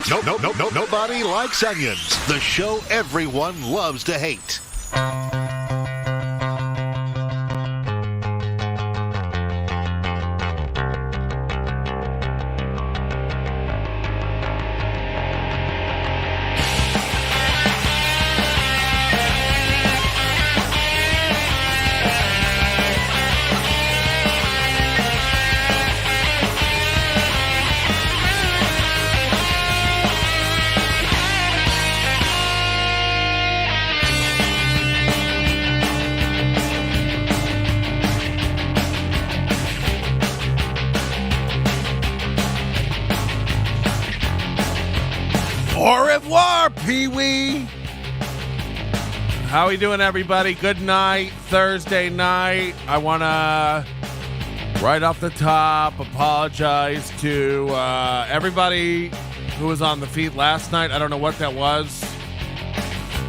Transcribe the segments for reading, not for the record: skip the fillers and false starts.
Nobody likes onions. The show everyone loves to hate. Au revoir, Pee-wee. How we doing, everybody? Good night. Thursday night. I want to, right off the top, apologize to everybody who was on the feed last night. I don't know what that was.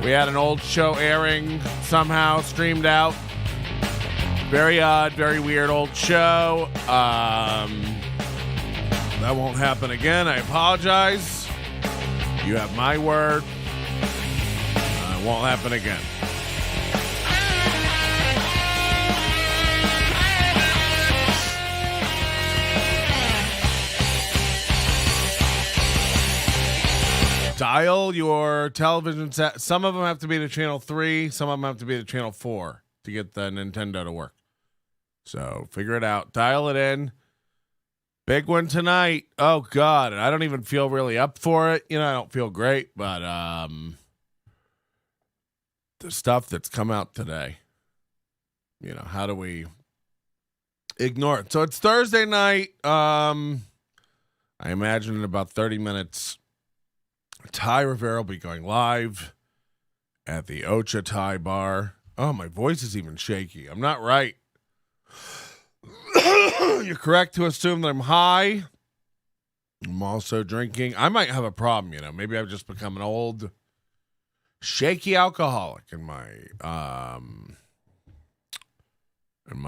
We had an old show airing, somehow streamed out. Very odd, very weird old show. That won't happen again. I apologize. You have my word. It won't happen again. Dial your television set. Some of them have to be to channel 3. Some of them have to be to channel 4 to get the Nintendo to work. So figure it out. Dial it in. Big one tonight. Oh, God. I don't even feel really up for it. I don't feel great, but the stuff that's come out today, how do we ignore it? So it's Thursday night. I imagine in about 30 minutes, Thai Rivera will be going live at the Ocha Thai Bar. Oh, my voice is even shaky. I'm not right. You're correct to assume that I'm high. I'm also drinking. I might have a problem, Maybe I've just become an old, shaky alcoholic in my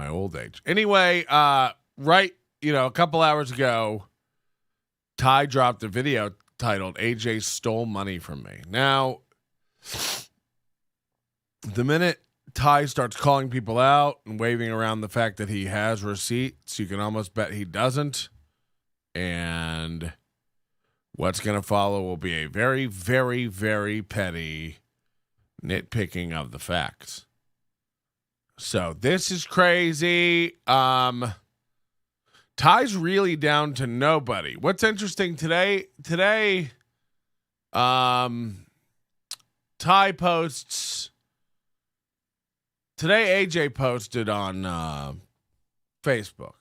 old age. Anyway, right, a couple hours ago, Ty dropped a video titled "AJ Stole Money from Me." Now, the minute Ty starts calling people out and waving around the fact that he has receipts, you can almost bet he doesn't. And what's going to follow will be a very, very, very petty nitpicking of the facts. So this is crazy. Ty's really down to nobody. What's interesting today, Ty posts. Today, AJ posted on Facebook.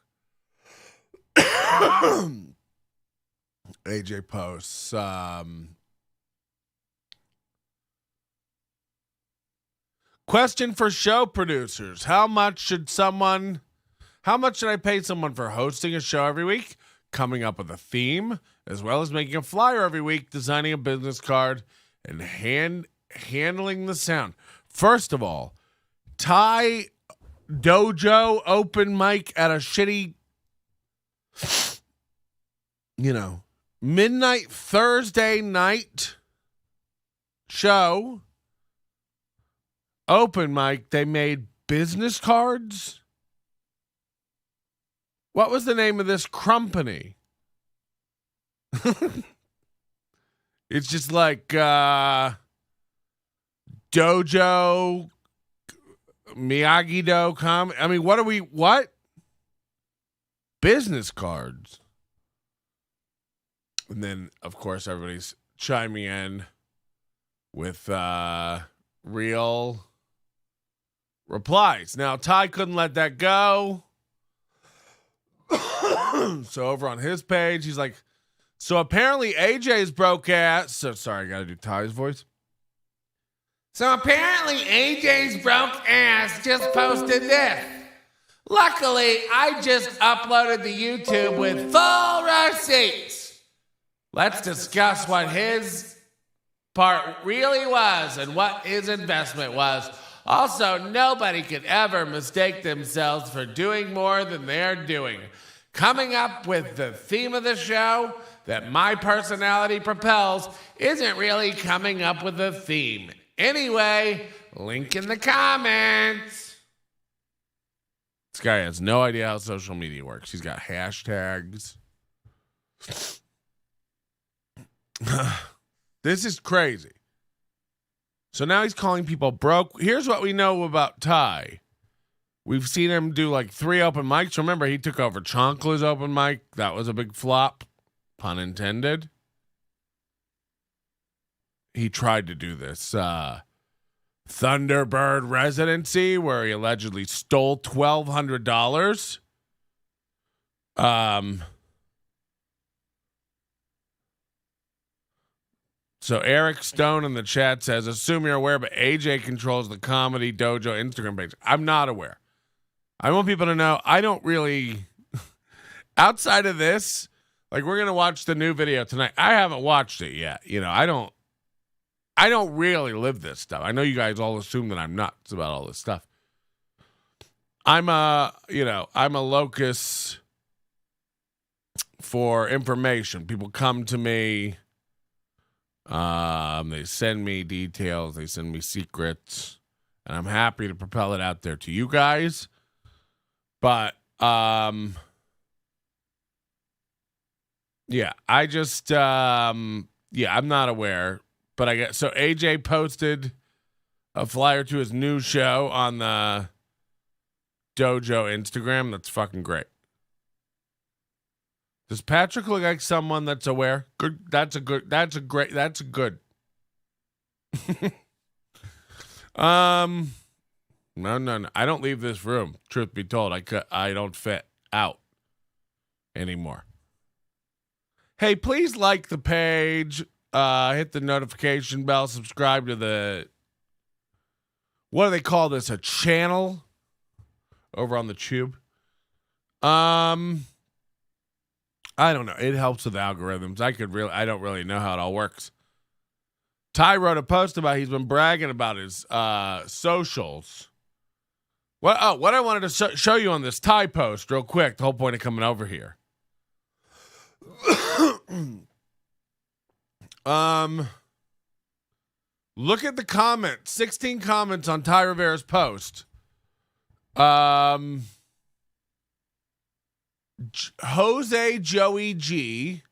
AJ posts. Question for show producers. How much should I pay someone for hosting a show every week, coming up with a theme, as well as making a flyer every week, designing a business card, and handling the sound? First of all, Thai dojo open mic at a shitty, midnight Thursday night show. Open mic. They made business cards. What was the name of this company? It's just like dojo. Miyagi-Do comment. I mean, what? Business cards. And then, of course, everybody's chiming in with real replies. Now, Ty couldn't let that go. So over on his page, he's like, so apparently AJ's broke ass. So sorry, I got to do Ty's voice. So apparently AJ's broke ass just posted this. Luckily, I just uploaded to YouTube with full receipts. Let's discuss what his part really was and what his investment was. Also, nobody could ever mistake themselves for doing more than they're doing. coming up with the theme of the show that my personality propels isn't really coming up with a theme. Anyway, link in the comments. This guy has no idea how social media works. He's got hashtags. This is crazy. So now he's calling people broke. Here's what we know about Thai. We've seen him do like 3 open mics. Remember, he took over Chonkla's open mic. That was a big flop. Pun intended. He tried to do this Thunderbird residency where he allegedly stole $1,200. So Eric Stone in the chat says, assume you're aware, but AJ controls the Comedy Dojo Instagram page. I'm not aware. I want people to know I don't really, outside of this, like we're going to watch the new video tonight. I haven't watched it yet. You know, I don't really live this stuff. I know you guys all assume that I'm nuts about all this stuff. I'm a locus for information. People come to me. They send me details. They send me secrets. And I'm happy to propel it out there to you guys. But, yeah, I just, I'm not aware. But I guess, so AJ posted a flyer to his new show on the Dojo Instagram. That's fucking great. Does Patrick look like someone that's aware? Good. That's good. No. I don't leave this room. Truth be told, I don't fit out anymore. Hey, please like the page. Hit the notification bell. Subscribe to the, what do they call this? A channel over on the tube. I don't know. It helps with algorithms. I don't really know how it all works. Ty wrote a post about he's been bragging about his socials. What I wanted to show you on this Ty post real quick, the whole point of coming over here. Look at the comments. 16 comments on Thai Rivera's post. Jose Joey G,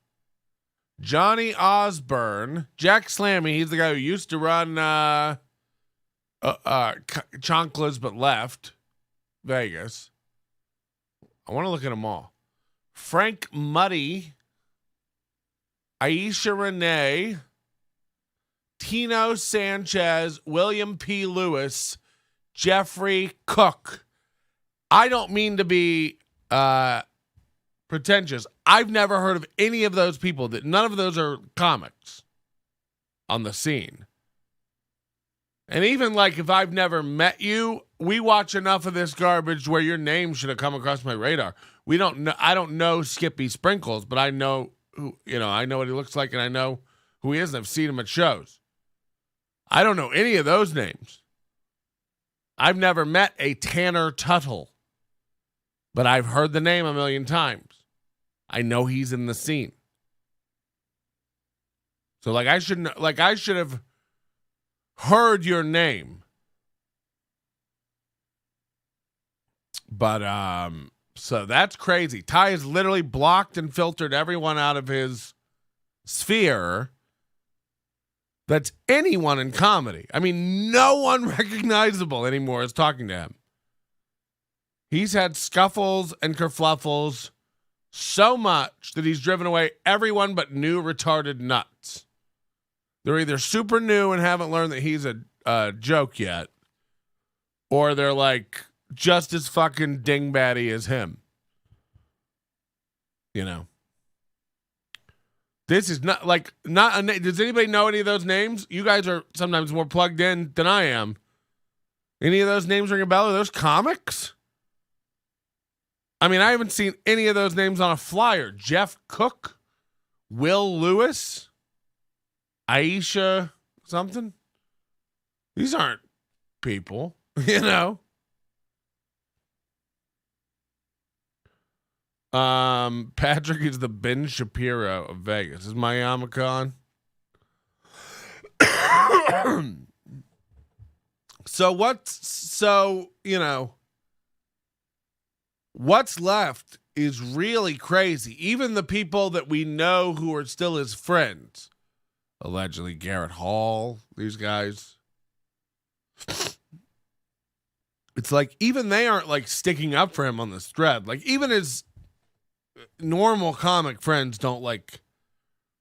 Johnny Osborne, Jack Slammy. He's the guy who used to run Chonkla's but left Vegas. I want to look at them all. Frank Muddy, Aisha Renee, Tino Sanchez, William P. Lewis, Jeffrey Cook. I don't mean to be pretentious. I've never heard of any of those people. None of those are comics on the scene. And even like if I've never met you, we watch enough of this garbage where your name should have come across my radar. We don't know. I don't know Skippy Sprinkles, but I know who. I know what he looks like, and I know who he is. And I've seen him at shows. I don't know any of those names. I've never met a Tanner Tuttle, but I've heard the name a million times. I know he's in the scene. So I should have heard your name. But so that's crazy. Ty has literally blocked and filtered everyone out of his sphere. That's anyone in comedy. I mean, no one recognizable anymore is talking to him. He's had scuffles and kerfluffles so much that he's driven away everyone but new retarded nuts. They're either super new and haven't learned that he's a joke yet, or they're like just as fucking dingbatty as him. This is not does anybody know any of those names? You guys are sometimes more plugged in than I am. Any of those names ring a bell? Are those comics? I mean, I haven't seen any of those names on a flyer. Jeff Cook, Will Lewis, Aisha something. These aren't people, Patrick is the Ben Shapiro of Vegas. Is my Yamacon? What's left is really crazy. Even the people that we know who are still his friends, allegedly Garrett Hall, these guys, it's like even they aren't like sticking up for him on this thread. Like even his normal comic friends don't like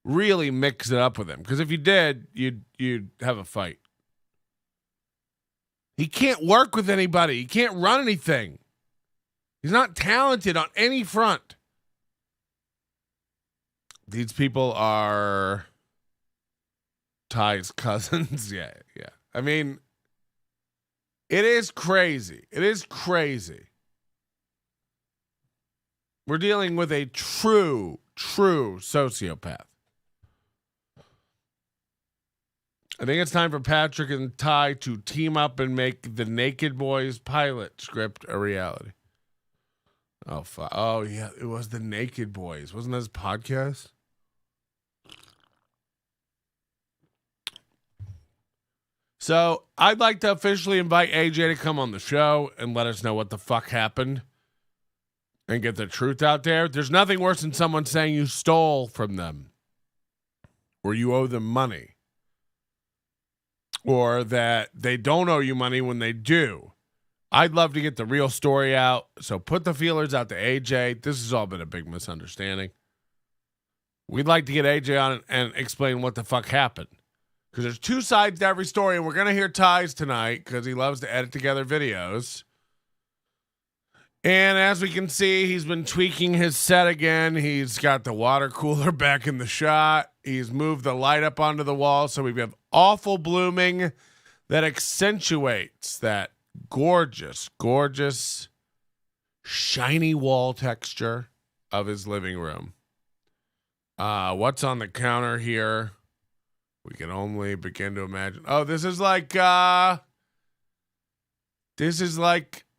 really mix it up with him, because if you did, you'd have a fight. He can't work with anybody. He can't run anything. He's not talented on any front. These people are Ty's cousins. Yeah. I mean, it is crazy. It is crazy. We're dealing with a true sociopath. I think it's time for Patrick and Ty to team up and make the Naked Boys pilot script a reality. Oh, yeah, it was the Naked Boys. Wasn't that his podcast? So I'd like to officially invite AJ to come on the show and let us know what the fuck happened and get the truth out there. There's nothing worse than someone saying you stole from them or you owe them money, or that they don't owe you money when they do. I'd love to get the real story out. So put the feelers out to AJ. This has all been a big misunderstanding. We'd like to get AJ on and explain what the fuck happened, because there's two sides to every story, and we're going to hear Ty's tonight because he loves to edit together videos. And as we can see, he's been tweaking his set again. He's got the water cooler back in the shot. He's moved the light up onto the wall, so we have awful blooming that accentuates that gorgeous, shiny wall texture of his living room. What's on the counter here? We can only begin to imagine. Oh, this is like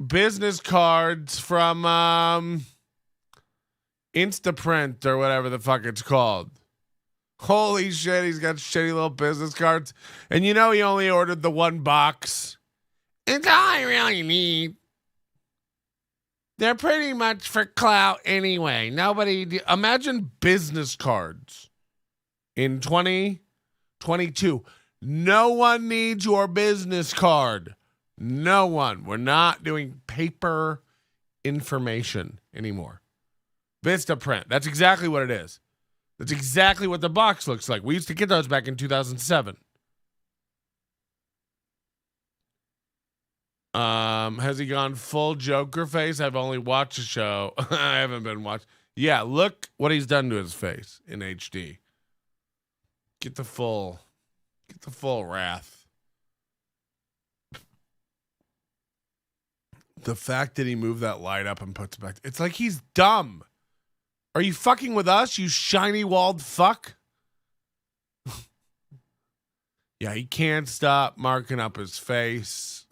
business cards from Instaprint or whatever the fuck it's called. Holy shit, he's got shitty little business cards. And you know he only ordered the one box. It's all I really need. They're pretty much for clout anyway. Imagine business cards in 2022. No one needs your business card. No one. We're not doing paper information anymore. Vistaprint. That's exactly what it is. That's exactly what the box looks like. We used to get those back in 2007. Has he gone full Joker face? I've only watched the show. I haven't been watching. Yeah, look what he's done to his face in HD. Get the full wrath. The fact that he moved that light up and puts it back, it's like he's dumb. Are you fucking with us, you shiny walled fuck? Yeah, he can't stop marking up his face.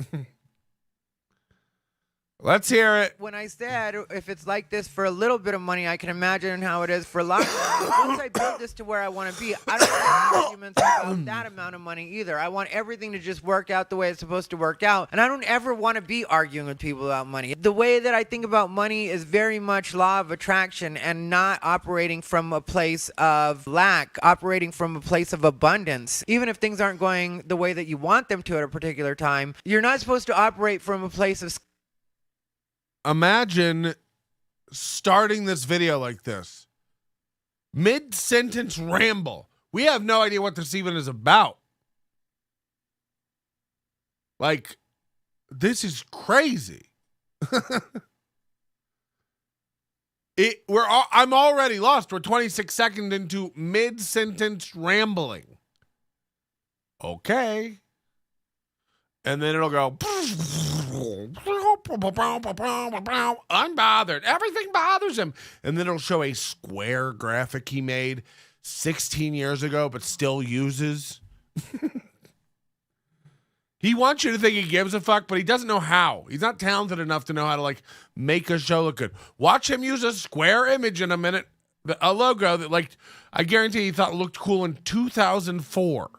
Let's hear it. When I said if it's like this for a little bit of money, I can imagine how it is for a lot of money. Once I build this to where I want to be, I don't have arguments about that amount of money either. I want everything to just work out the way it's supposed to work out. And I don't ever want to be arguing with people about money. The way that I think about money is very much law of attraction and not operating from a place of lack, operating from a place of abundance. Even if things aren't going the way that you want them to at a particular time, you're not supposed to operate from a place of... Imagine starting this video like this. Mid-sentence ramble. We have no idea what this even is about. Like, this is crazy. I'm already lost. We're 26 seconds into mid-sentence rambling. Okay. And then it'll go... unbothered. Everything bothers him. And then it'll show a square graphic he made 16 years ago but still uses. He wants you to think he gives a fuck, but he doesn't know how. He's not talented enough to know how to like make a show look good. Watch him use a square image in a minute, a logo that like I guarantee he thought looked cool in 2004.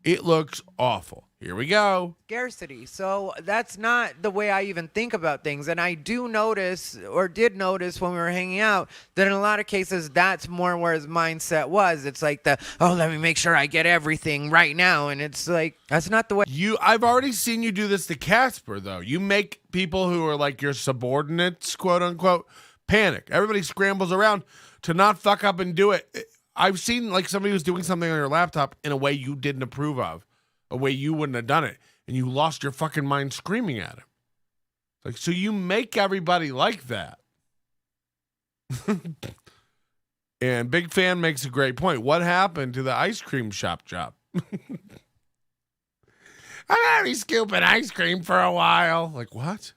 It looks awful. Here we go. Scarcity. So that's not the way I even think about things. And I do notice, or did notice when we were hanging out, that in a lot of cases, that's more where his mindset was. It's like let me make sure I get everything right now. And it's like, that's not the way. I've already seen you do this to Casper, though. You make people who are like your subordinates, quote unquote, panic. Everybody scrambles around to not fuck up and do it. I've seen like somebody who's doing something on your laptop in a way you didn't approve of. A way you wouldn't have done it, and you lost your fucking mind screaming at him. Like, so you make everybody like that. And Big Fan makes a great point. What happened to the ice cream shop job? I'm gonna be scooping ice cream for a while. Like, what?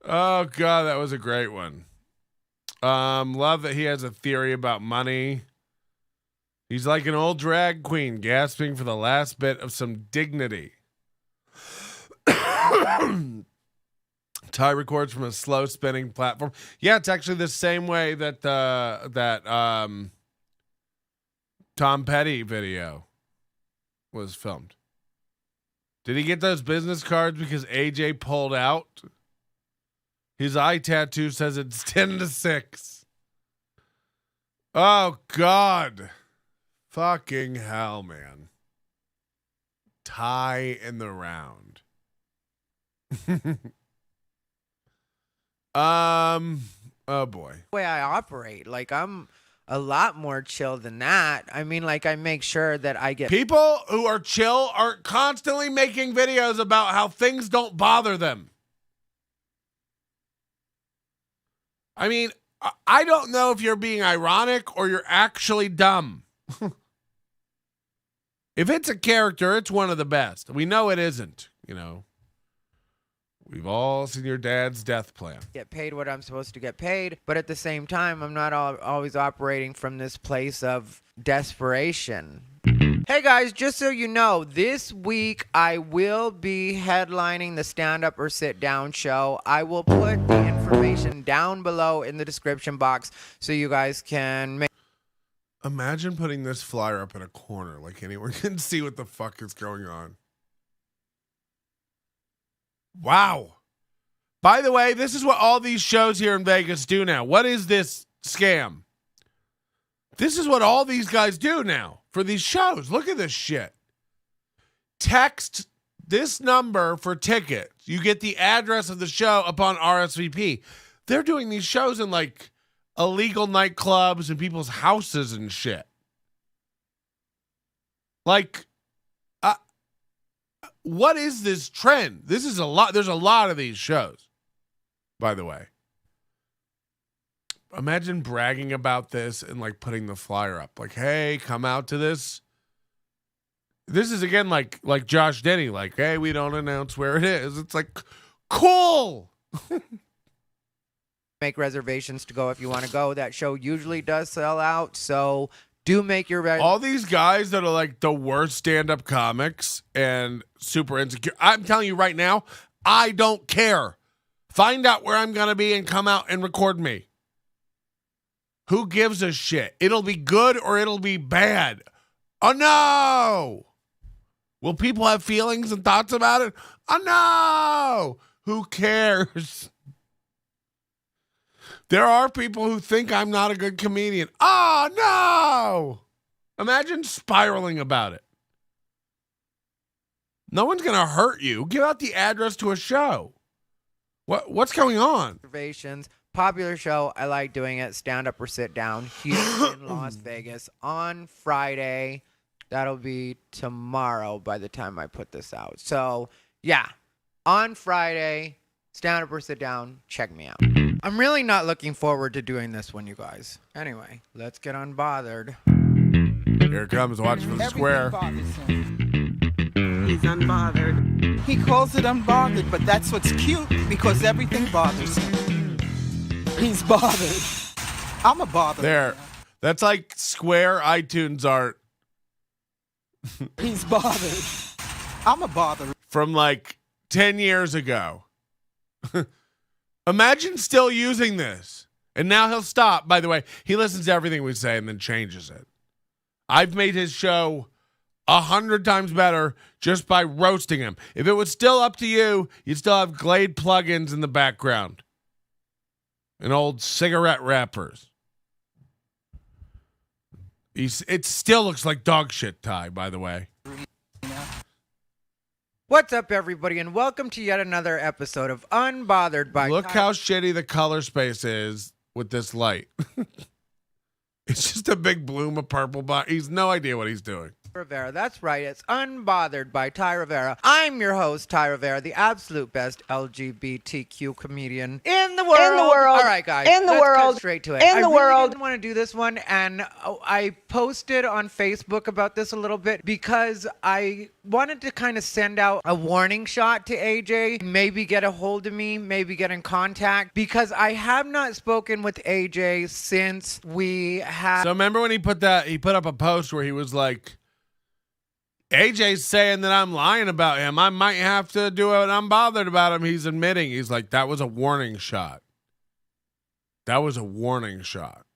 Oh God, that was a great one. Love that he has a theory about money. He's like an old drag queen gasping for the last bit of some dignity. Ty records from a slow spinning platform. Yeah, it's actually the same way that Tom Petty video was filmed. Did he get those business cards because AJ pulled out? His eye tattoo says it's 10-6. Oh God. Fucking hell, man. Tie in the round. Oh boy. The way I operate, like I'm a lot more chill than that. I mean, like I make sure that I get people who are chill are constantly making videos about how things don't bother them. I mean, I don't know if you're being ironic or you're actually dumb. If it's a character, it's one of the best. We know it isn't, you know. We've all seen your dad's death plan. Get paid what I'm supposed to get paid, but at the same time, I'm not always operating from this place of desperation. Hey guys, just so you know, this week I will be headlining the Stand Up or Sit Down show. I will put the information down below in the description box so you guys can make. Imagine putting this flyer up in a corner like anyone can see what the fuck is going on. Wow. By the way, this is what all these shows here in Vegas do now. What is this scam? This is what all these guys do now for these shows. Look at this shit. Text this number for tickets. You get the address of the show upon RSVP. They're doing these shows in like illegal nightclubs and people's houses and shit. Like, what is this trend? This is a lot. There's a lot of these shows, by the way. Imagine bragging about this and like putting the flyer up. Like, hey, come out to this. This is again like Josh Denny. Like, hey, we don't announce where it is. It's like, cool. Make reservations to go if you want to go. That show usually does sell out, so do make your all these guys that are like the worst stand-up comics and super insecure. I'm telling you right now, I don't care. Find out where I'm gonna be and come out and record me. Who gives a shit? It'll be good or it'll be bad. Oh no! Will people have feelings and thoughts about it? Oh no! Who cares? There are people who think I'm not a good comedian. Oh, no! Imagine spiraling about it. No one's going to hurt you. Give out the address to a show. What's going on? Reservations. Popular show. I like doing it. Stand Up or Sit Down here in Las Vegas on Friday. That'll be tomorrow by the time I put this out. So, yeah. On Friday, Stand Up or Sit Down. Check me out. I'm really not looking forward to doing this one, you guys. Anyway, let's get unbothered. Here it comes. Watch for the square. He's unbothered. He calls it unbothered, but that's what's cute because everything bothers him. He's bothered. I'm a bother. There. That's like square iTunes art He's bothered. I'm a bother. From like 10 years ago. Imagine still using this. And now he'll stop. By the way, he listens to everything we say and then changes it. I've made his show 100 times better just by roasting him. If it was still up to you, you'd still have Glade plugins in the background and old cigarette wrappers. It still looks like dog shit, Ty, by the way. What's up, everybody, and welcome to yet another episode of Unbothered by Look how shitty the color space is with this light. It's just a big bloom of purple. He's no idea what he's doing. Rivera. That's right. It's Unbothered by Thai Rivera. I'm your host, Thai Rivera, the absolute best LGBTQ comedian in the world. All right, guys. Let's cut straight to it. I really didn't want to do this one, and I posted on Facebook about this a little bit because I wanted to kind of send out a warning shot to AJ, maybe get a hold of me, maybe get in contact, because I have not spoken with AJ since we had... So remember when he put up a post where he was like, AJ's saying that I'm lying about him. I might have to do it. I'm bothered about him. He's admitting. He's like, that was a warning shot. That was a warning shot.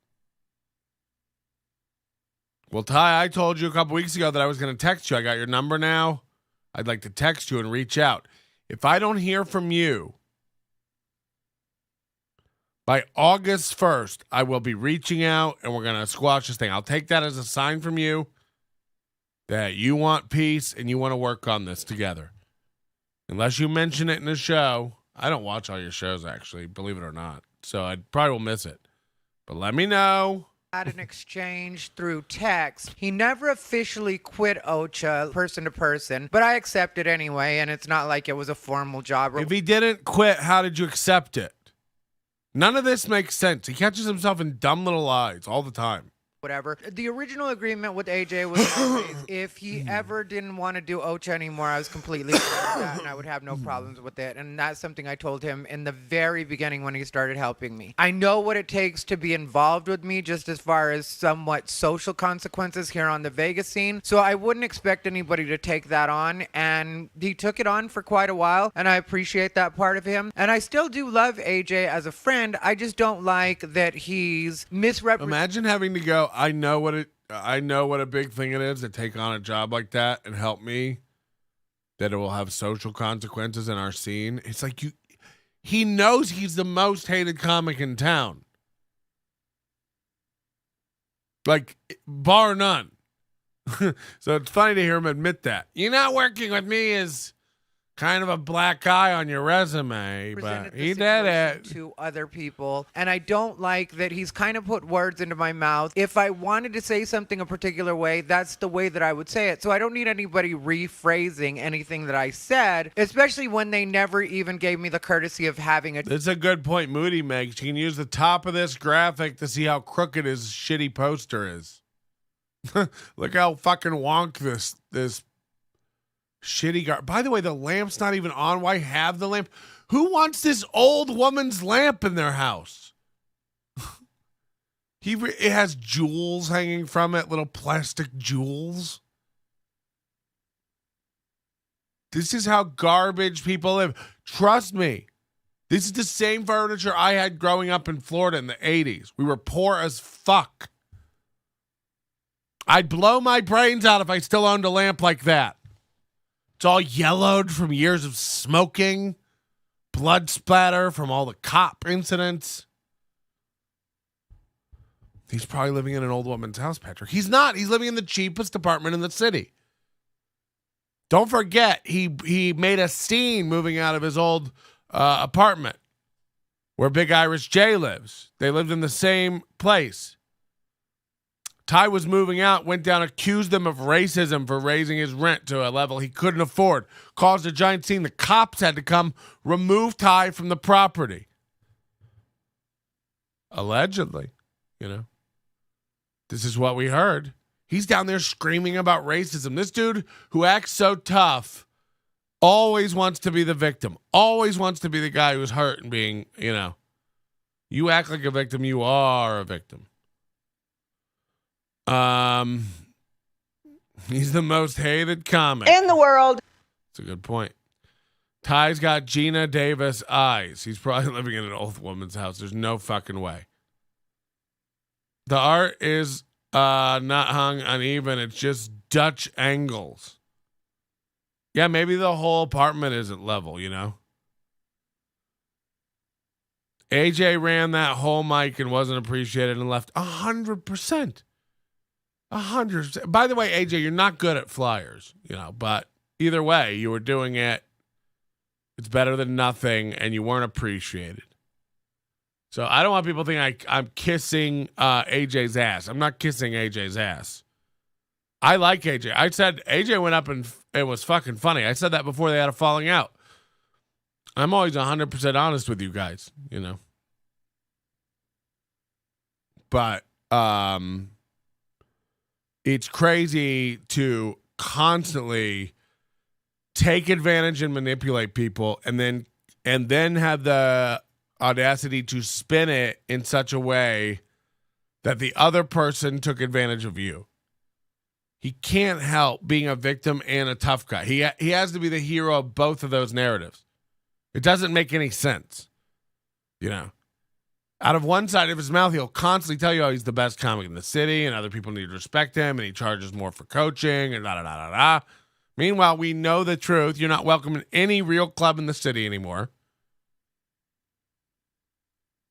Well, Ty, I told you a couple weeks ago that I was going to text you. I got your number now. I'd like to text you and reach out. If I don't hear from you by August 1st, I will be reaching out and we're going to squash this thing. I'll take that as a sign from you that you want peace and you want to work on this together. Unless you mention it in the show. I don't watch all your shows, actually, believe it or not. So I probably will miss it. But let me know. Had an exchange through text. He never officially quit Ocha person to person, but I accepted anyway, and it's not like it was a formal job. If he didn't quit, how did you accept it? None of this makes sense. He catches himself in dumb little lies all the time. Whatever. The original agreement with AJ was always, if he ever didn't want to do Ocha anymore, I was completely fine with that and I would have no problems with it. And that's something I told him in the very beginning when he started helping me. I know what it takes to be involved with me just as far as somewhat social consequences here on the Vegas scene. So I wouldn't expect anybody to take that on. And he took it on for quite a while. And I appreciate that part of him. And I still do love AJ as a friend. I just don't like that he's misrepresenting. Imagine having to go, I know what a big thing it is to take on a job like that and help me, that it will have social consequences in our scene. It's like he knows he's the most hated comic in town. Like, bar none. So it's funny to hear him admit that. You're not working with me is kind of a black eye on your resume, but he did it to other people. And I don't like that he's kind of put words into my mouth. If I wanted to say something a particular way, that's the way that I would say it. So I don't need anybody rephrasing anything that I said, especially when they never even gave me the courtesy of having a... That's a good point Moody makes. You can use the top of this graphic to see how crooked his shitty poster is. Look how fucking wonk this shitty guy. By the way, the lamp's not even on. Why have the lamp? Who wants this old woman's lamp in their house? It has jewels hanging from it, little plastic jewels. This is how garbage people live. Trust me. This is the same furniture I had growing up in Florida in the 80s. We were poor as fuck. I'd blow my brains out if I still owned a lamp like that. It's all yellowed from years of smoking, blood splatter from all the cop incidents. He's probably living in an old woman's house, Patrick. He's not. He's living in the cheapest apartment in the city. Don't forget, he made a scene moving out of his old apartment where Big Irish Jay lives. They lived in the same place. Ty was moving out, went down, accused them of racism for raising his rent to a level he couldn't afford, caused a giant scene. The cops had to come remove Ty from the property. Allegedly, This is what we heard. He's down there screaming about racism. This dude who acts so tough always wants to be the victim, always wants to be the guy who's hurt and being, you act like a victim, you are a victim. He's the most hated comic in the world. That's a good point. Ty's got Gina Davis eyes. He's probably living in an old woman's house. There's no fucking way. The art is not hung uneven. It's just Dutch angles. Yeah, maybe the whole apartment isn't level, you know? AJ ran that whole mic and wasn't appreciated and left 100%. 100%. By the way, AJ, you're not good at flyers, you know, but either way, you were doing it. It's better than nothing, and you weren't appreciated. So I don't want people to think I'm kissing AJ's ass. I'm not kissing AJ's ass. I like AJ. I said AJ went up and it was fucking funny. I said that before they had a falling out. I'm always 100% honest with you guys, you know. But it's crazy to constantly take advantage and manipulate people and then have the audacity to spin it in such a way that the other person took advantage of you. He can't help being a victim and a tough guy. He has to be the hero of both of those narratives. It doesn't make any sense. You know, out of one side of his mouth, he'll constantly tell you how he's the best comic in the city and other people need to respect him and he charges more for coaching and da-da-da-da-da. Meanwhile, we know the truth. You're not welcome in any real club in the city anymore.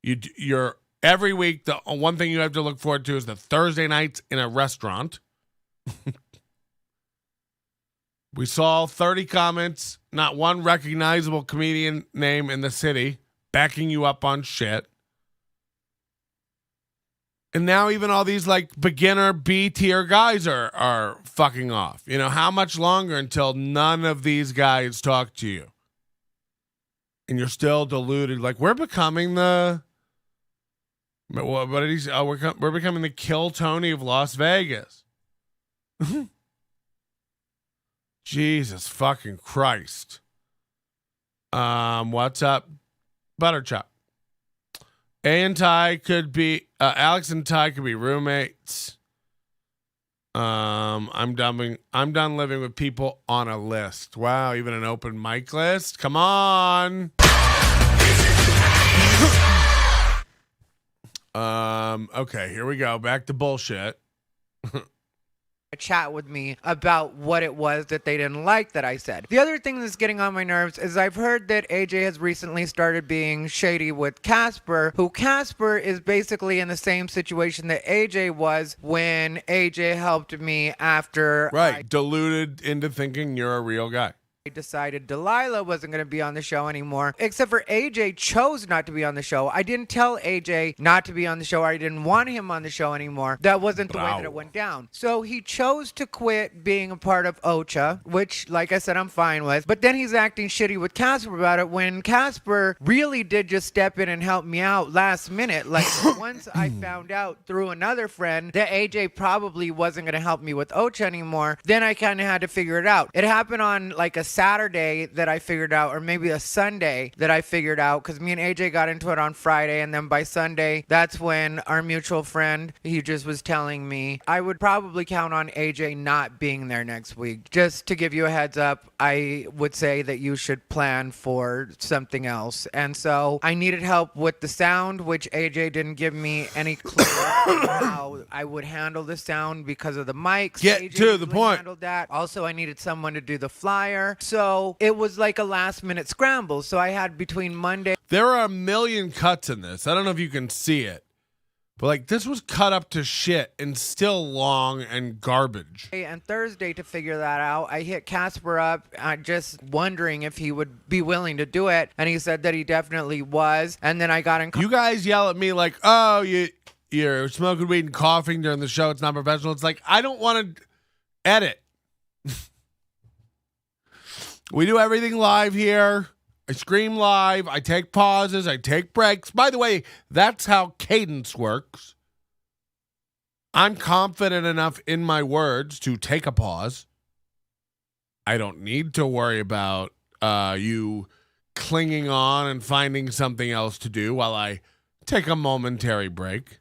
You're every week, the one thing you have to look forward to is the Thursday nights in a restaurant. We saw 30 comments, not one recognizable comedian name in the city backing you up on shit. And now even all these like beginner B tier guys are fucking off. You know, how much longer until none of these guys talk to you? And you're still deluded. Like we're becoming the what did he say? Oh, we're becoming the Kill Tony of Las Vegas. Jesus fucking Christ. What's up, Butterchop? Alex and Ty could be roommates. I'm done living with people on a list. Wow, even an open mic list? Come on. Okay, here we go. Back to bullshit. Chat with me about what it was that they didn't like that I said. The other thing that's getting on my nerves is I've heard that AJ has recently started being shady with Casper, who Casper is basically in the same situation that AJ was when AJ helped me after Right, deluded into thinking you're a real guy. I decided Delilah wasn't going to be on the show anymore, except for AJ chose not to be on the show. I didn't tell AJ not to be on the show. I didn't want him on the show anymore. That wasn't the way that it went down. So he chose to quit being a part of Ocha, which, like I said, I'm fine with. But then he's acting shitty with Casper about it when Casper really did just step in and help me out last minute. Like once I found out through another friend that AJ probably wasn't going to help me with Ocha anymore, then I kind of had to figure it out. It happened on like a Saturday that I figured out, or maybe a Sunday that I figured out, because me and AJ got into it on Friday, and then by Sunday, that's when our mutual friend, he just was telling me I would probably count on AJ not being there next week. Just to give you a heads up, I would say that you should plan for something else. And so I needed help with the sound, which AJ didn't give me any clue how I would handle the sound because of the mics. Get AJ to the point. handled that. Also, I needed someone to do the flyer. So it was like a last minute scramble. So I had between Monday. There are a million cuts in this. I don't know if you can see it, but like this was cut up to shit and still long and garbage. And Thursday to figure that out. I hit Casper up, just wondering if he would be willing to do it. And he said that he definitely was. And then I got in. You guys yell at me like, oh, you're smoking weed and coughing during the show. It's not professional. It's like, I don't want to edit. We do everything live here. I scream live. I take pauses. I take breaks. By the way, that's how cadence works. I'm confident enough in my words to take a pause. I don't need to worry about you clinging on and finding something else to do while I take a momentary break.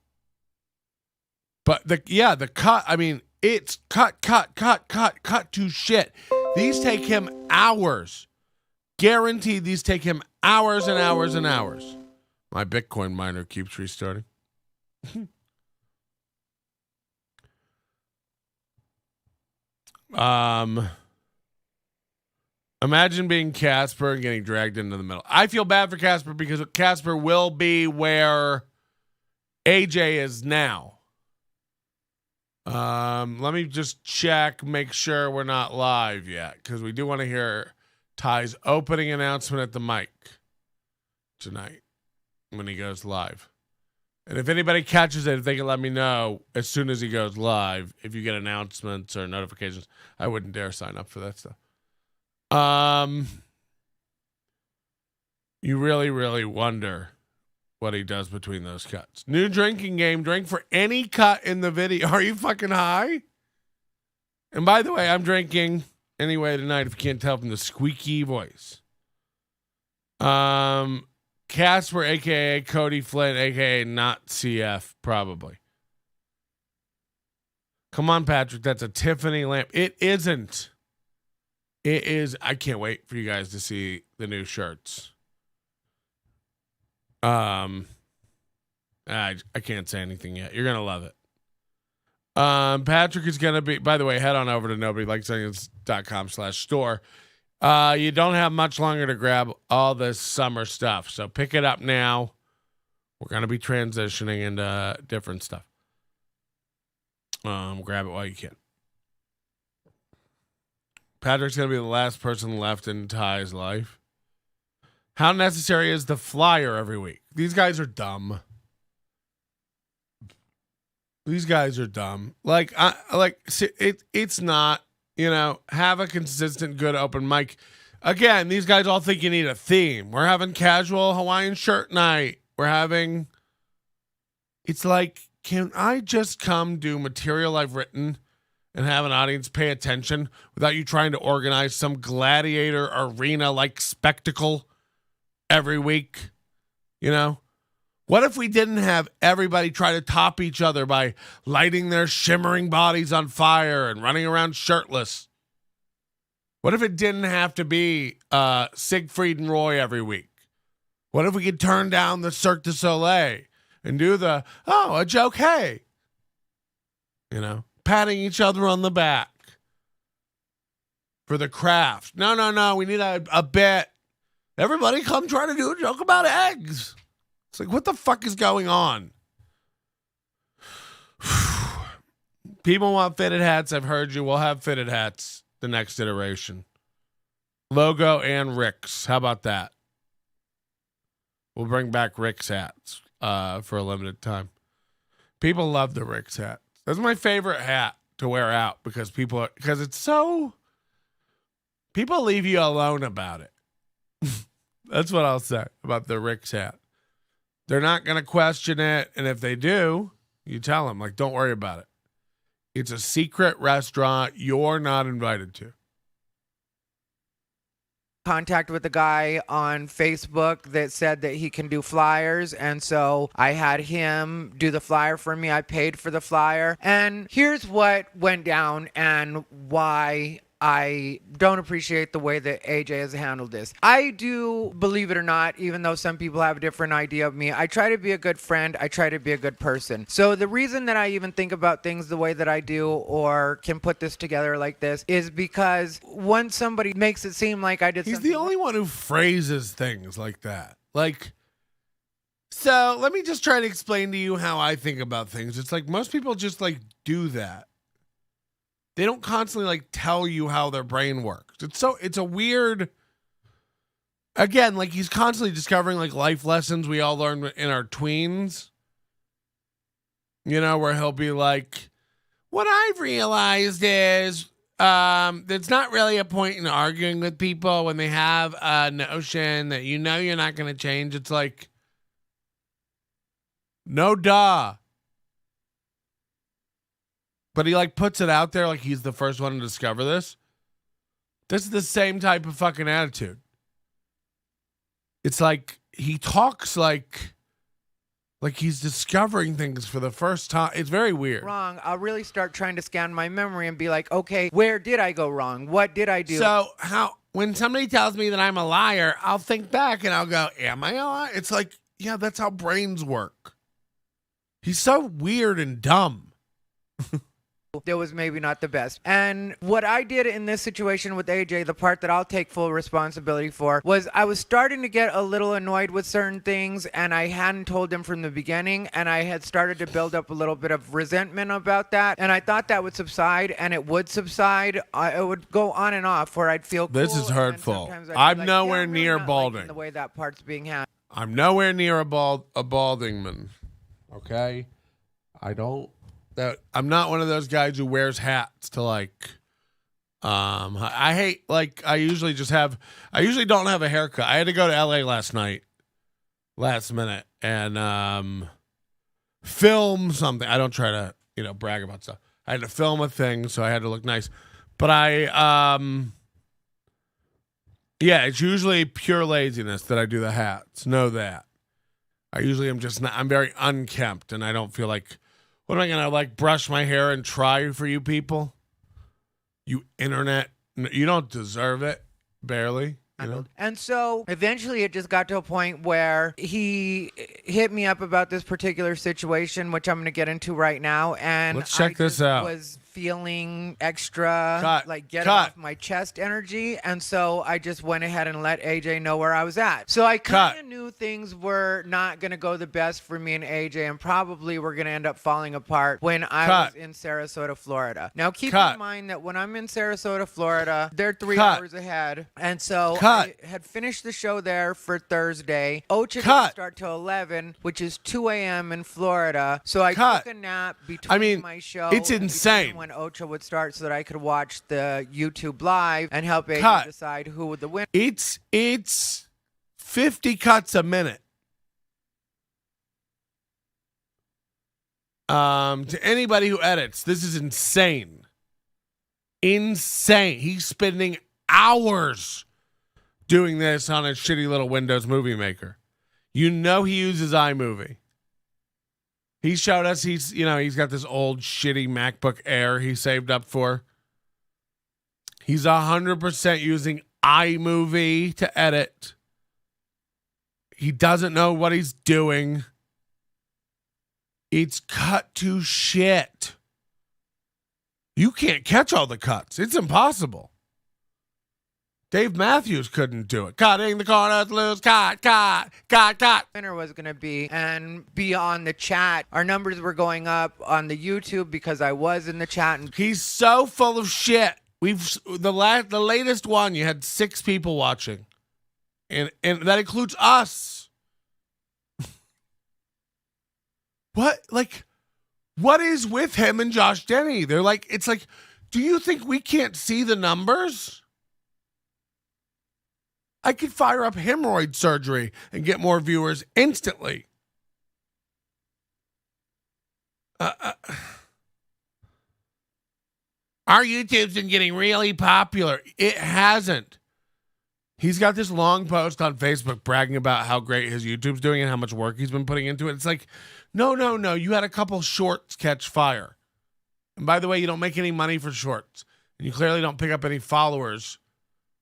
But the cut, I mean, It's cut to shit. These take him hours. Guaranteed these take him hours and hours and hours. My Bitcoin miner keeps restarting. Imagine being Casper and getting dragged into the middle. I feel bad for Casper because Casper will be where AJ is now. Let me just check, make sure we're not live yet, because we do want to hear Ty's opening announcement at the mic tonight when he goes live. And if anybody catches it, if they can let me know as soon as he goes live, if you get announcements or notifications, I wouldn't dare sign up for that stuff. You really, really wonder what he does between those cuts. New drinking game. Drink for any cut in the video. Are you fucking high? And by the way, I'm drinking anyway tonight, if you can't tell from the squeaky voice. Casper, a.k.a. Cody Flynn, a.k.a. not CF, probably. Come on, Patrick. That's a Tiffany lamp. It isn't. It is. I can't wait for you guys to see the new shirts. I can't say anything yet. You're going to love it. Patrick is going to be, by the way, head on over to nobodylikesonions.com/store. You don't have much longer to grab all this summer stuff, so pick it up now. We're going to be transitioning into different stuff. Grab it while you can. Patrick's going to be the last person left in Ty's life. How necessary is the flyer every week? These guys are dumb. It's not, have a consistent, good open mic. Again, these guys all think you need a theme. We're having casual Hawaiian shirt night. It's like, can I just come do material I've written and have an audience pay attention without you trying to organize some gladiator arena-like spectacle every week? What if we didn't have everybody try to top each other by lighting their shimmering bodies on fire and running around shirtless? What if it didn't have to be Siegfried and Roy every week? What if we could turn down the Cirque du Soleil and do a joke, hey? Patting each other on the back for the craft. No, we need a bit. Everybody come try to do a joke about eggs. It's like, what the fuck is going on? People want fitted hats. I've heard you. We'll have fitted hats the next iteration. Logo and Rick's. How about that? We'll bring back Rick's hats for a limited time. People love the Rick's hat. That's my favorite hat to wear out because it's so, people leave you alone about it. That's what I'll say about the Rick's hat. They're not going to question it. And if they do, you tell them, don't worry about it. It's a secret restaurant you're not invited to. Contact with a guy on Facebook that said that he can do flyers, and so I had him do the flyer for me. I paid for the flyer, and here's what went down and why I don't appreciate the way that AJ has handled this. I do, believe it or not, even though some people have a different idea of me, I try to be a good friend. I try to be a good person. So the reason that I even think about things the way that I do or can put this together like this is because once somebody makes it seem like I did He's something... the only one who phrases things like that. So let me just try to explain to you how I think about things. It's like most people just do that. They don't constantly tell you how their brain works. It's a weird, again, he's constantly discovering life lessons we all learned in our tweens. Where he'll be like, what I've realized is there's not really a point in arguing with people when they have a notion that you're not going to change. It's like, no duh. But he puts it out there like he's the first one to discover this. This is the same type of fucking attitude. It's like he talks like Like he's discovering things for the first time. It's very weird. wrong, I'll really start trying to scan my memory and be like, okay, where did I go wrong? What did I do? So when somebody tells me that I'm a liar, I'll think back and I'll go, am I a liar? It's like, yeah, that's how brains work. He's so weird and dumb. That was maybe not the best. And what I did in this situation with AJ, the part that I'll take full responsibility for, was I was starting to get a little annoyed with certain things, and I hadn't told him from the beginning, and I had started to build up a little bit of resentment about that, and I thought that would subside, and it would subside. It would go on and off where I'd feel This cool, is and hurtful. sometimes I'd be I'm like, nowhere I'm really near not balding. liking the way that part's being handled. I'm nowhere near a balding man. Okay? I'm not one of those guys who wears hats to like I hate, like, I usually don't have a haircut. I had to go to LA last minute and film something. I don't try to, brag about stuff. I had to film a thing, so I had to look nice. But it's usually pure laziness that I do the hats. Know that. I usually I'm very unkempt, and I don't feel like, what am I going to, like, brush my hair and try for you people? You internet, you don't deserve it, barely. And so eventually it just got to a point where he hit me up about this particular situation, which I'm going to get into right now. And let's check this out. Was feeling extra, get off my chest energy. And so I just went ahead and let AJ know where I was at. So I kind of knew things were not going to go the best for me and AJ, and probably were going to end up falling apart when I was in Sarasota, Florida. Now keep in mind that when I'm in Sarasota, Florida, they're 3 hours ahead. And so I had finished the show there for Thursday. Ocha didn't start till 11, which is 2 a.m. in Florida. So I took a nap between my show. It's insane. When Ocha would start, so that I could watch the YouTube live and help AJ decide who would the win. It's 50 cuts a minute. To anybody who edits, this is insane. Insane. He's spending hours doing this on a shitty little Windows Movie Maker. He uses iMovie. He showed us he's got this old shitty MacBook Air he saved up for. He's 100% using iMovie to edit. He doesn't know what he's doing. It's cut to shit. You can't catch all the cuts. It's impossible. Dave Matthews couldn't do it. Cutting the corners loose. Cut. Winner was going to be, and be on the chat. Our numbers were going up on the YouTube because I was in the chat. And he's so full of shit. The latest one, you had 6 people watching, and that includes us. What is with him and Josh Denny? They're like, it's like, do you think we can't see the numbers? I could fire up hemorrhoid surgery and get more viewers instantly. Our YouTube's been getting really popular. It hasn't. He's got this long post on Facebook bragging about how great his YouTube's doing and how much work he's been putting into it. It's like, no. You had a couple shorts catch fire. And by the way, you don't make any money for shorts. And you clearly don't pick up any followers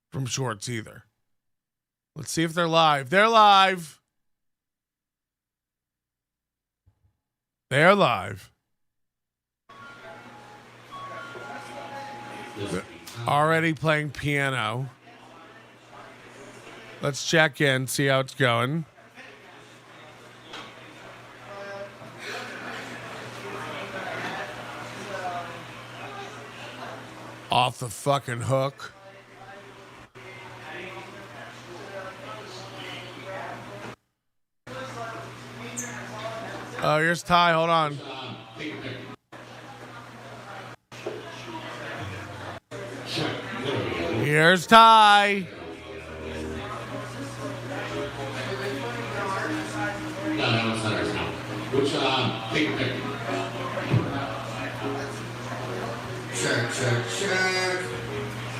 from shorts either. Let's see if they're live. They're live. They're live. They're already playing piano. Let's check in, see how it's going. Off the fucking hook. Oh, here's Ty. Hold on. Here's Ty.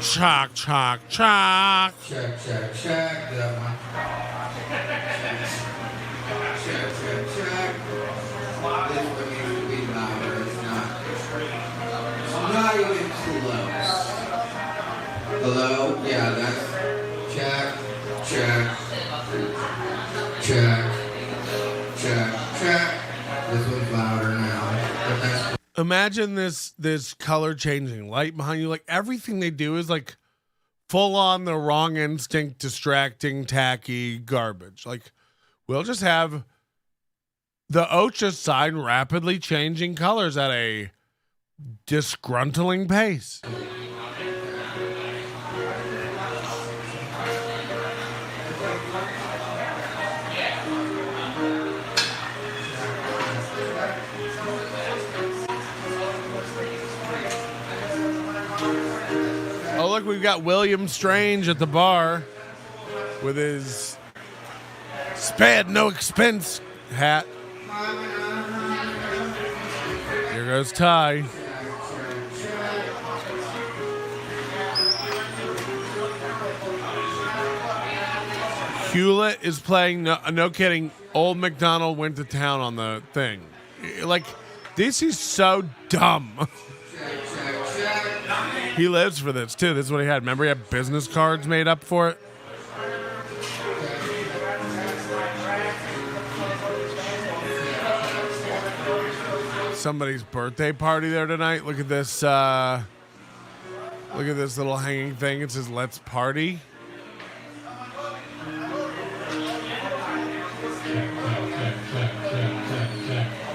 Check. Check. Not even close. Hello? Yeah, that's check, check, check, check, check. This one's louder now. But that's Imagine this color changing light behind you. Like everything they do is like full on the wrong instinct, distracting, tacky garbage. Like we'll just have the Ocha sign rapidly changing colors at a disgruntling pace. Oh, look, we've got William Strange at the bar with his spared no expense hat. Here goes Ty. Hewlett is playing, no kidding, Old MacDonald went to town on the thing. Like, this is so dumb. He lives for this, too. This is what he had. Remember, he had business cards made up for it? Somebody's birthday party there tonight. Look at this. Look at this little hanging thing. It says, "Let's party."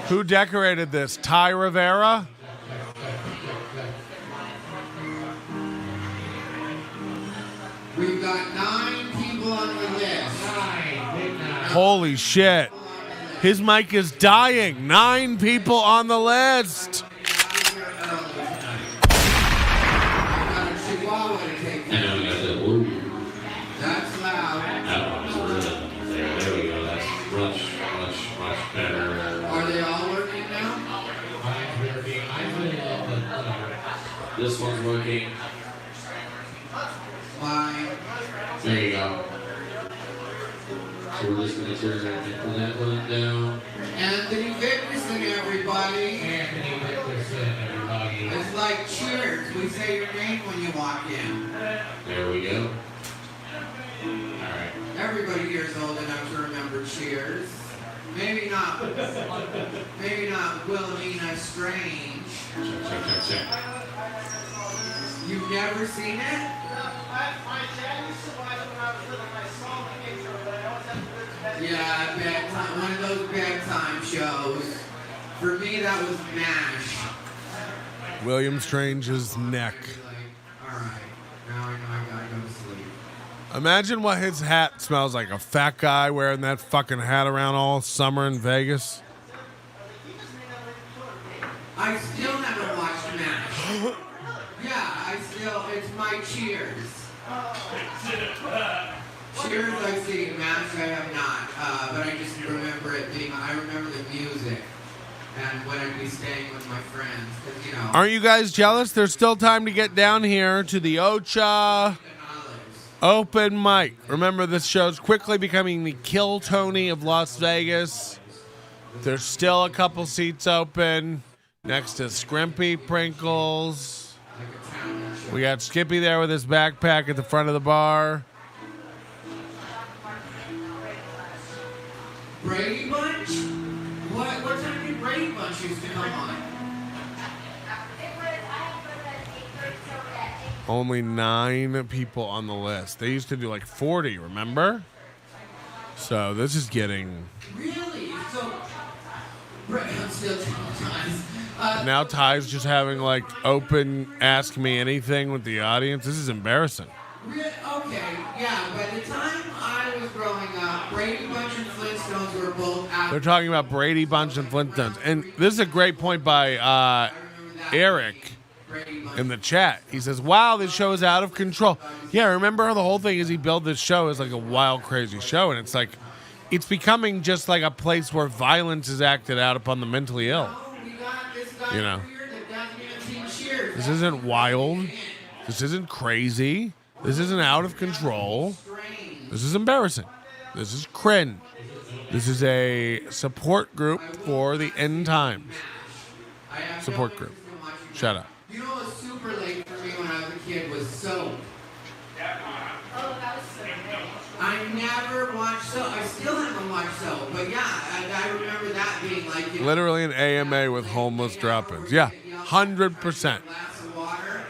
Who decorated this? Thai Rivera? We've got 9 people on the list. Holy shit. His mic is dying. 9 people on the list. That's loud. There we go. That's much better. Are they all working now? This one's working. Fine. There you go. So we're just going to turn that one down. Anthony Vickerson, everybody. Anthony Vickerson, everybody. It's like cheers. We say your name when you walk in. There we go. Alright. Everybody here is old enough to remember Cheers. Maybe not Wilhelmina Strange. Check. You've never seen it? Yeah, bedtime, one of those bedtime shows. For me, that was MASH. William Strange's neck. All right, now I know I gotta go to sleep. Imagine what his hat smells like. A fat guy wearing that fucking hat around all summer in Vegas. I still haven't watched MASH. It's my Cheers. Cheers I've seen, MASH I have not. But I just remember it being, I remember the music. And when I'd be staying with my friends, 'cause, you know. Aren't you guys jealous? There's still time to get down here to the Ocha Open Mic. Remember, this show's quickly becoming the Kill Tony of Las Vegas. There's still a couple seats open next to Scrimpy Prinkles. We got Skippy there with his backpack at the front of the bar. Brady Bunch? What time did Brady Bunch used to come on? Only 9 people on the list. They used to do like 40, remember? So this is getting... Really? So, I'm still traumatized. Now Ty's just having like open Ask Me Anything with the audience. This is embarrassing. Okay, yeah, by the time I was growing up, Brady Bunch and Flintstones were both out. They're talking about Brady Bunch and Flintstones. And this is a great point by Eric in the chat. He says, wow, this show is out of control. Yeah, remember the whole thing is he built this show as like a wild, crazy show. And it's like, it's becoming just like a place where violence is acted out upon the mentally ill. You know, this isn't wild. This isn't crazy. This isn't out of control. This is embarrassing. This is cringe. This is a support group for the end times. Support group. Shut up. You know, super late for me when I was a kid was soap. I never watched soap. I still haven't watched soap, but yeah, I remember that being like literally an AMA with homeless drop-ins. Yeah, 100%. Glass of water.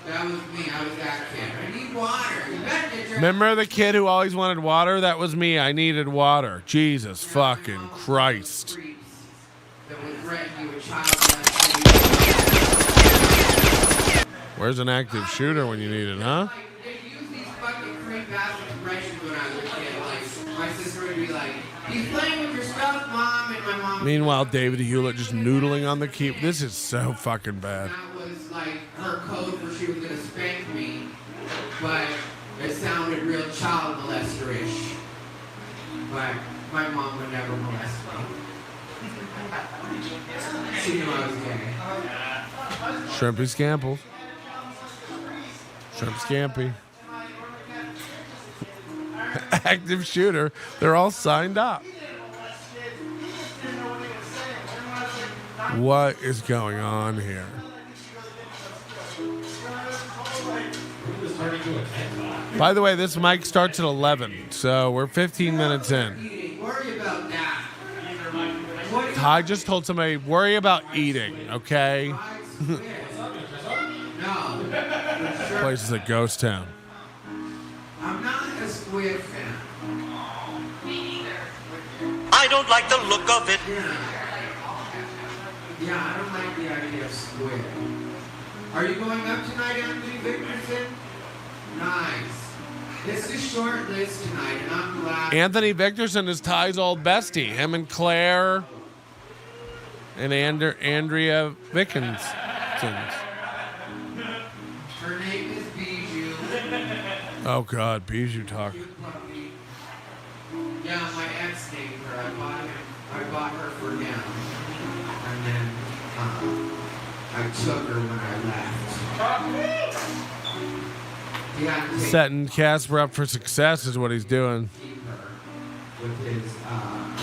That was me. I was that kid. I need water. You better get your. Remember the kid who always wanted water? That was me. I needed water. Jesus fucking Christ. That would threaten you with child. Where's an active shooter when you need it, huh? They use these fucking creep ass expressions when I was a kid. Like, my sister would be like, he's playing with your stuff, Mom, and my mom. Meanwhile, David Hewlett just noodling on the key. This is so fucking bad. That was like her code for she was gonna spank me, but it sounded real child molester-ish. But my mom would never molest me. She knew I was gay. Shrimpy Scamples. Shrimp Scampy. Active shooter. They're all signed up. What is going on here? By the way, this mic starts at 11, so we're 15 minutes in. Worry about that. Ty just told somebody, worry about eating, okay? No. Place is a ghost town. I'm not a squid fan. I don't like the look of it. Yeah, I don't like the idea of squid. Are you going up tonight, Anthony Vickerson? Nice. It's a short list tonight, and I'm glad. Anthony Victorson is Ty's old bestie. Him and Claire and Andrea Vickens. Her name is Bijou. Oh, God, Bijou talk. Yeah, my ex named her. I bought her for him. And then I took her when I left. He had to take Setting Casper up for success is what he's doing. keep her with his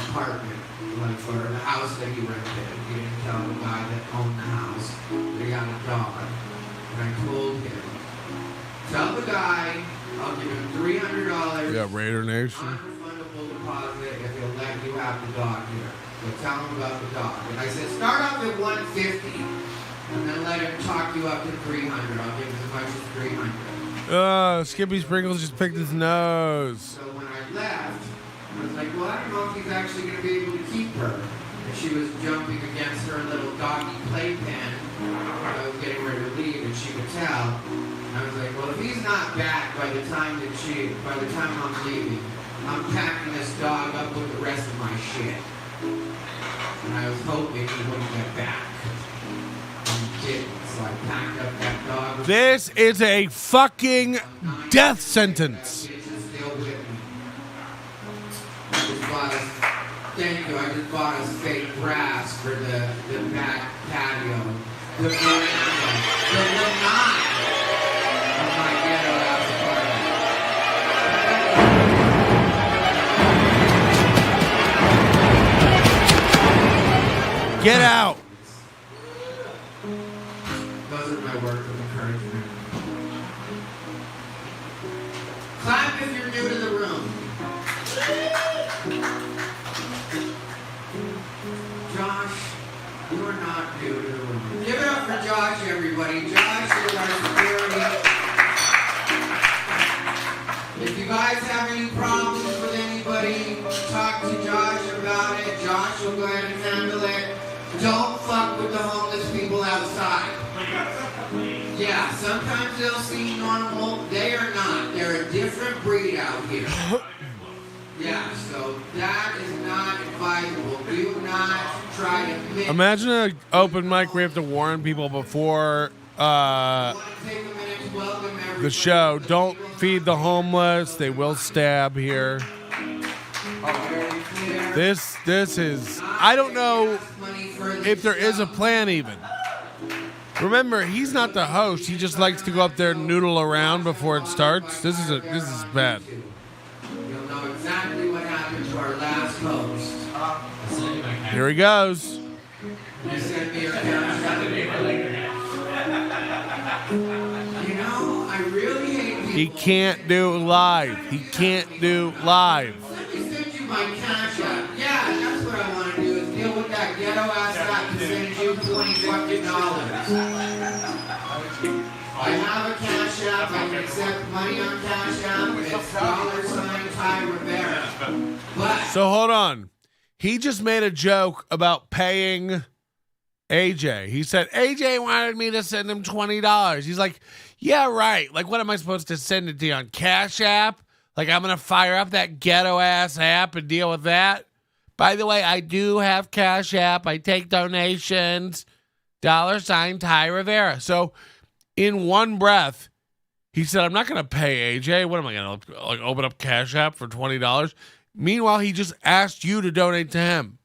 apartment, like for the house that he rented. He didn't tell the guy that owned the house that he had a dog. And I told him, tell the guy I'll give him $300. Yeah, Raider Nation. Non-refundable deposit if he'll let you have the dog here. So tell him about the dog. And I said, start off at $150 and then let him talk you up to $300. I'll give him as much as $300. Skippy Sprinkles just picked his nose. So when I left, I was like, well, I don't know if he's actually going to be able to keep her. And she was jumping against her little doggy playpen. I was getting ready to leave, and she could tell. And I was like, well, if he's not back by the time I'm leaving, I'm packing this dog up with the rest of my shit. And I was hoping he wouldn't get back. And he didn't. So I packed up that dog. This is a fucking death sentence. Thank you. I just bought us fake grass for the back patio. The veranda. The lanai of my ghetto house apartment. Get out. Those are my words of encouragement. Clap if you're new to the room. Josh, you are not new to the room. Give it up for Josh, everybody. Josh is our security. If you guys have any problems with anybody, talk to Josh about it. Josh will go ahead and handle it. Don't fuck with the homeless people outside. Yeah, sometimes they'll seem normal. They are not. They're a different breed out here. Yeah, so that is not advisable. Do not try to mix. Imagine an open mic where you have to warn people before the show. Don't feed the homeless. They will stab here. This is, I don't know if there is a plan even. Remember, he's not the host. He just likes to go up there and noodle around before it starts. This is bad. You'll know exactly what happened to our last host. Here he goes. You sent me your camera. You know, I really hate people. He can't do live. He can't do live. Let me send you my cash app. Yeah, that's what I want to do is deal with that ghetto ass app and send you $20. I have a cash app. I can accept money on cash app. It's $Thai Rivera. But So hold on. He just made a joke about paying AJ. He said, AJ wanted me to send him $20. He's like, yeah, right. Like, what am I supposed to send it to you on Cash App? Like, I'm going to fire up that ghetto-ass app and deal with that? By the way, I do have Cash App. I take donations. $sign Thai Rivera. So, in one breath, he said, I'm not going to pay AJ. What am I going to, like, open up Cash App for $20? Meanwhile, he just asked you to donate to him.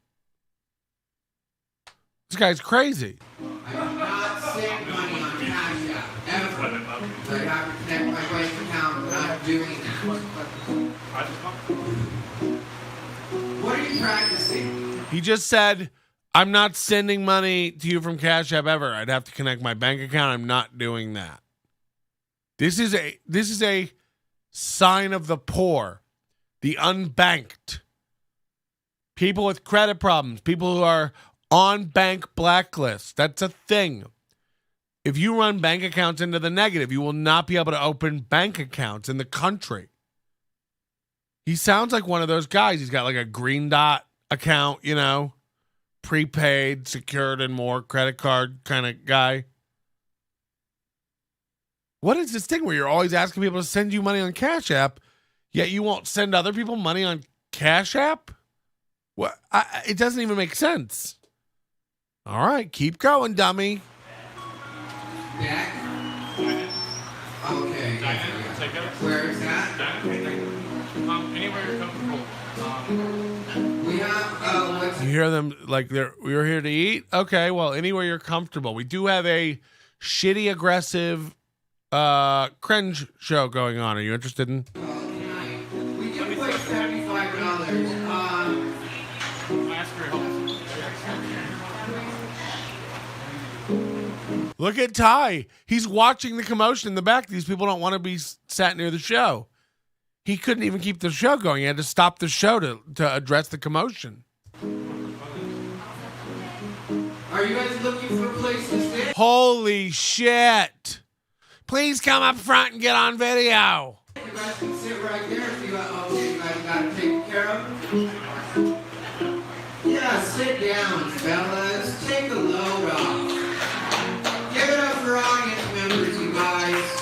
This guy's crazy. I do not send money on cash app, ever. So I have to connect my wife's account. I'm not doing that. What are you practicing? He just said, I'm not sending money to you from Cash App ever. I'd have to connect my bank account. I'm not doing that. This is a sign of the poor, the unbanked, people with credit problems, people who are on bank blacklists. That's a thing. If you run bank accounts into the negative, you will not be able to open bank accounts in the country. He sounds like one of those guys. He's got like a green dot account, you know, prepaid, secured, and more credit card kind of guy. What is this thing where you're always asking people to send you money on Cash App, yet you won't send other people money on Cash App? What? It doesn't even make sense. All right, keep going, dummy. Back? Okay. Where is that? Anywhere you're comfortable. We have, what's You hear them like we were here to eat? Okay, well, anywhere you're comfortable. We do have a shitty, aggressive cringe show going on. Are you interested in? we give away $75. Look at Ty. He's watching the commotion in the back. These people don't want to be sat near the show. He couldn't even keep the show going. He had to stop the show to address the commotion. Are you guys looking for a place to sit? Holy shit. Please come up front and get on video. You guys can sit right there if you guys got it taken care of. Yeah, sit down, fellas. Take a load off. Give it up for audience members, you guys.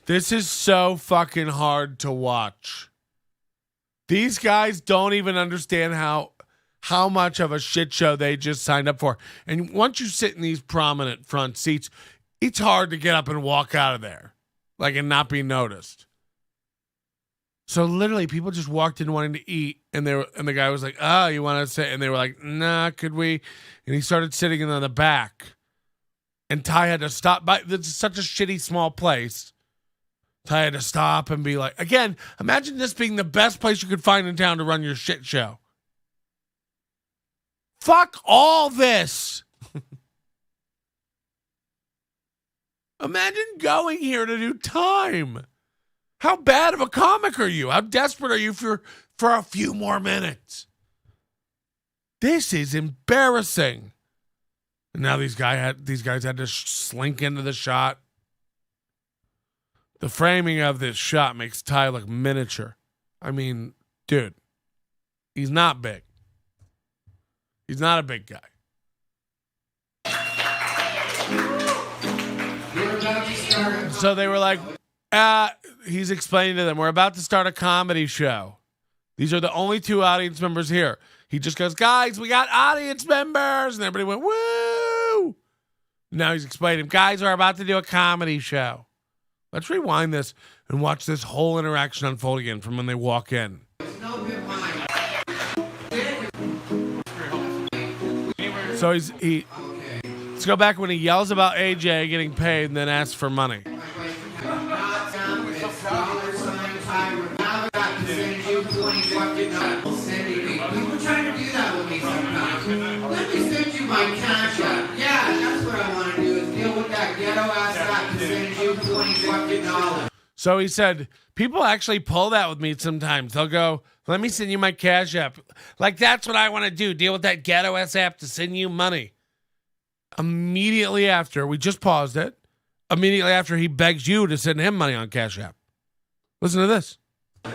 This is so fucking hard to watch. These guys don't even understand how much of a shit show they just signed up for. And once you sit in these prominent front seats, it's hard to get up and walk out of there, like, and not be noticed. So literally, people just walked in wanting to eat, and the guy was like, "Oh, you want to sit?" And they were like, "Nah, could we?" And he started sitting in the back, and Ty had to stop. This is such a shitty small place. Ty had to stop and be like, again, imagine this being the best place you could find in town to run your shit show. Fuck all this. Imagine going here to do time. How bad of a comic are you? How desperate are you for a few more minutes? This is embarrassing. And now these guys had to slink into the shot. The framing of this shot makes Ty look miniature. I mean, dude, he's not big. He's not a big guy. So they were like, he's explaining to them, we're about to start a comedy show. These are the only two audience members here. He just goes, guys, we got audience members. And everybody went, woo. Now he's explaining, guys, we're about to do a comedy show. Let's rewind this and watch this whole interaction unfold again from when they walk in. So let's go back when he yells about AJ getting paid and then asks for money. People trying to do that with me sometimes. Let me send you my cash app. Yeah, that's what I want to do is deal with that ghetto ass app. send you $20. So he said, people actually pull that with me sometimes. They'll go, let me send you my Cash App. Like, that's what I want to do. Deal with that ghetto ass app to send you money. Immediately after, we just paused it. Immediately after, he begs you to send him money on Cash App. Listen to this. I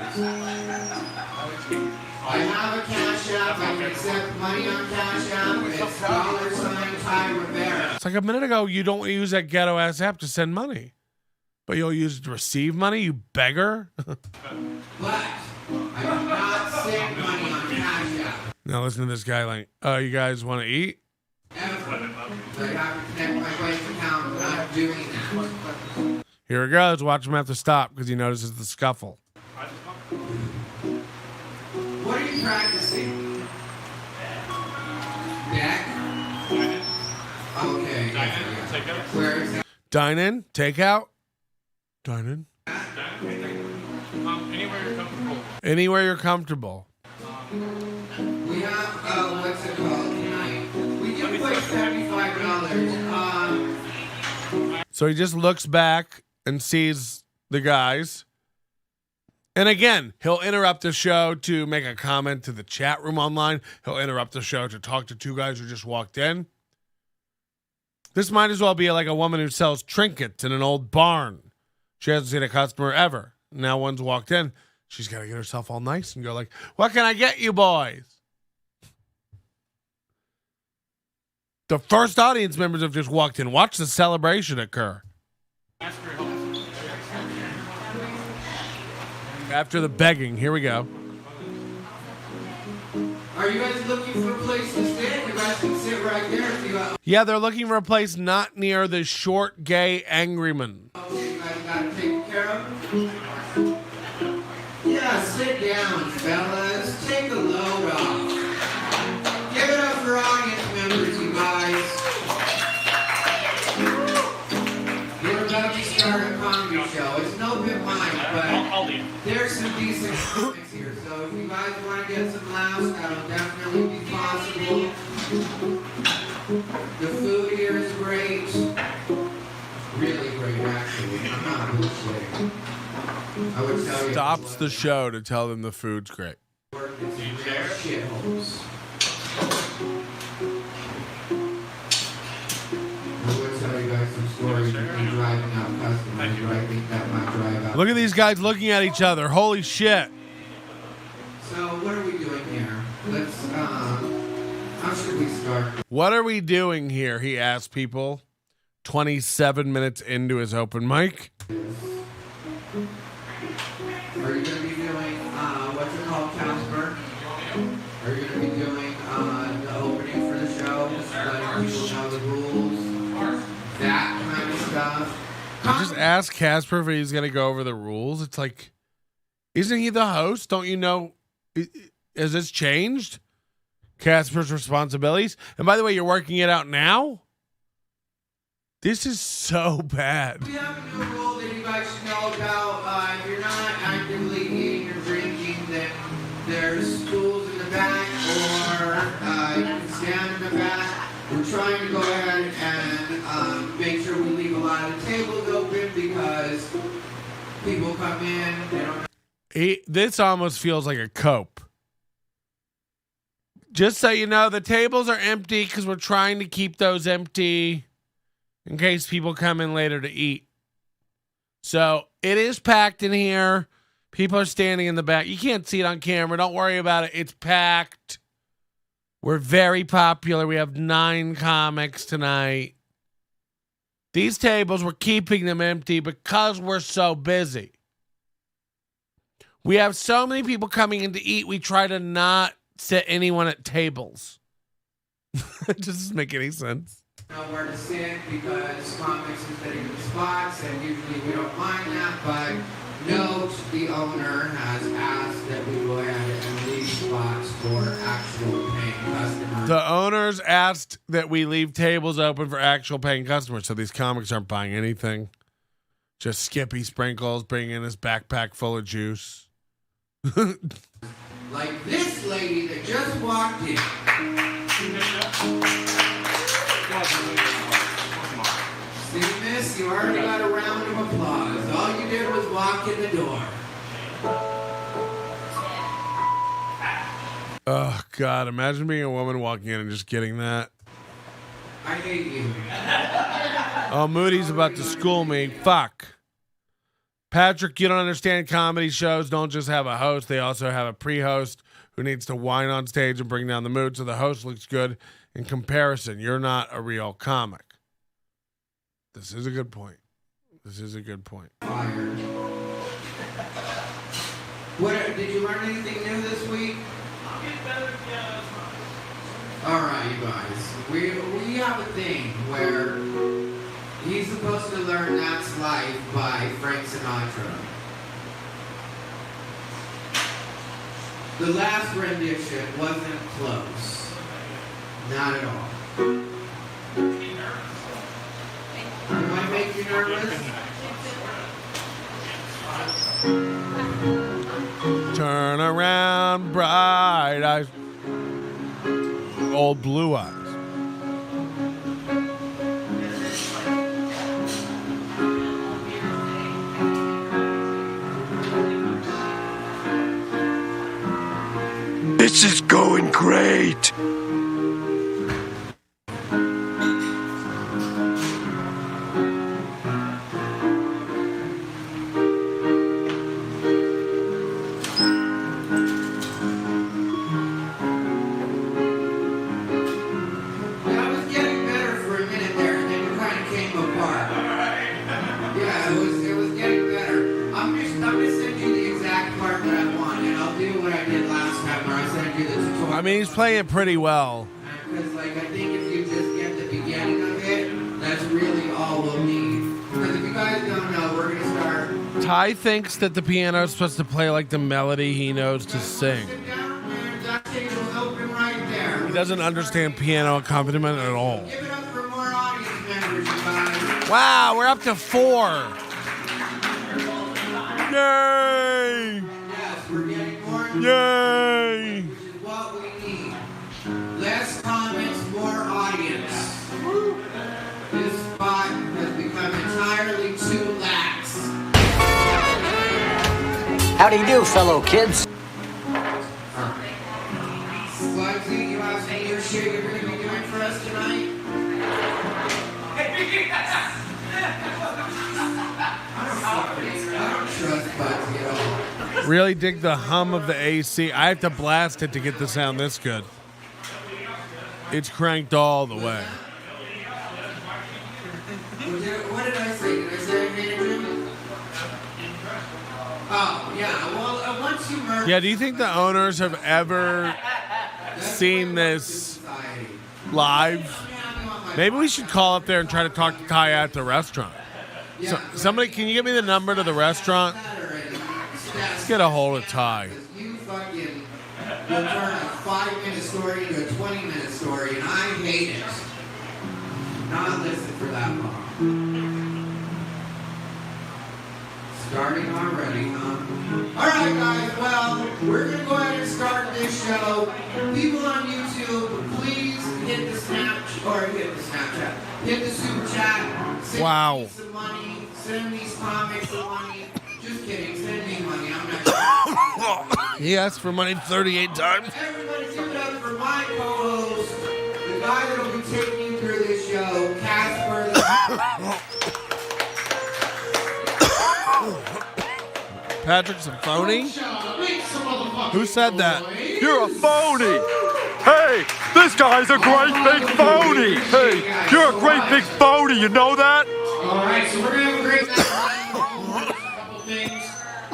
have a Cash App. I can accept money on Cash App. It's $ Thai Rivera. It's like a minute ago, you don't use that ghetto ass app to send money. But you'll use it to receive money, you beggar. But I do not send money on Cash App. Now listen to this guy like, oh, you guys want to eat? Ever. I have to connect my wife's account. I'm not doing that. Here it goes. Watch him have to stop because he notices the scuffle. What are you practicing? Deck? Okay. Where is that? Dine in, take out. Dine in. Anywhere you're comfortable. Anywhere you're comfortable. We have, what's it called tonight? We do play $75. So he just looks back and sees the guys. And again, he'll interrupt the show to make a comment to the chat room online. He'll interrupt the show to talk to two guys who just walked in. This might as well be like a woman who sells trinkets in an old barn. She hasn't seen a customer ever. Now one's walked in. She's got to get herself all nice and go like, what can I get you boys? The first audience members have just walked in. Watch the celebration occur. After the begging, here we go. Are you guys looking for a place to sit? You guys can sit right there if you Yeah, they're looking for a place not near the short, gay angryman. you guys got it taken care of. Yeah, sit down, fellas. Take a load off. Give it up for audience members, you guys. We're about to start a comedy show. It's no big mind, but there's some decent comics here. So if you guys want to get some laughs, that'll definitely be possible. The food here is great. Really great, actually. I'm not bullshitting. I would tell you. Stops the show to tell them the food's great. Work is real shitholes. I would tell you guys some stories of me driving out customers, but I think that might drive out. Look at these guys looking at each other. Holy shit. So what are we doing here? Let's, how should we start? What are we doing here? He asked people 27 minutes into his open mic. Are you going to be doing, what's it called, Casper? Are you going to be doing, the opening for the show? Letting people know the rules? That kind of stuff? Just ask Casper if he's going to go over the rules. It's like, isn't he the host? Don't you know? Has this changed? Casper's responsibilities? And by the way, you're working it out now? This is so bad. We have a new rule that you guys should know about. If you're not actively eating or drinking, then there's stools in the back, or you can stand in the back. We're trying to go ahead and make sure we leave a lot of tables open because people come in, they don't. This almost feels like a cope. Just so you know, the tables are empty because we're trying to keep those empty in case people come in later to eat. So it is packed in here. People are standing in the back. You can't see it on camera. Don't worry about it. It's packed. We're very popular. We have 9 comics tonight. These tables, we're keeping them empty because we're so busy. We have so many people coming in to eat, we try to not sit anyone at tables. It doesn't make any sense. Know where to sit because comics is sitting in spots, and usually we don't mind that, but note the owner has asked that we go ahead and leave spots for actual paying customers. The owners asked that we leave tables open for actual paying customers, so these comics aren't buying anything. Just Skippy Sprinkles bringing in his backpack full of juice. Like this lady that just walked in. See, Miss, Yes, you already got a round of applause. All you did was walk in the door. Oh, God. Imagine being a woman walking in and just getting that. I hate you. Oh, Moody's about to school me. Fuck. Patrick, you don't understand comedy shows. Don't just have a host. They also have a pre-host who needs to whine on stage and bring down the mood so the host looks good in comparison. You're not a real comic. This is a good point. This is a good point. Fired. What, did you learn anything new this week? All right, you guys. We have a thing where he's supposed to learn That's Life by Frank Sinatra. The last rendition wasn't close. Not at all. Do I make you nervous? Turn around, bright eyes. Old blue eyes. This is going great. I mean, he's playing it pretty well. Because, like, I think if you just get the beginning of it, that's really all we'll need. Because if you guys don't know, we're going to start. Ty thinks that the piano is supposed to play like the melody he knows to sing. Sit down, man. That table open right there. He doesn't understand piano accompaniment at all. Give it up for more audience members, you guys. Wow, we're up to 4. Yay! Yes, we're getting more and more. Yay! Which is what we need. Less comments, more audience. This spot has become entirely too lax. How do you do, fellow kids? Bugsy, you have some new shit you're going to be doing for us tonight? I don't trust Bugsy at all. Really dig the hum of the AC. I have to blast it to get the sound this good. It's cranked all the way. What did I say? Did I say I hated him? Oh, yeah. Well, once you merge... Yeah, do you think the owners have ever seen this live? Maybe we should call up there and try to talk to Ty at the restaurant. So, somebody, can you give me the number to the restaurant? Let's get a hold of Ty. You fucking will turn a 5-minute story into a 20-minute story, and I hate it. Not listen for that long. Starting already, huh? All right, guys. Well, we're gonna go ahead and start this show. People on YouTube, please hit the Snapchat, hit the super chat. Send Wow. me some money. Send these comics some money. Just kidding. Send me money. I'm not. He asked for money 38 times. Everybody give it up for my co-host, the guy that'll be taking you through this show, Casper. Patrick's a phony? Who said that? You're a phony. Hey, this guy's a great big phony. Hey, you're a great big phony. You know that? All right, so we're going to have a great night. A couple things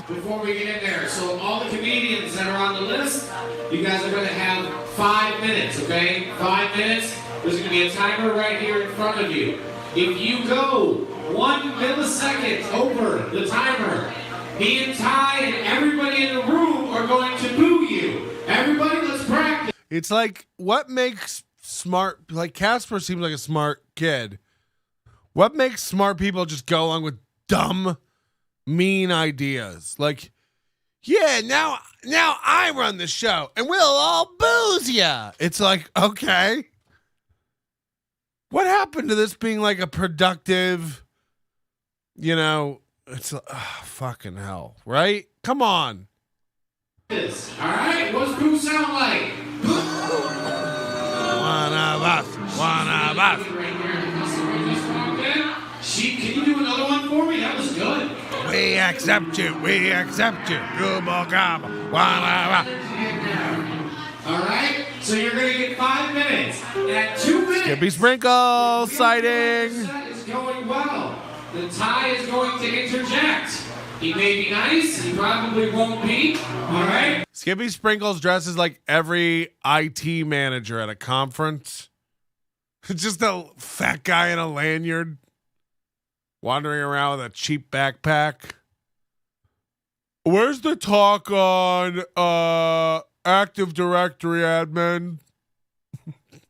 before we get in there. So all the comedians that are on the list, you guys are going to have 5 minutes, okay? 5 minutes. There's going to be a timer right here in front of you. If you go 1 millisecond over the timer, me and Ty and everybody in the room are going to boo you. Everybody, let's practice. It's like, what makes smart, like Casper seems like a smart kid. What makes smart people just go along with dumb, mean ideas? Like, yeah, now I run the show and we'll all booze ya. It's like, okay. What happened to this being like a productive you know, it's fucking hell, right? Come on. All right, what's Boo sound like? One of us. Can you do another one for me? That was good. We accept you. Google gobble. One of us. All right, so you're going to get 5 minutes. At 2 minutes, Skippy Sprinkle sighting. That is going well. The Thai is going to interject. He may be nice. He probably won't be. All right. Skippy Sprinkles dresses like every IT manager at a conference. Just a fat guy in a lanyard wandering around with a cheap backpack. Where's the talk on Active Directory admin?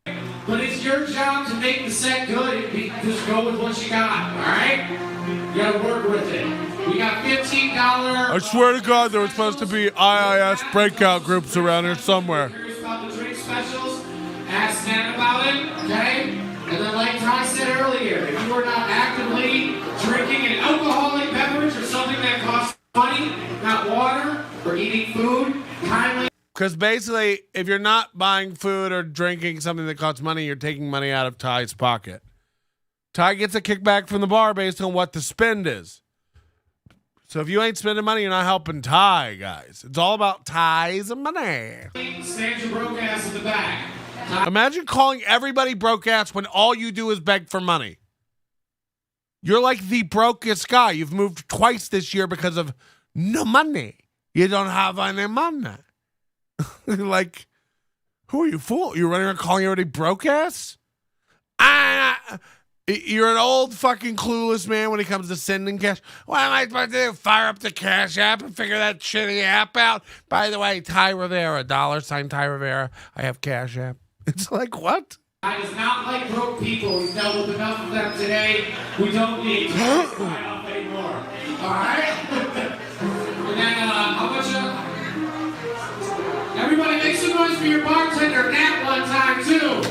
But it's your job to make the set good. Just go with what you got, all right? You got to work with it. We got $15. I swear to God, there was supposed to be IIS breakout groups around here somewhere. Curious about the drink specials? Ask Stan about it, okay? And then like Ty said earlier, if you are not actively drinking an alcoholic beverage or something that costs money, not water, or eating food, kindly... Because basically, if you're not buying food or drinking something that costs money, you're taking money out of Ty's pocket. Ty gets a kickback from the bar based on what the spend is. So if you ain't spending money, you're not helping Ty, guys. It's all about Ty's money. Stand your broke ass in the back. Imagine calling everybody broke ass when all you do is beg for money. You're like the brokest guy. You've moved twice this year because of no money. You don't have any money. Like, who are you fool? You're running around calling everybody broke ass? You're an old fucking clueless man when it comes to sending cash. What am I supposed to do? Fire up the Cash App and figure that shitty app out? By the way, Thai Rivera, $, Thai Rivera. I have Cash App. It's like, what? I is not like broke people. We've dealt with enough of them today. We don't need to sign up anymore. All right? And then, how much... Everybody make some noise for your bartender, Nat, one time, too.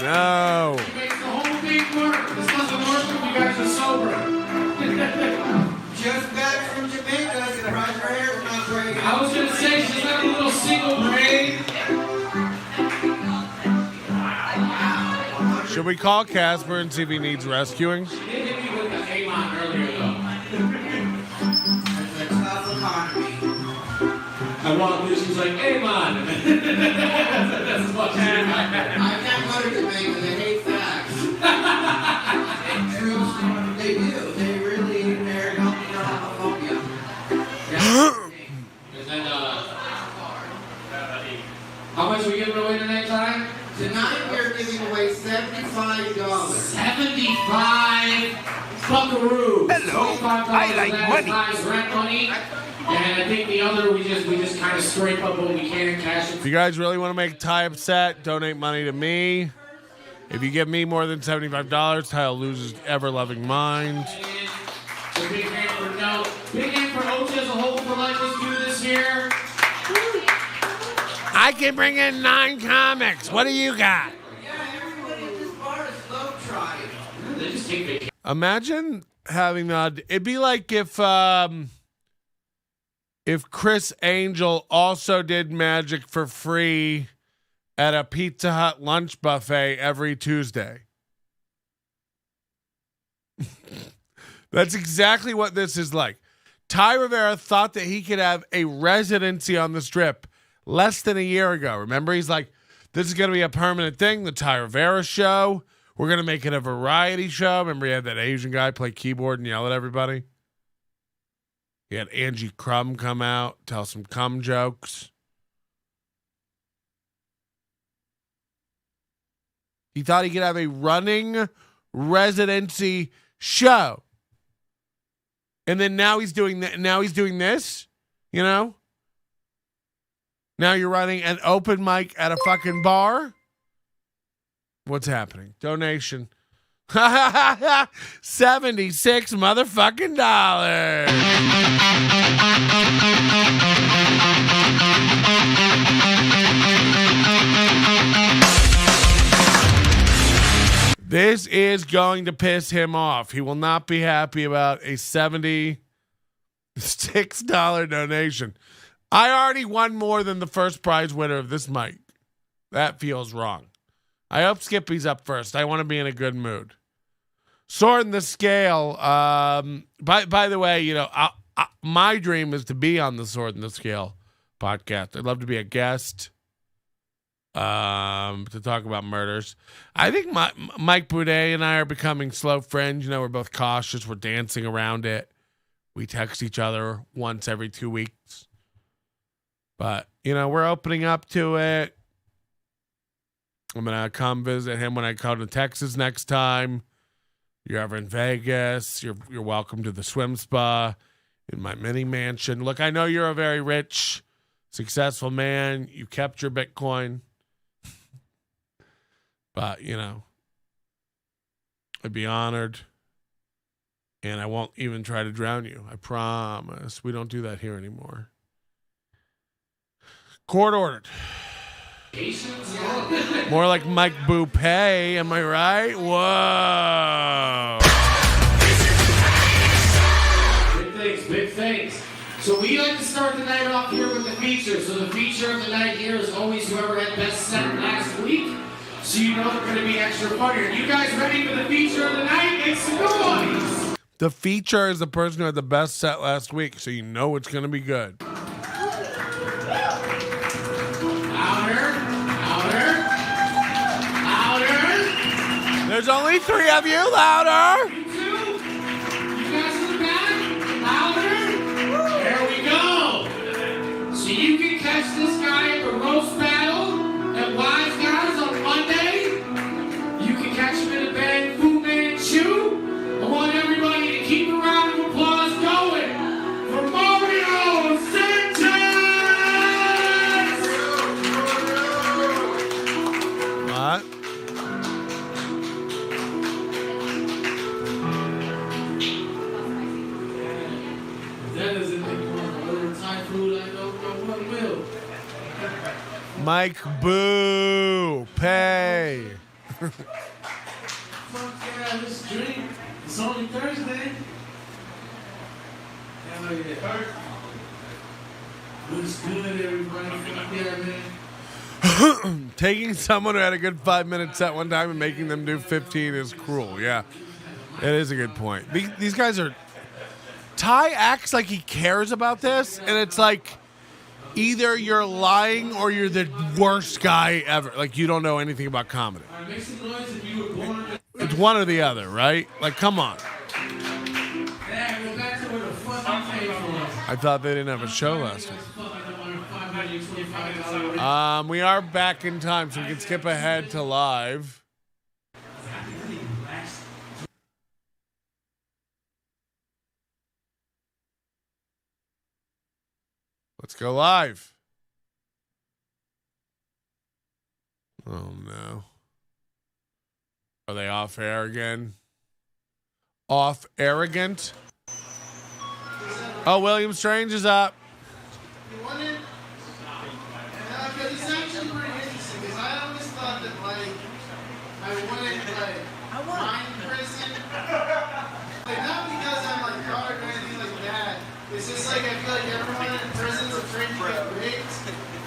No. He makes the whole thing work. This doesn't work if you guys are sober. Just back from Jamaica, surprised her hair's not braided. I was going to say, she's got a little single braid. Should we call Casper and see if he needs rescuing? She did hit me with the A-line earlier, though. It's a tough economy. I walked in, she was like, A-line. That's as much as I can't go to Jamaica, they hate facts. True, they do. They really, they're helping their homophobia. And then, how much are we giving away tonight, Ty? Tonight we're giving away $75. 75 buckaroos. Hello, $25 I like money. Ty's rent money. And I think the other, we just kind of scrape up what we can and cash it. If you guys really want to make Ty upset, donate money to me. If you give me more than $75, Ty will lose his ever-loving mind. So big hand for no. Big hand for Ocha as a whole for letting us do this here. I can bring in 9 comics. What do you got? Yeah, everybody at this bar is slow trying. They just take vacation. Imagine having that. It'd be like if Chris Angel also did magic for free at a Pizza Hut lunch buffet every Tuesday. That's exactly what this is like. Thai Rivera thought that he could have a residency on the Strip less than a year ago. Remember, he's like, this is going to be a permanent thing, the Thai Rivera show. We're going to make it a variety show. Remember, he had that Asian guy play keyboard and yell at everybody? He had Angie Crumb come out, tell some cum jokes. He thought he could have a running residency show. And then now he's doing that. Now he's doing this, you know? Now you're running an open mic at a fucking bar? What's happening? Donation. 76 motherfucking dollars. This is going to piss him off. He will not be happy about a $76 donation. I already won more than the first prize winner of this mic. That feels wrong. I hope Skippy's up first. I want to be in a good mood. Sword in the Scale. By the way, you know, my dream is to be on the Sword in the Scale podcast. I'd love to be a guest to talk about murders. I think Mike Boudet and I are becoming slow friends. You know, we're both cautious. We're dancing around it. We text each other once every 2 weeks. But, you know, we're opening up to it. I'm going to come visit him when I come to Texas next time. You're ever in Vegas, you're welcome to the swim spa in my mini mansion. Look, I know you're a very rich, successful man. You kept your Bitcoin. But, you know, I'd be honored. And I won't even try to drown you. I promise. We don't do that here anymore. Court ordered. More like Mike Boupé, am I right? Whoa. Big things. So we like to start the night off here with the feature. So the feature of the night here is always whoever had best set last week. So you know they're going to be extra funnier. You guys ready for the feature of the night? Make some noise. The feature is the person who had the best set last week, so you know it's going to be good. There's only 3 of you. Louder. You two? You guys in the back? Louder? There we go. So you can catch this guy at the roast battle at Wise Guys on Monday. You can catch him in a band, Fu Manchu. I want everybody to keep a round of applause going for Mario Sanchez! What? Mike Boo Pay. Fuck yeah, let's drink. It's only Thursday. Hell yeah. Looks good, everybody. Fuck yeah, man. Taking someone who had a good 5-minute set one time and making them do 15 is cruel. Yeah, it is a good point. These guys are... Ty acts like he cares about this, and it's like... Either you're lying or you're the worst guy ever. Like, you don't know anything about comedy. It's one or the other, right? Like, come on. I thought they didn't have a show last week. We are back in time, so we can skip ahead to live. Let's go live. Oh, no. Are they off air again? Off arrogant? Oh, William Strange is up. You want it? Because it's actually pretty interesting, because I always thought that, like, I wanted, like, mind prison. Like, not because I'm, like, hard or anything like that. It's just, like, I feel like everyone in prison's afraid to get raped.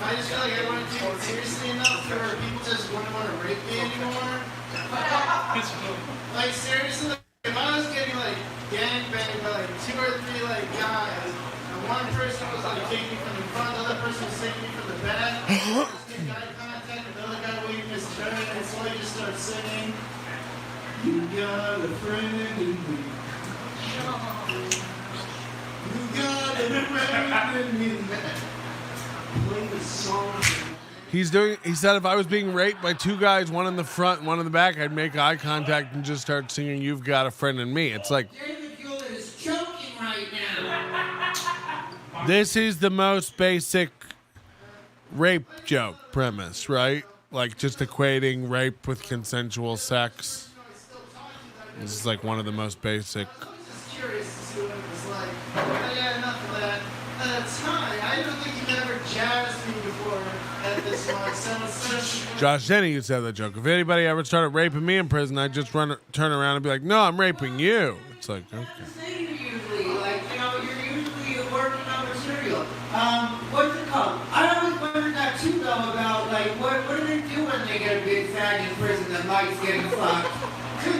I just feel like I want to take it seriously enough where people just wouldn't want to rape me anymore. Like, seriously, like, if I was getting, like, gangbanged by, like, 2 or 3, like, guys, and one person was, like, taking me from the front, the other person was taking me from the back, just making eye contact, and the other guy waving his turn, and so I just started singing, "You got a friend in me. You got a friend in me." Play the song. He said if I was being raped by 2 guys, one in the front and one in the back, I'd make eye contact and just start singing "You've Got a Friend in Me." It's like, David Gillen is choking right now. this is the most basic rape joke premise, right? Like just equating rape with consensual sex. This is like one of the most basic. I was just curious to see what it was like. But yeah, enough of that. Ty, I don't think you've ever jazzed me before at this Josh Denny used to have that joke. If anybody ever started raping me in prison, I'd just turn around and be like, no, I'm raping you. It's like, okay. Usually, like, you know, you're usually working on material. What's it called? I always wondered that too, though, about, like, what do they do when they get a big fag in prison that likes getting fucked?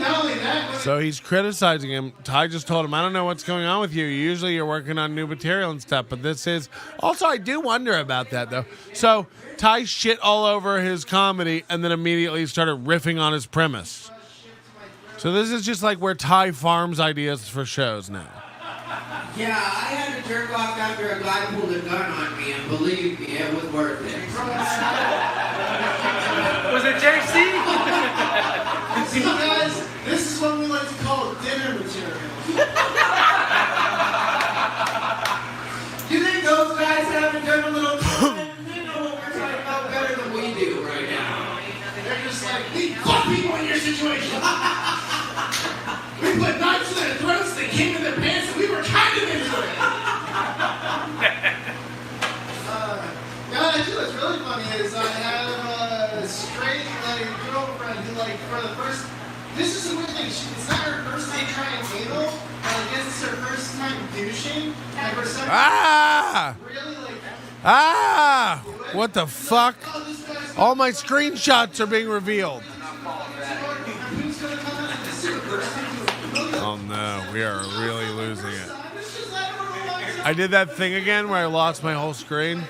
Not only that, So he's criticizing him. Ty just told him, I don't know what's going on with you. Usually you're working on new material and stuff, but this is... Also, I do wonder about that, though. So Ty shit all over his comedy and then immediately started riffing on his premise. So this is just like where Ty farms ideas for shows now. Yeah, I had to jerk off after a guy pulled a gun on me, and believe me, it was worth it. Was it JC? see, guys, this is what we like to call dinner material. You think those guys haven't done a little time? They know what we're talking about better than we do right now. They're just like, we fuck people in your situation. We put knives to their throats, they came in their pants, and we were kind of into it. Actually, what's really funny is I have a straight girlfriend who, like, for the first. This is a weird thing. It's not her first time trying anal, but I guess it's her first time douching. And for some really, like. What the fuck? All my screenshots are being revealed. Oh no, we are really losing it. I did that thing again where I lost my whole screen. $10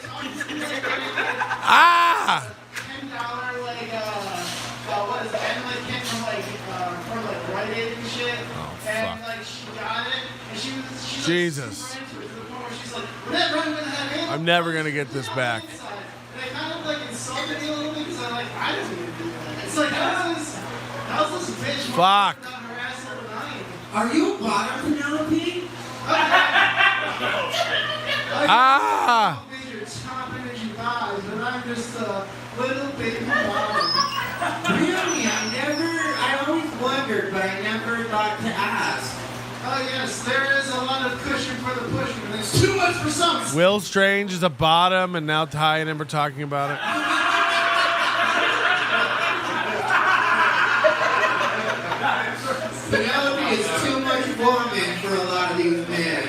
what is it? And like came from Rite Aid and shit. Oh, and fuck. like she got it, and she's Jesus. like, super into it to the point where she's like, whenever I'm gonna have anal, I'm never gonna get this back. And they kind of like insulted me a little bit because I'm like, I didn't even do that. It's like, how's this bitch Fuck. not harassing her than I am? Are you a bottom, Penelope? Your top energy vibes, but I'm just a little baby bottom. Really? I always wondered, but I never thought to ask. Oh yes, there is a lot of cushion for the pushing, and there's too much for some. Will Strange is a bottom, and now Ty and him are talking about it. Penelope is too much woman for a lot of these men.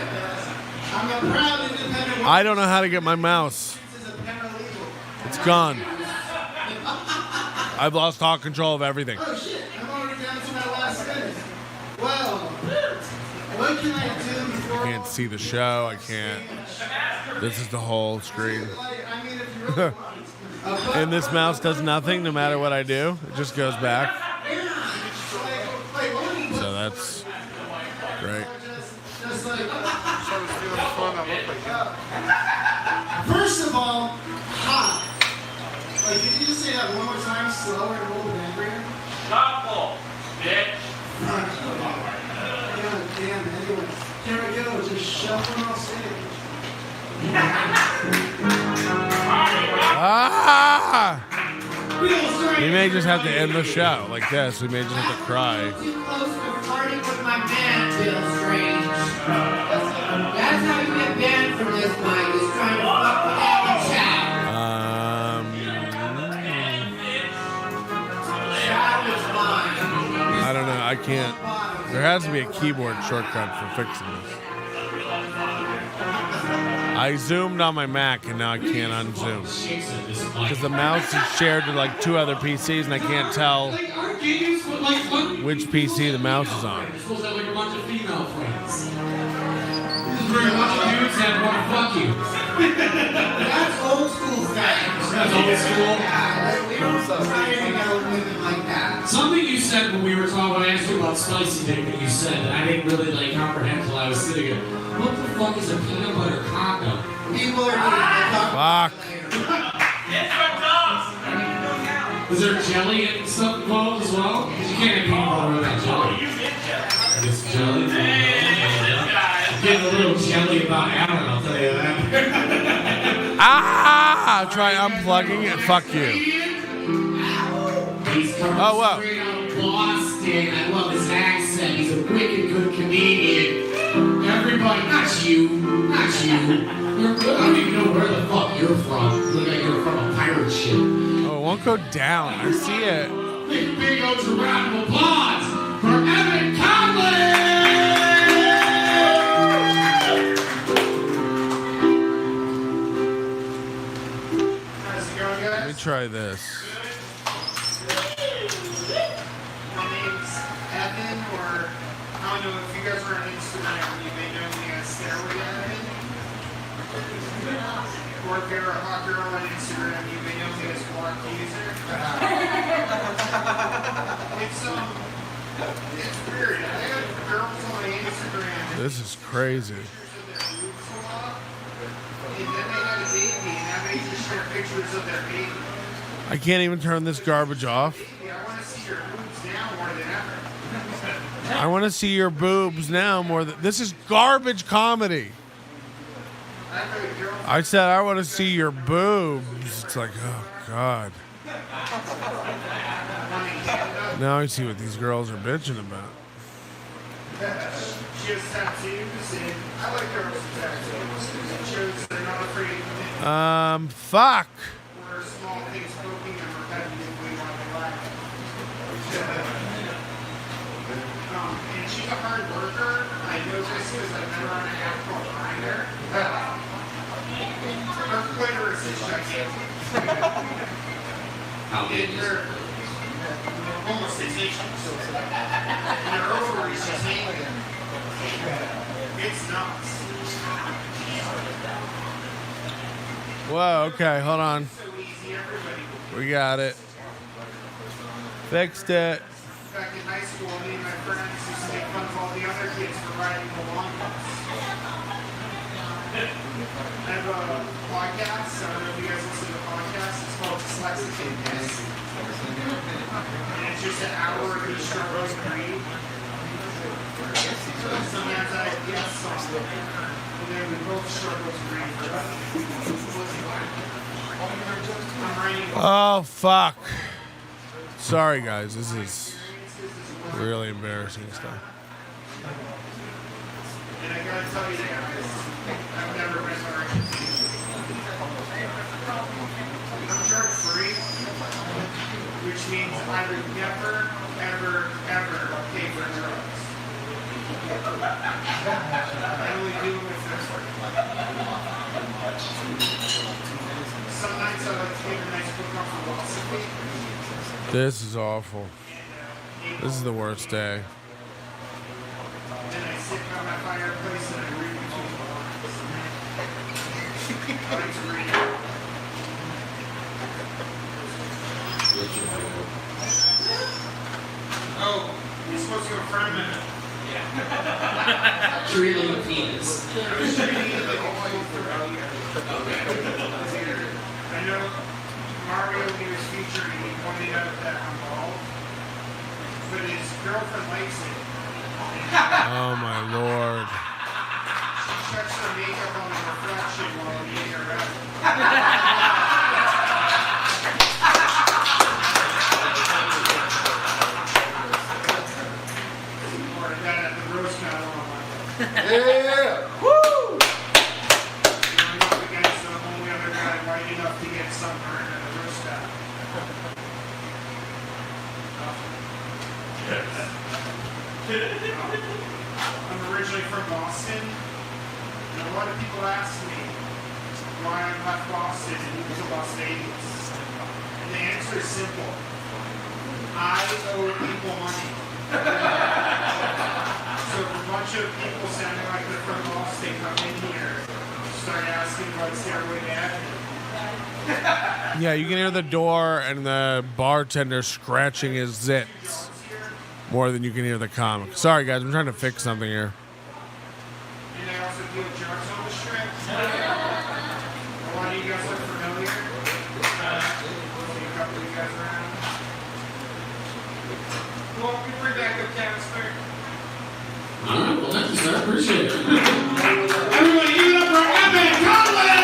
I'm a proud independent woman. I don't know how to get my mouse. It's gone. I've lost all control of everything. Oh shit, I'm already down to my last minute. Well, what can I do before... I can't see the show. I can't. This is the whole screen. I mean, if you really want. And this mouse does nothing no matter what I do. It just goes back. So that's great. Just like... First of all, hot. Like, could you just say that one more time, slower and a little bit angrier? Thoughtful, bitch. God damn it. Anyway, here we go. Just shuffling off stage. We may just have to end the show like this. We may just have to cry. Too close to partying with my band, Bill Strange. That's how you get banned from this mic, is trying to fuck with Alan Chow. Chow is fine. I don't know. I can't. There has to be a keyboard shortcut for fixing this. I zoomed on my Mac and now I can't unzoom. Because the mouse is shared with like 2 other PCs and I can't tell which PC the mouse is on. You're supposed to have like a bunch of female friends. This is where a bunch of dudes that want to fuck you. That's old school things. That's old school. Yeah, we don't try to hang out with women like that. Something you said when we were talking, when I asked you about spicy dick, that you said that I didn't really like comprehend until I was sitting there. What the fuck is a peanut butter condom? People are getting Fuck. Is there jelly and stuff involved as well? Because you can't have peanut butter without jelly. This jelly. I'm getting a little jelly about Alan, I'll tell you that. Try unplugging it. Fuck you. He's coming straight out of Boston. I love his accent. He's a wicked good comedian. Everybody, not you. You're good. I don't even know where the fuck you're from. You look like you're from a pirate ship. Don't go down. I see it. Big Ocha round of applause for Evan Conley! How's it going, guys? Let me try this. My name's Evan, or I don't know if you guys are on Instagram, you may know me as Stairway Evan. Or if you're a hot girl on Instagram, you may know me as Block User. It's weird. I have girls on Instagram. This is crazy. And then they had a baby, and now they just share pictures of their baby. I can't even turn this garbage off. I want to see your boobs now more than ever. I want to see your boobs now more than... This is garbage comedy. I said I want to see your boobs. It's like, oh, God. Now I see what these girls are bitching about. She has tattoos, and I like girls with tattoos. It shows they're not afraid of it. Fuck. Or small things poking them repetitively while they laugh. And she's a hard worker. I know this because I've been on an app called Grinder. Her clitoris is gigantic. How big is it? Almost 6 inches. And her ovaries just hanging. It's nuts. Whoa, okay, hold on. So easy, everybody. We got it. Fixed it. Back in high school, me and my friends used to make fun of all the other kids for riding the long bus. I have a podcast. I don't know if you guys listen to the podcast. It's called Dyslexic Yes. And it's just an hour of me struggling to read. Sometimes I have guests on it. And then we both struggle to read. I'm writing. Oh, fuck. Sorry, guys. This is really embarrassing stuff. And I gotta tell you guys, I've never been hurt. I'm drug free, which means I would never, ever, ever pay for drugs. I only do it with this. Some nights I like to take a nice book on philosophy. This is awful. This is the worst day. And I sit by my fireplace and I read between the lines. I like to read. Oh, you're supposed to go in front of me. Treat it like a penis. I was treating it like a whole throughout here. I know Mario, when he was featuring, he pointed out that I'm bald, but his girlfriend likes it. Oh, my Lord. She checks her makeup on the reflection while I'm eating her out. Or that at the roast battle on Monday. Yeah! Woo! Going up against the only other guy white enough to get sunburned at a roast battle. I'm originally from Boston, and a lot of people ask me why I left Boston and moved to Las Vegas. And the answer is simple. I owe people money. So if a bunch of people sounding like they're from Boston come in here, start asking about Stairway to Heaven. Yeah, you can hear the door and the bartender scratching his zits more than you can hear the comic. Sorry, guys, I'm trying to fix something here. And I also deal drugs on the strip. A lot of you guys look familiar. See a couple of you guys around. Well, we bring back the canister. All right, well, thank you, sir. Appreciate it. Everybody, give it up for Evan Conley!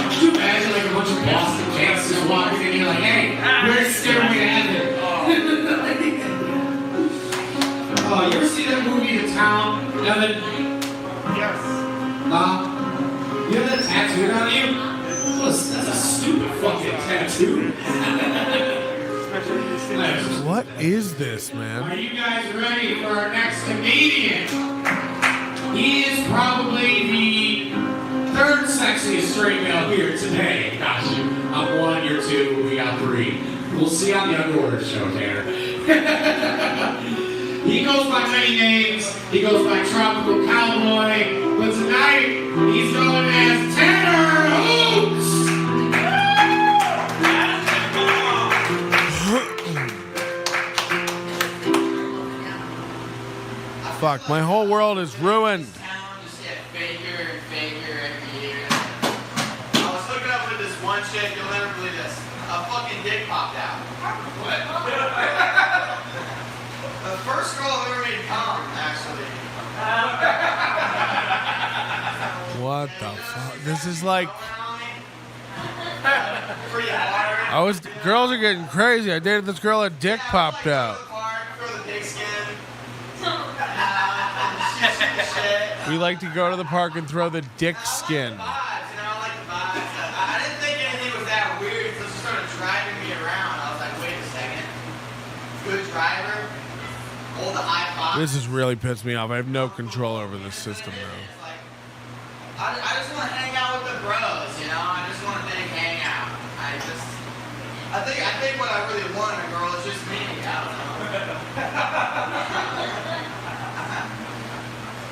Could you imagine like a bunch of Boston cats just walking in here like, hey, where's Stairway to Heaven? Oh, you ever see that movie, The Town, Evan? Yes. You have that tattooed on you? That's a stupid fucking tattoo. What is this, Are man? you guys ready for our next comedian? He is probably the third sexiest straight male here today. Got you. I'm one, you're two, we got three. We'll see on the Underworld show, Tanner. He goes by many names. He goes by Tropical Cowboy. But tonight, he's known as Tanner Hoops. Fuck, my whole world is ruined. Just get faker and faker every year. I was hooking up with this one chick, you'll never believe this. A fucking dick popped out. What? The first girl I've ever made come, actually. What the fuck? This is like, Pretty hard. girls are getting crazy. I dated this girl, her dick popped out. Throw the pig skin. We like to go to the park and throw the dick skin. I like the vibes. I didn't think anything was that weird until she started driving me around. I was like, wait a second. Good driver. Hold the high five. This has really pissed me off. I have no control over this system now. I just want to hang out with the bros, you know? I just want a big hangout. I think what I really want in a girl is just me. I don't know.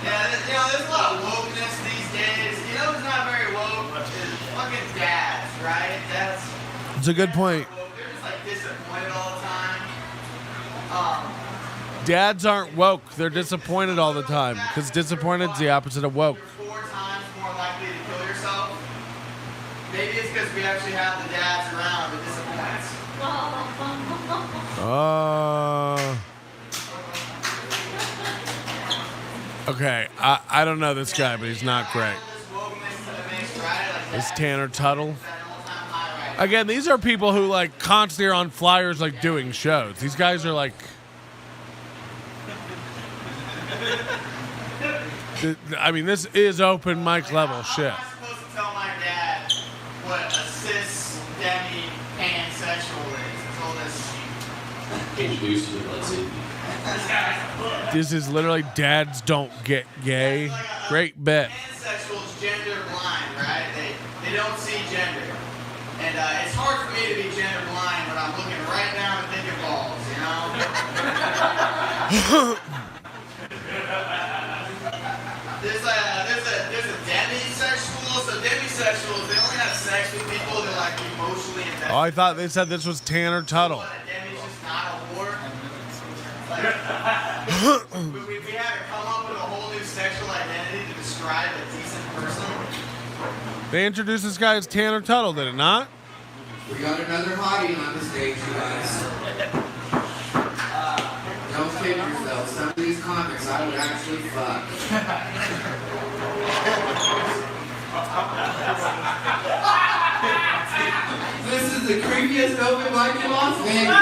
Yeah, you know, there's a lot of wokeness these days. You know who's not very woke? Is fucking dads, right? Dads. It's a good point. They're just like disappointed all the time. Dads aren't woke. They're disappointed all the time. Because disappointed is the opposite of woke. You're 4 times more likely to kill yourself. Maybe it's because we actually have the dads around that disappoints. Okay, I don't know this guy, but he's not great. This Tanner Tuttle. Again, these are people who like constantly are on flyers, like doing shows. These guys are like, I mean, this is open mic level shit. I'm supposed to tell my dad what a cis demi pansexual is. I told us. Introduced to it, let's see. This is literally dads don't get gay. Great bet. Pansexual is gender blind, right? They don't see gender. And it's hard for me to be gender blind when I'm looking right down and thinking balls, you know? There's a demisexual. So demisexuals, they only have sex with people that like emotionally invested. Oh, I thought they said this was Tanner Tuttle. But a demi's just not a whore. Like, we had to come up with a whole new sexual identity to describe a decent person. They introduced this guy as Tanner Tuttle, did it not? We got another hottie on the stage, you guys. Don't kid yourself. Some of these comics I would actually fuck. This is the creepiest open mic in Las Vegas.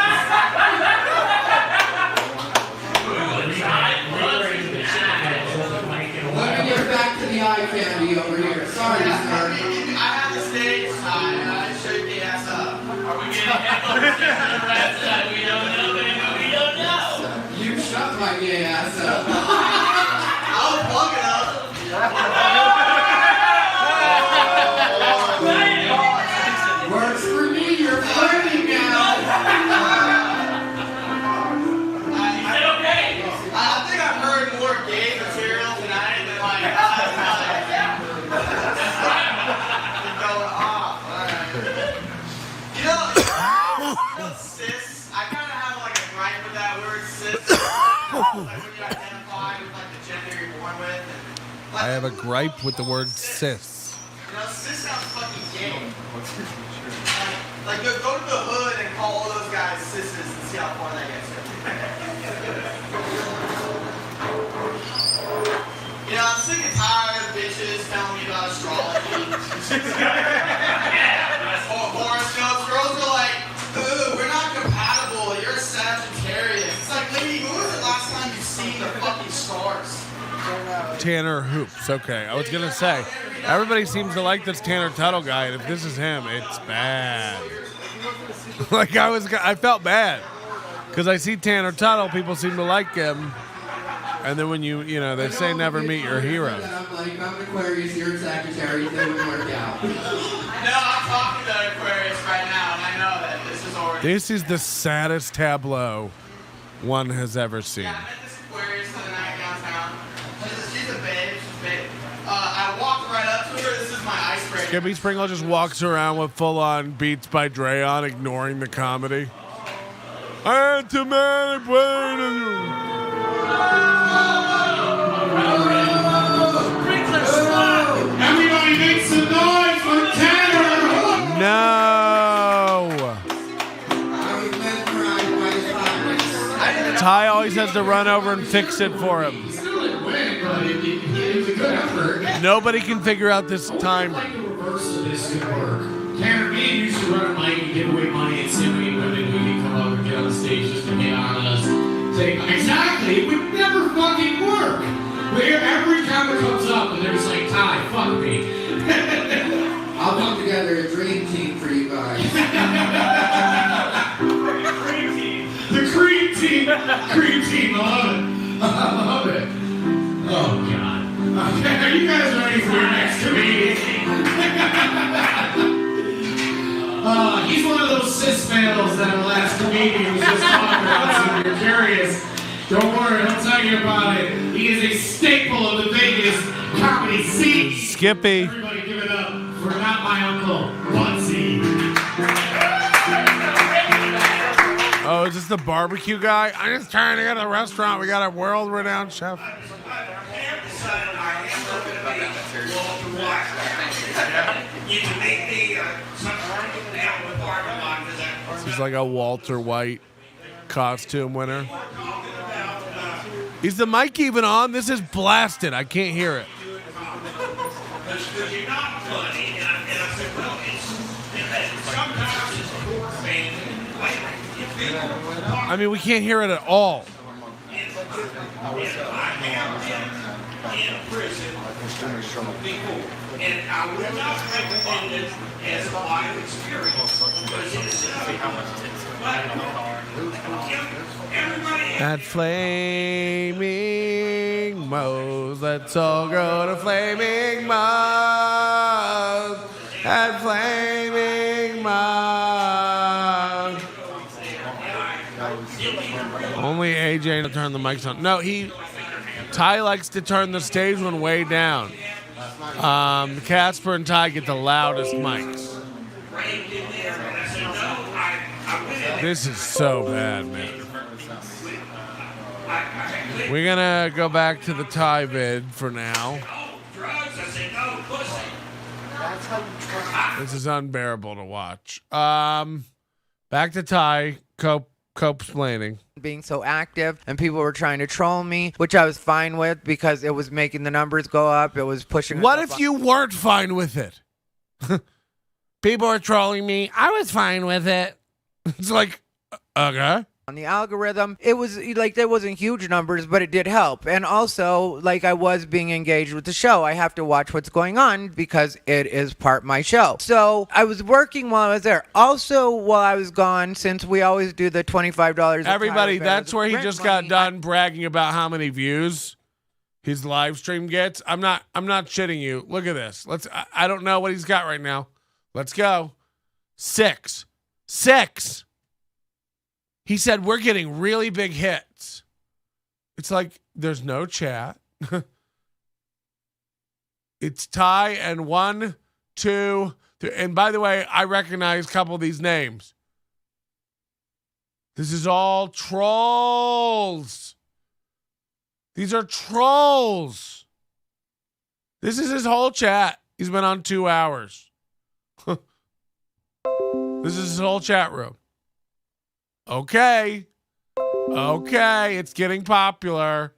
Let me get back to the eye candy over here. Sorry, sir. I have the stage time. I should the ass up. Are we getting we don't know, baby. We don't know. You shut my gay ass up. I'll plug it up. Works for me. You're flirting now. I think I've heard more gay material tonight than like going off. Alright. You know, cis, I kind of have like a gripe with that word cis. Like when you identify with like the gender you're born with. And, like, I have a gripe with the word cis. You know, cis sounds fucking gay. Like go to the hood and call all those guys sisses and see how far that gets you. You know, I'm sick and tired of bitches telling me about astrology. Horoscopes. Girls are like, ooh, we're not compatible. You're a Sagittarius. It's like, lady, when was the last time you seen the fucking stars? Tanner Hoops. Okay, I was gonna say everybody seems to like this Tanner Tuttle guy, and if this is him, it's bad. Like I felt bad because I see Tanner Tuttle, people seem to like him, and then when you know, they say never meet your hero. I'm like, I'm an Aquarius, you're a Sagittarius, that would work out. No, I'm talking to Aquarius right now, and I know that this is already. This is the saddest tableau one has ever seen. Yeah, I met this Aquarius the other night downtown. She's a babe. She's a babe. I walked right up to her. This is my icebreaker. Skippy Sprinkle just walks around with full-on Beats by Dre on, ignoring the comedy. Antimatic brain. Everybody make some noise for Tanner! No. Ty always has to run over and fix it for him. He still didn't win, but it was a good effort. Nobody can figure out this time. Like the reverse of this could work. Tanner, me and you should run a mic and give away money and see how many women we can come up and get on the stage just to hit on us. Exactly, it would never fucking work. But every comic comes up and they're just like, Ty, fuck me. I'll put together a dream team for you guys. The Cream Team. Cream Team, I love it. Oh, God. Okay, are you guys ready for your next comedian? He's one of those cis males that our last comedian was just talking about, so if you're curious, don't worry, I'll tell you about it. He is a staple of the Vegas comedy scene. Skippy. Everybody give it up for Not My Uncle, Bunsey. Oh, is this the barbecue guy? I'm just trying to get to the restaurant. We got a world-renowned chef. This is like a Walter White costume winner. Is the mic even on? This is blasted. I can't hear it. I mean, we can't hear it at all. And I would not recommend it as a live experience because it's At Flaming Moe's, let's all go to Flaming Moe's. At Flaming Moe's. Only AJ to turn the mics on. No, Ty likes to turn the stage one way down. Casper and Ty get the loudest mics. This is so bad, man. We're gonna go back to the Ty vid for now. This is unbearable to watch. Back to Ty. Cope-splaining. Being so active, and people were trying to troll me, which I was fine with because it was making the numbers go up. It was pushing. What if you weren't fine with it? People are trolling me. I was fine with it. It's like, okay. On the algorithm, it was like there wasn't huge numbers, but it did help. And also, like, I was being engaged with the show. I have to watch what's going on because it is part my show. So I was working while I was there. Also, while I was gone, since we always do the $25. Everybody, that's where he just got done bragging about how many views his live stream gets. I'm not shitting you. Look at this. I don't know what he's got right now. Let's go. 6. He said, we're getting really big hits. It's like, there's no chat. It's Ty and 1, 2, 3. And by the way, I recognize a couple of these names. This is all trolls. These are trolls. This is his whole chat. He's been on 2 hours. This is his whole chat room. Okay, it's getting popular.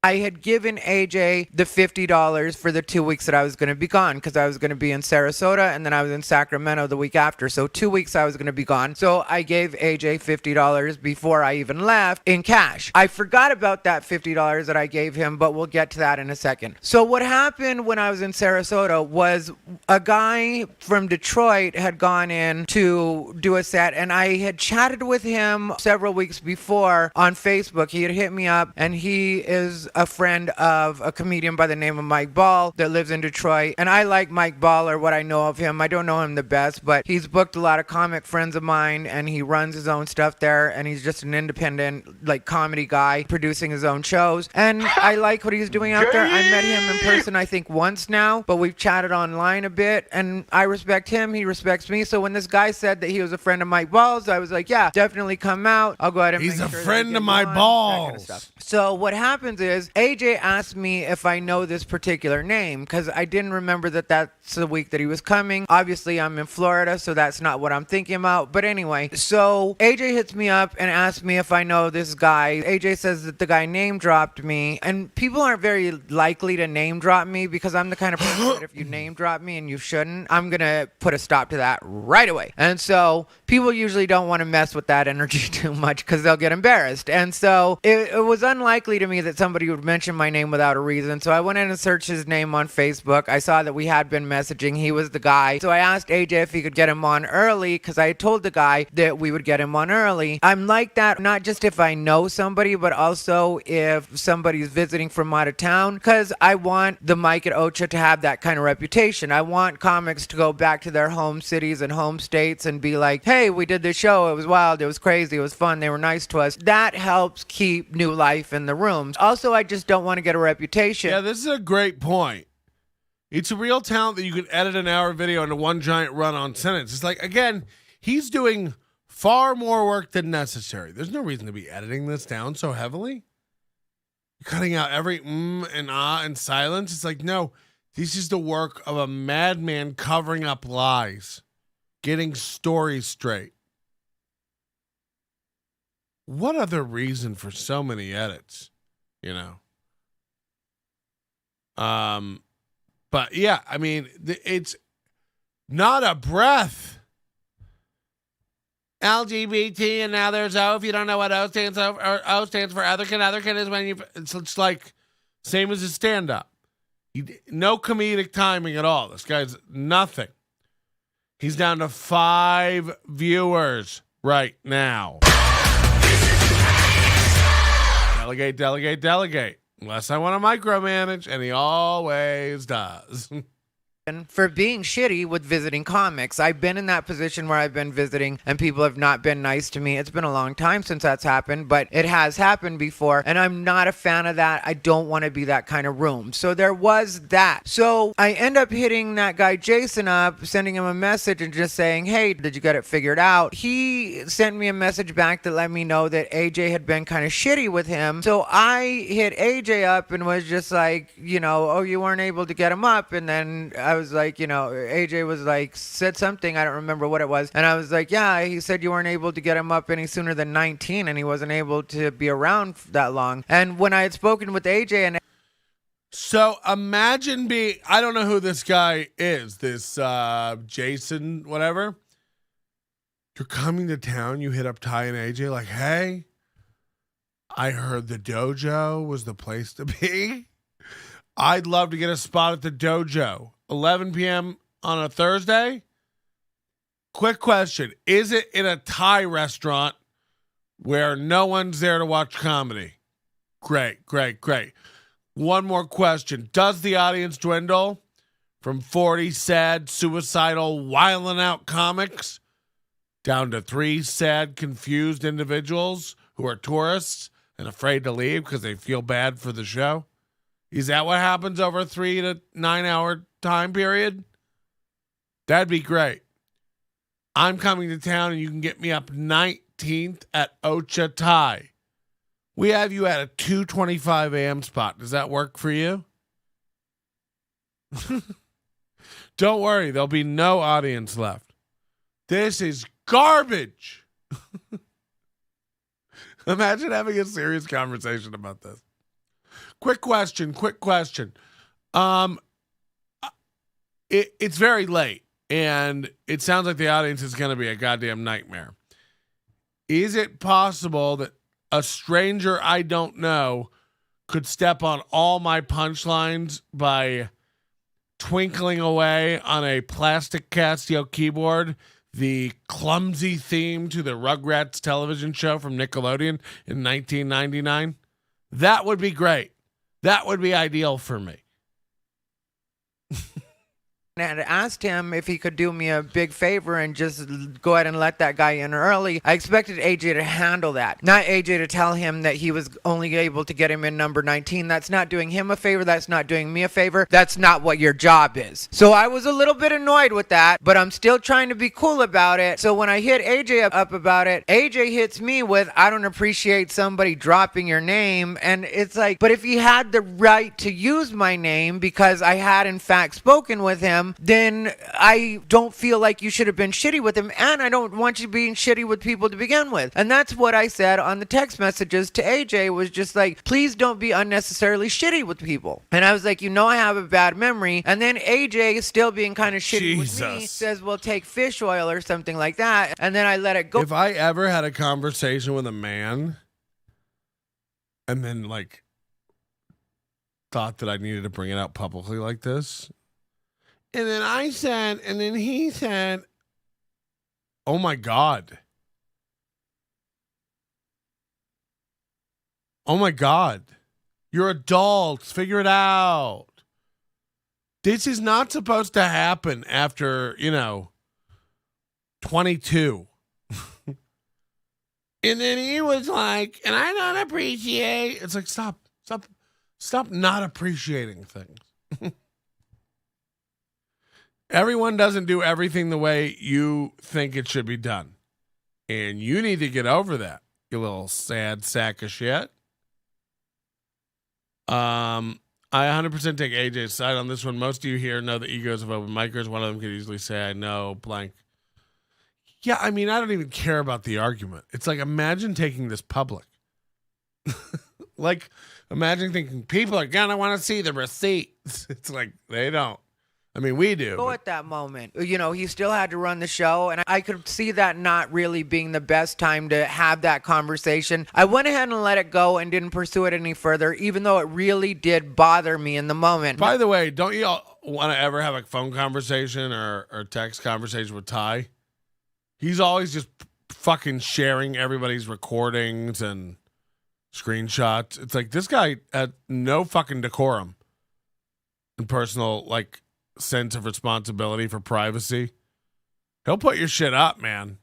I had given AJ the $50 for the 2 weeks that I was going to be gone because I was going to be in Sarasota and then I was in Sacramento the week after. So 2 weeks I was going to be gone. So I gave AJ $50 before I even left in cash. I forgot about that $50 that I gave him, but we'll get to that in a second. So what happened when I was in Sarasota was a guy from Detroit had gone in to do a set, and I had chatted with him several weeks before on Facebook. He had hit me up, and he is a friend of a comedian by the name of Mike Ball that lives in Detroit. And I like Mike Ball, or what I know of him. I don't know him the best, but he's booked a lot of comic friends of mine, and he runs his own stuff there, and he's just an independent like comedy guy producing his own shows. And I like what he's doing out there. I met him in person I think once now, but we've chatted online a bit, and I respect him, he respects me. So when this guy said that he was a friend of Mike Ball's, I was like, yeah, definitely come out. I'll go ahead and He's make a sure that I friend get of my you on, that kind of balls. stuff. So what happens is AJ asked me if I know this particular name because I didn't remember that that's the week that he was coming. Obviously, I'm in Florida, so that's not what I'm thinking about. But anyway, so AJ hits me up and asks me if I know this guy. AJ says that the guy name dropped me, and people aren't very likely to name drop me because I'm the kind of person that if you name drop me and you shouldn't, I'm going to put a stop to that right away. And so people usually don't want to mess with that energy too much because they'll get embarrassed. And so it was unlikely to me that somebody would mention my name without a reason. So I went in and searched his name on Facebook. I saw that we had been messaging. He was the guy. So I asked AJ if he could get him on early because I had told the guy that we would get him on early. I'm like that, not just if I know somebody, but also if somebody's visiting from out of town, because I want the mic at Ocha to have that kind of reputation. I want comics to go back to their home cities and home states and be like, hey, we did this show. It was wild. It was crazy. It was fun. They were nice to us. That helps keep new life in the rooms. Also, I just don't want to get a reputation. Yeah, this is a great point. It's a real talent that you can edit an hour video into one giant run-on sentence. It's like, again, he's doing far more work than necessary. There's no reason to be editing this down so heavily. You're cutting out every and and silence. It's like, no, this is the work of a madman covering up lies, getting stories straight. What other reason for so many edits, you know? But yeah, I mean, it's not a breath. LGBT, and now there's O. If you don't know what O stands for, O stands for otherkin. Otherkin is when you. It's like same as a stand-up. No comedic timing at all. This guy's nothing. He's down to 5 viewers right now. Delegate, delegate, delegate. Unless I want to micromanage, and he always does. For being shitty with visiting comics. I've been in that position where I've been visiting and people have not been nice to me. It's been a long time since that's happened, but it has happened before, and I'm not a fan of that. I don't want to be that kind of room. So there was that. So I end up hitting that guy Jason up, sending him a message and just saying, hey, did you get it figured out? He sent me a message back that let me know that AJ had been kind of shitty with him. So I hit AJ up and was just like, you know, oh, you weren't able to get him up. And then I was like, you know, AJ was like, said something, I don't remember what it was. And I was like, yeah, he said you weren't able to get him up any sooner than 19 and he wasn't able to be around that long. And when I had spoken with AJ and so imagine I don't know who this guy is, this Jason, whatever. You're coming to town, you hit up Ty and AJ like, hey, I heard the dojo was the place to be. I'd love to get a spot at the dojo. 11 p.m. on a Thursday. Quick question. Is it in a Thai restaurant where no one's there to watch comedy? Great, great, great. One more question. Does the audience dwindle from 40 sad, suicidal, wilding out comics down to 3 sad, confused individuals who are tourists and afraid to leave because they feel bad for the show? Is that what happens over a 3 to 9 hour time period? That'd be great. I'm coming to town and you can get me up 19th at Ocha Thai. We have you at a 2:25 a.m. spot. Does that work for you? Don't worry, there'll be no audience left. This is garbage. Imagine having a serious conversation about this. Quick question. It's very late, and it sounds like the audience is going to be a goddamn nightmare. Is it possible that a stranger I don't know could step on all my punchlines by twinkling away on a plastic Casio keyboard, the clumsy theme to the Rugrats television show from Nickelodeon in 1999? That would be great. That would be ideal for me. And I asked him if he could do me a big favor and just go ahead and let that guy in early. I expected AJ to handle that, not AJ to tell him that he was only able to get him in number 19. That's not doing him a favor. That's not doing me a favor. That's not what your job is. So I was a little bit annoyed with that, but I'm still trying to be cool about it. So when I hit AJ up about it, AJ hits me with, I don't appreciate somebody dropping your name. And it's like, but if he had the right to use my name because I had in fact spoken with him, then I don't feel like you should have been shitty with him, and I don't want you being shitty with people to begin with. And that's what I said on the text messages to AJ, was just like, please don't be unnecessarily shitty with people. And I was like, I have a bad memory. And then AJ, still being kind of shitty with me, says, well, take fish oil or something like that. And then I let it go. If I ever had a conversation with a man and then thought that I needed to bring it out publicly like this, and then I said, and then he said, oh my God. Oh my God. You're adults. Figure it out. This is not supposed to happen after, 22. And then he was like, and I don't appreciate. It's like, stop not appreciating things. Everyone doesn't do everything the way you think it should be done. And you need to get over that, you little sad sack of shit. I 100% take AJ's side on this one. Most of you here know the egos of open micers. One of them could easily say, I know, blank. Yeah, I mean, I don't even care about the argument. It's like, imagine taking this public. Imagine thinking people are going to want to see the receipts. It's like, they don't. I mean, we do. At that moment, he still had to run the show, and I could see that not really being the best time to have that conversation. I went ahead and let it go and didn't pursue it any further, even though it really did bother me in the moment. By the way, don't you all want to ever have a phone conversation or text conversation with Ty? He's always just fucking sharing everybody's recordings and screenshots. It's like, this guy had no fucking decorum and personal, sense of responsibility for privacy. He'll put your shit up, man.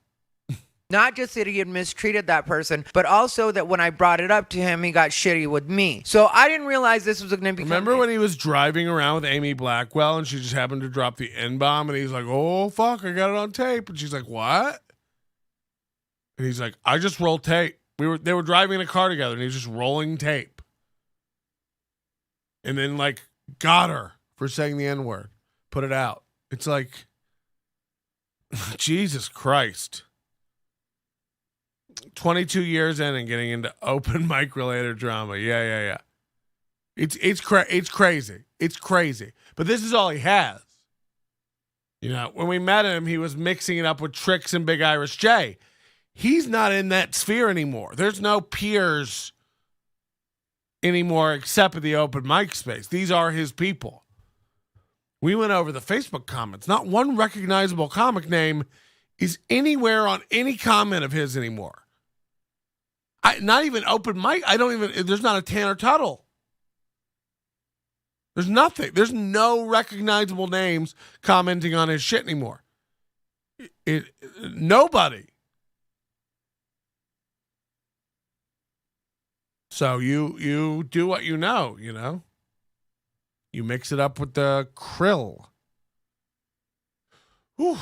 Not just that he had mistreated that person, but also that when I brought it up to him, he got shitty with me. So I didn't realize this was going to be. Remember when he was driving around with Amy Blackwell and she just happened to drop the N-bomb and he's like, oh, fuck, I got it on tape. And she's like, what? And he's like, I just rolled tape. They were driving in a car together and he was just rolling tape. And then got her for saying the N-word. Put it out. It's like, Jesus Christ. 22 years in and getting into open mic related drama. Yeah. It's crazy. It's crazy. But this is all he has. When we met him, he was mixing it up with Tricks and Big Irish J. He's not in that sphere anymore. There's no peers anymore except in the open mic space. These are his people. We went over the Facebook comments. Not one recognizable comic name is anywhere on any comment of his anymore. Not even open mic. There's not a Tanner Tuttle. There's nothing. There's no recognizable names commenting on his shit anymore. Nobody. So you do what you know. You mix it up with the krill. Whew.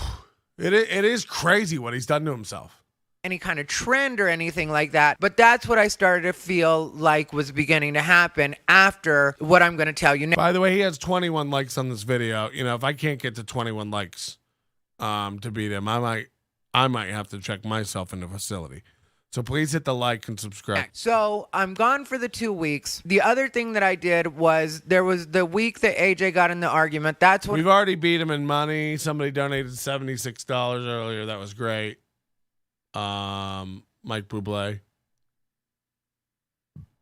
It is crazy what he's done to himself. Any kind of trend or anything like that. But that's what I started to feel like was beginning to happen after what I'm going to tell you now. By the way, he has 21 likes on this video. If I can't get to 21 likes to beat him, I might have to check myself in the facility. So please hit the like and subscribe. So I'm gone for the 2 weeks. The other thing that I did was there was the week that AJ got in the argument. That's when We've already beat him in money. Somebody donated $76 earlier. That was great. Mike Bublé.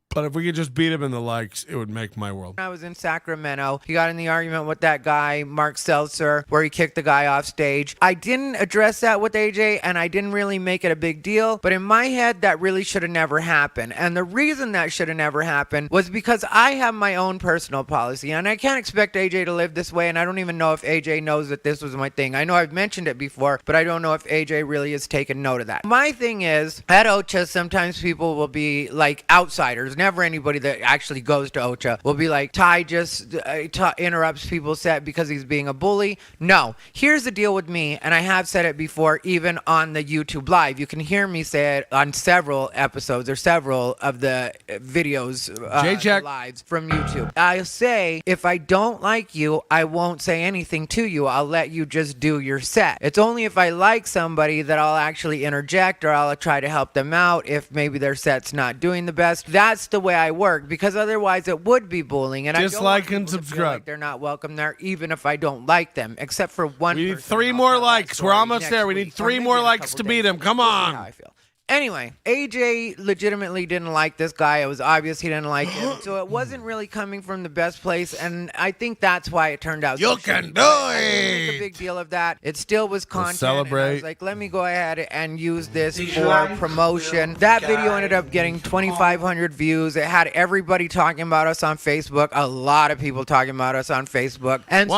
But if we could just beat him in the likes, it would make my world. I was in Sacramento. He got in the argument with that guy, Mark Seltzer, where he kicked the guy off stage. I didn't address that with AJ, and I didn't really make it a big deal. But in my head, that really should have never happened. And the reason that should have never happened was because I have my own personal policy, and I can't expect AJ to live this way, and I don't even know if AJ knows that this was my thing. I know I've mentioned it before, but I don't know if AJ really has taken note of that. My thing is, at Ocha, sometimes people will be like outsiders, never anybody that actually goes to Ocha will be like, Ty just interrupts people's set because he's being a bully. No. Here's the deal with me, and I have said it before, even on the YouTube live. You can hear me say it on several episodes or several of the videos, lives from YouTube. I'll say, if I don't like you, I won't say anything to you. I'll let you just do your set. It's only if I like somebody that I'll actually interject or I'll try to help them out if maybe their set's not doing the best. That's the way I work, because otherwise it would be bullying, and just I don't like want people and to feel subscribe. like they're not welcome there, even if I don't like them, except for one. We need person. 3 I'll more tell that likes. We're story almost next there. We week, need or 3 maybe more in a likes couple to days. beat him. Come We'll see on. how I feel. Anyway, AJ legitimately didn't like this guy. It was obvious he didn't like him. So it wasn't really coming from the best place, and I think that's why it turned out. You can do I didn't make it. a big deal of that. It still was content. celebrate. And I was like, let me go ahead and use this for promotion. That video ended up getting 2,500 views. It had everybody talking about us on Facebook. A lot of people talking about us on Facebook. And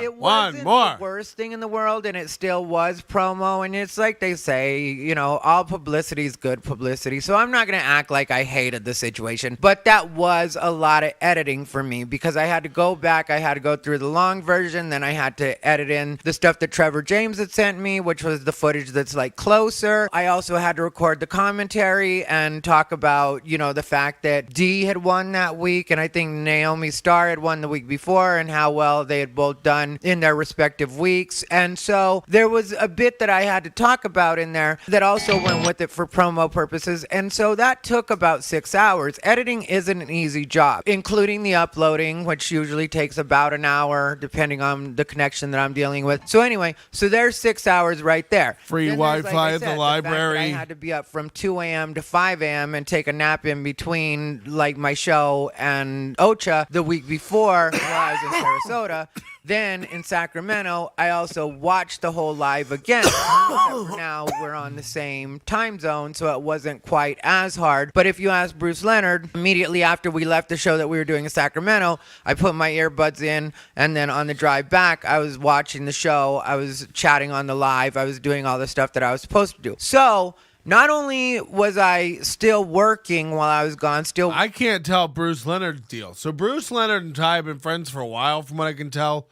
it wasn't the worst thing in the world, and it still was promo. And it's like they say, you know, all publicity is good publicity. So I'm not going to act like I hated the situation. But that was a lot of editing for me, because I had to go back. I had to go through the long version. Then I had to edit in the stuff that Trevor James had sent me, which was the footage that's like closer. I also had to record the commentary and talk about, you know, the fact that Dee had won that week, and I think Naomi Starr had won the week before, and how well they had both done in their respective weeks. And so there was a bit that I had to talk about in there that also went with it for promo purposes. And so that took about 6 hours. Editing isn't an easy job, including the uploading, which usually takes about an hour, depending on the connection that I'm dealing with. So anyway, so there's 6 hours right there. Free Then Wi-Fi like I at said, the fact library. that I had to be up from 2 a.m. to 5 a.m. and take a nap in between, like my show and Ocha the week before while I was in Sarasota. Then in Sacramento, I also watched the whole live again. Now we're on the same time zone, so it wasn't quite as hard. But if you ask Bruce Leonard, immediately after we left the show that we were doing in Sacramento, I put my earbuds in, and then on the drive back, I was watching the show. I was chatting on the live. I was doing all the stuff that I was supposed to do. So not only was I still working while I was gone, I can't tell Bruce Leonard's deal. So Bruce Leonard and Ty have been friends for a while, from what I can tell.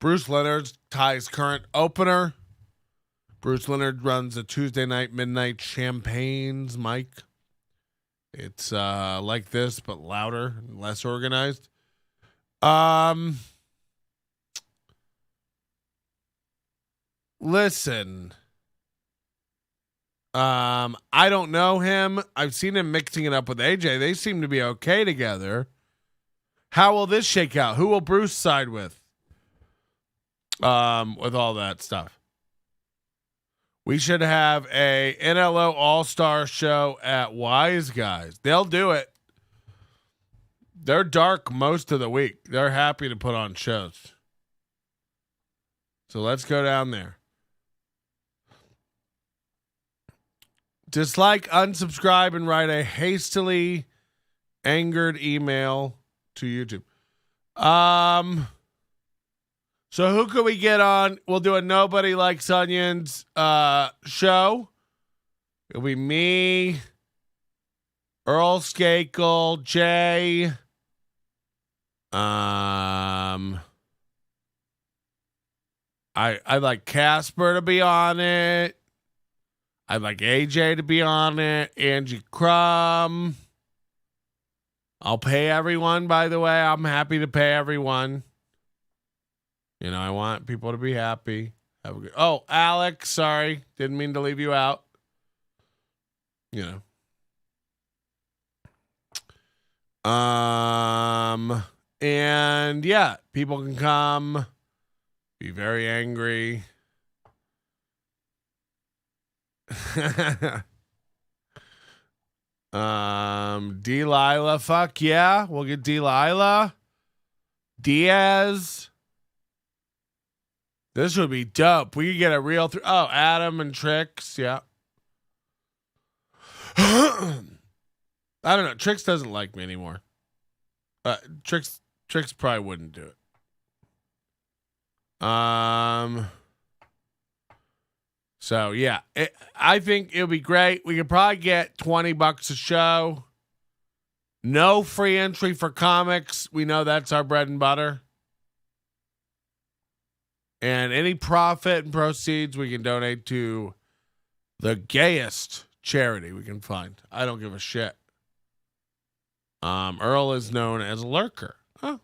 Bruce Leonard's Ty's current opener. Bruce Leonard runs a Tuesday night midnight Champagne's mic. It's like this, but louder and less organized. Listen. I don't know him. I've seen him mixing it up with AJ. They seem to be okay together. How will this shake out? Who will Bruce side with all that stuff? We should have a NLO All-Star show at Wise Guys. They'll do it. They're dark most of the week. They're happy to put on shows. So let's go down there. Dislike, unsubscribe, and write a hastily angered email to YouTube. So who could we get on? We'll do a Nobody Likes Onions show. It'll be me, Earl Skakel, Jay. I'd like Casper to be on it. I'd like AJ to be on it. Angie Crum. I'll pay everyone, by the way. I'm happy to pay everyone. You know, I want people to be happy. Have a good. Oh, Alex, sorry. Didn't mean to leave you out. you know. And yeah, people can come, be very angry. Delilah, fuck yeah, we'll get Delilah. Diaz. This would be dope. We could get a real Adam and Trix, yeah. I don't know. Trix doesn't like me anymore. Trix probably wouldn't do it. So yeah, I think it'll be great. We could probably get $20 a show. No free entry for comics. We know that's our bread and butter. And any profit and proceeds we can donate to the gayest charity we can find. I don't give a shit. Earl is known as a lurker. Huh.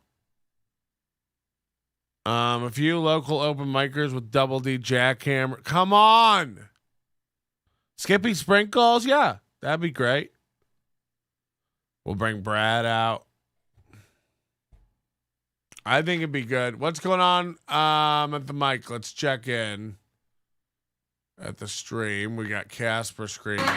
A few local open micers with Double D jackhammer. Come on. Skippy Sprinkles? Yeah, that'd be great. We'll bring Brad out. I think it'd be good. What's going on at the mic? Let's check in at the stream. We got Casper screaming. All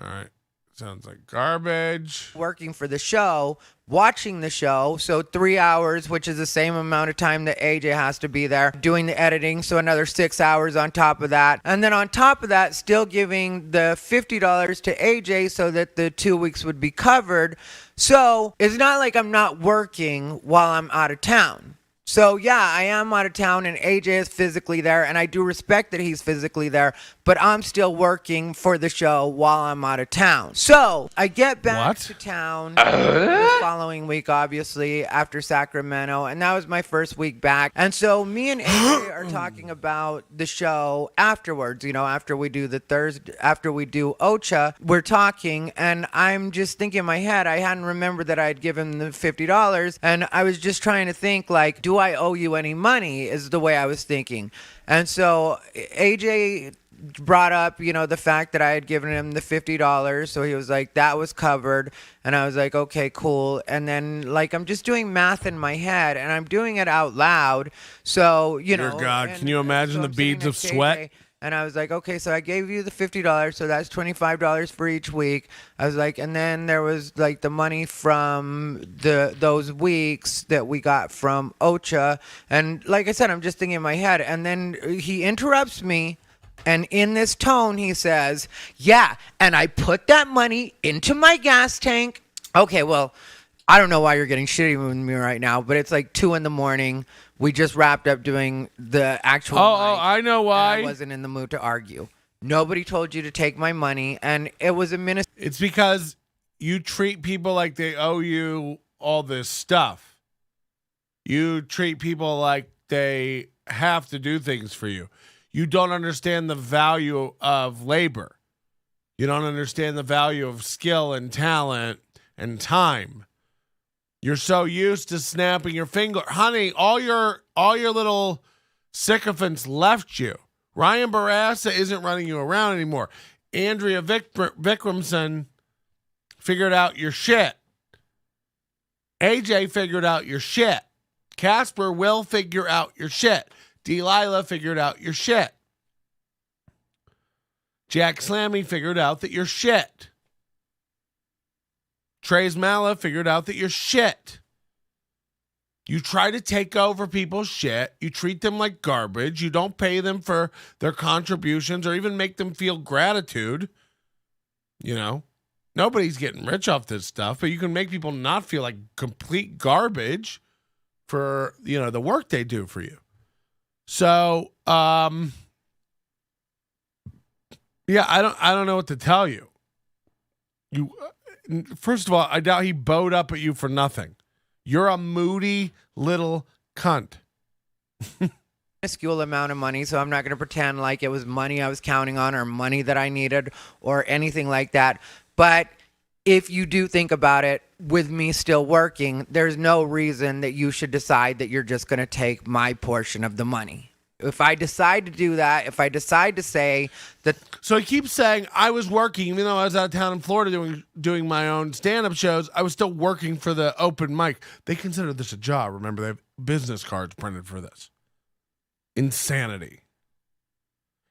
right. Sounds like garbage. Working for the show, watching the show, so 3 hours, which is the same amount of time that AJ has to be there, doing the editing, so another 6 hours on top of that. And then on top of that, still giving the $50 to AJ so that the 2 weeks would be covered. So it's not like I'm not working while I'm out of town. So yeah, I am out of town and AJ is physically there, and I do respect that he's physically there, but I'm still working for the show while I'm out of town. So I get back to town the following week, obviously, after Sacramento, and that was my first week back. And so me and AJ are talking about the show afterwards, you know, after we do after we do Ocha, we're talking, and I'm just thinking in my head, I hadn't remembered that I'd given him the $50, and I was just trying to think, like, do I owe you any money, is the way I was thinking. And so AJ brought up, you know, the fact that I had given him the $50. So he was like, that was covered. And I was like, okay, cool. And then, like, I'm just doing math in my head and I'm doing it out loud. So, you know. Dear God, can you imagine the beads of sweat? And I was like, okay, so I gave you the $50, so that's $25 for each week. I was like, and then there was like the money from those weeks that we got from Ocha. And like I said, I'm just thinking in my head. And then he interrupts me. And in this tone, he says, yeah, and I put that money into my gas tank. Okay, well, I don't know why you're getting shitty with me right now, but it's like 2 a.m. We just wrapped up doing the actual mic, I know why. I wasn't in the mood to argue. Nobody told you to take my money, and it was a minute. It's because you treat people like they owe you all this stuff. You treat people like they have to do things for you. You don't understand the value of labor. You don't understand the value of skill and talent and time. You're so used to snapping your finger. Honey, all your little sycophants left you. Ryan Barassa isn't running you around anymore. Andrea Vikramson figured out your shit. AJ figured out your shit. Casper will figure out your shit. Delilah figured out your shit. Jack Slammy figured out that you're shit. Trey's Mala figured out that you're shit. You try to take over people's shit. You treat them like garbage. You don't pay them for their contributions or even make them feel gratitude. You know, nobody's getting rich off this stuff, but you can make people not feel like complete garbage for, you know, the work they do for you. So, yeah, I don't know what to tell you. First of all, I doubt he bowed up at you for nothing. You're a moody little cunt. Minuscule amount of money, so I'm not going to pretend like it was money I was counting on or money that I needed or anything like that. But if you do think about it, with me still working, there's no reason that you should decide that you're just going to take my portion of the money. If I decide to do that, if I decide to say that... So he keeps saying, I was working, even though I was out of town in Florida doing my own stand-up shows, I was still working for the open mic. They consider this a job. Remember, they have business cards printed for this. Insanity.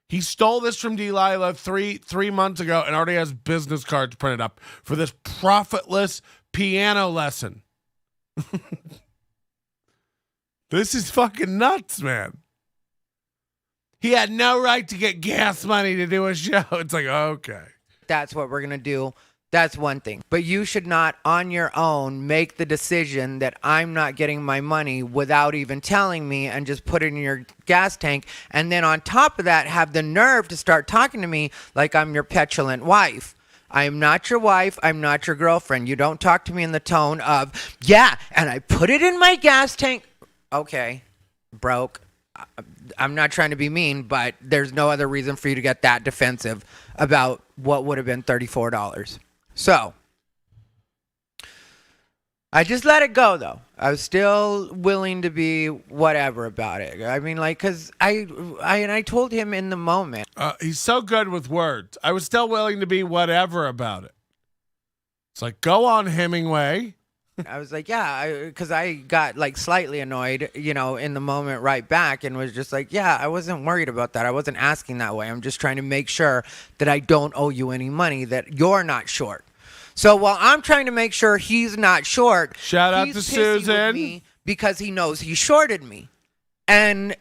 He stole this from Delilah three months ago and already has business cards printed up for this profitless piano lesson. This is fucking nuts, man. He had no right to get gas money to do a show. It's like, okay. That's what we're going to do. That's one thing. But you should not, on your own, make the decision that I'm not getting my money without even telling me and just put it in your gas tank. And then on top of that, have the nerve to start talking to me like I'm your petulant wife. I am not your wife. I'm not your girlfriend. You don't talk to me in the tone of, yeah, and I put it in my gas tank. Okay, broke. I'm not trying to be mean, but there's no other reason for you to get that defensive about what would have been $34. So, I just let it go, though. I was still willing to be whatever about it. I mean, like, because I told him in the moment. He's so good with words. I was still willing to be whatever about it. It's like, go on, Hemingway. I was like, yeah, because I got like slightly annoyed, in the moment right back and was just like, yeah, I wasn't worried about that. I wasn't asking that way. I'm just trying to make sure that I don't owe you any money, that you're not short. So while I'm trying to make sure he's not short, shout out he's to pissy with Susan me because he knows he shorted me. And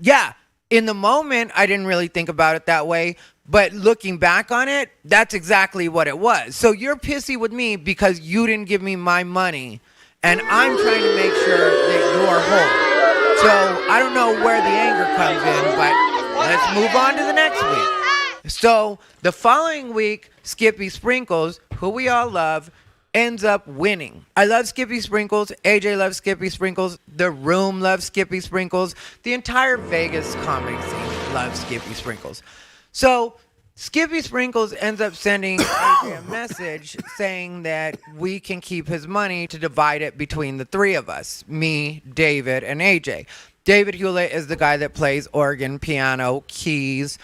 yeah, in the moment, I didn't really think about it that way. But looking back on it, that's exactly what it was. So you're pissy with me because you didn't give me my money, and I'm trying to make sure that you're whole. So I don't know where the anger comes in, but let's move on to the next week. So the following week, Skippy Sprinkles, who we all love, ends up winning. I love Skippy Sprinkles. AJ loves Skippy Sprinkles. The Room loves Skippy Sprinkles. The entire Vegas comedy scene loves Skippy Sprinkles. So Skippy Sprinkles ends up sending AJ a message saying that we can keep his money to divide it between the three of us, me, David, and AJ. David Hewlett is the guy that plays organ, piano, keys,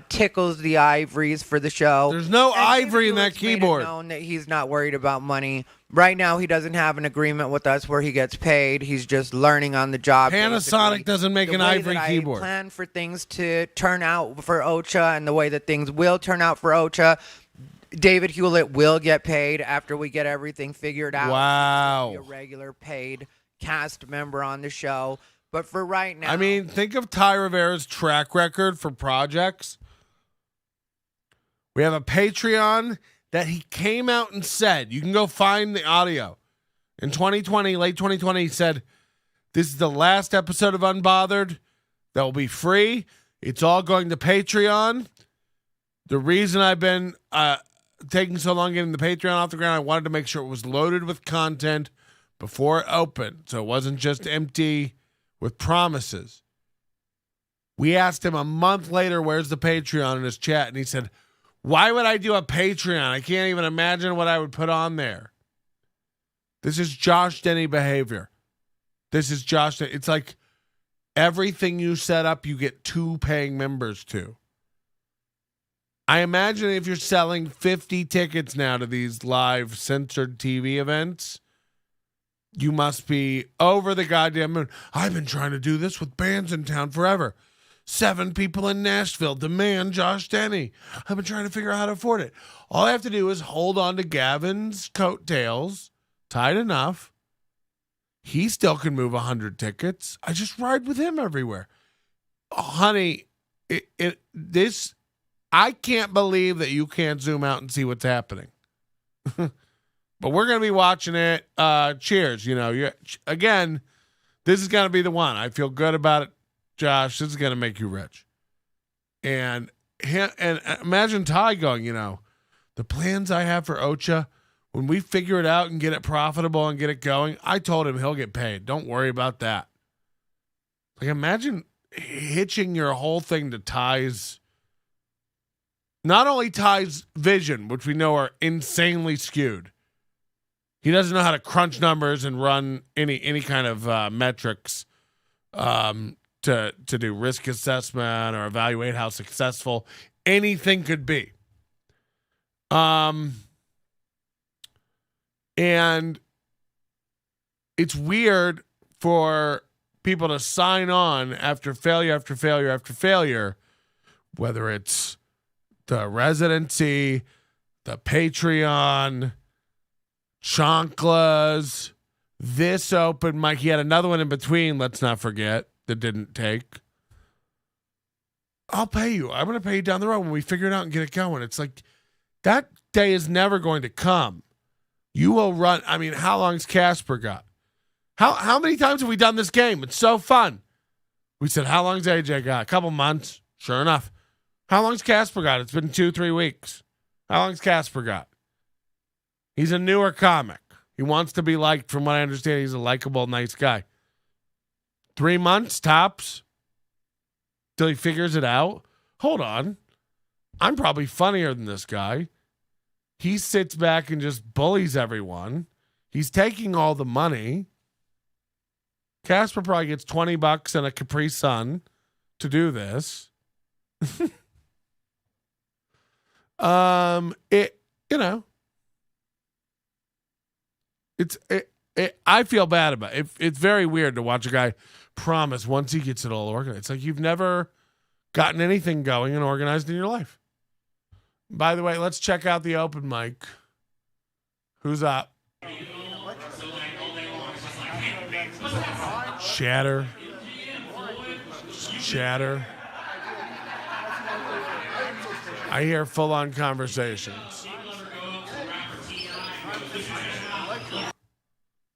tickles the ivories for the show. There's no and ivory in that David Hewlett's keyboard. made it known that he's not worried about money. Right now, he doesn't have an agreement with us where he gets paid. He's just learning on the job. Panasonic basically. doesn't make an ivory keyboard. I plan for things to turn out for Ocha and the way that things will turn out for Ocha. David Hewlett will get paid after we get everything figured out. Wow. He'll be a regular paid cast member on the show. But for right now... I mean, think of Thai Rivera's track record for projects. We have a Patreon that he came out and said, you can go find the audio. In 2020, late 2020, he said, this is the last episode of Unbothered that will be free. It's all going to Patreon. The reason I've been taking so long getting the Patreon off the ground, I wanted to make sure it was loaded with content before it opened, so it wasn't just empty with promises. We asked him a month later, where's the Patreon, in his chat, and he said, why would I do a Patreon? I can't even imagine what I would put on there. This is Josh Denny behavior. This is Josh Denny. It's like everything you set up, you get 2 paying members to. I imagine if you're selling 50 tickets now to these live censored TV events, you must be over the goddamn moon. I've been trying to do this with bands in town forever. 7 people in Nashville demand Josh Denny. I've been trying to figure out how to afford it. All I have to do is hold on to Gavin's coattails tight enough. He still can move 100 tickets. I just ride with him everywhere. Oh, honey, I can't believe that you can't zoom out and see what's happening. But we're going to be watching it. Cheers. Again, this is going to be the one. I feel good about it. Josh, this is going to make you rich. And imagine Ty going, the plans I have for Ocha, when we figure it out and get it profitable and get it going, I told him he'll get paid. Don't worry about that. Like, imagine hitching your whole thing to Ty's Not only Ty's vision, which we know are insanely skewed. He doesn't know how to crunch numbers and run any kind of metrics to do risk assessment or evaluate how successful anything could be. And it's weird for people to sign on after failure after failure after failure, whether it's the residency, the Patreon, Chanclas, this open mic. He had another one in between, let's not forget, that didn't take. I'll pay you. I'm going to pay you down the road when we figure it out and get it going. It's like that day is never going to come. You will run. I mean, how long's Casper got? How many times have we done this game? It's so fun. We said, how long's AJ got? A couple months. Sure enough. How long's Casper got? It's been 2-3 weeks. How long's Casper got? He's a newer comic. He wants to be liked. From what I understand, he's a likable, nice guy. 3 months tops till he figures it out. Hold on. I'm probably funnier than this guy. He sits back and just bullies everyone. He's taking all the money. Casper probably gets $20 and a Capri Sun to do this. I feel bad about it. It's very weird to watch a guy promise once he gets it all organized. It's like you've never gotten anything going and organized in your life. By the way, let's check out the open mic. Who's up? Chatter. I hear full-on conversations.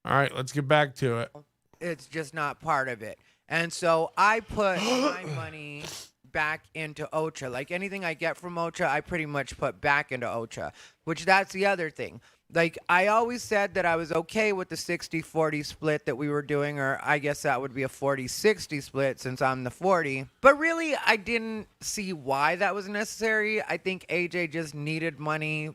All right, let's get back to it. It's just not part of it. And so I put my money back into Ocha. Like anything I get from Ocha, I pretty much put back into Ocha, which that's the other thing. Like I always said that I was okay with the 60-40 split that we were doing, or I guess that would be a 40-60 split since I'm the 40. But really, I didn't see why that was necessary. I think AJ just needed money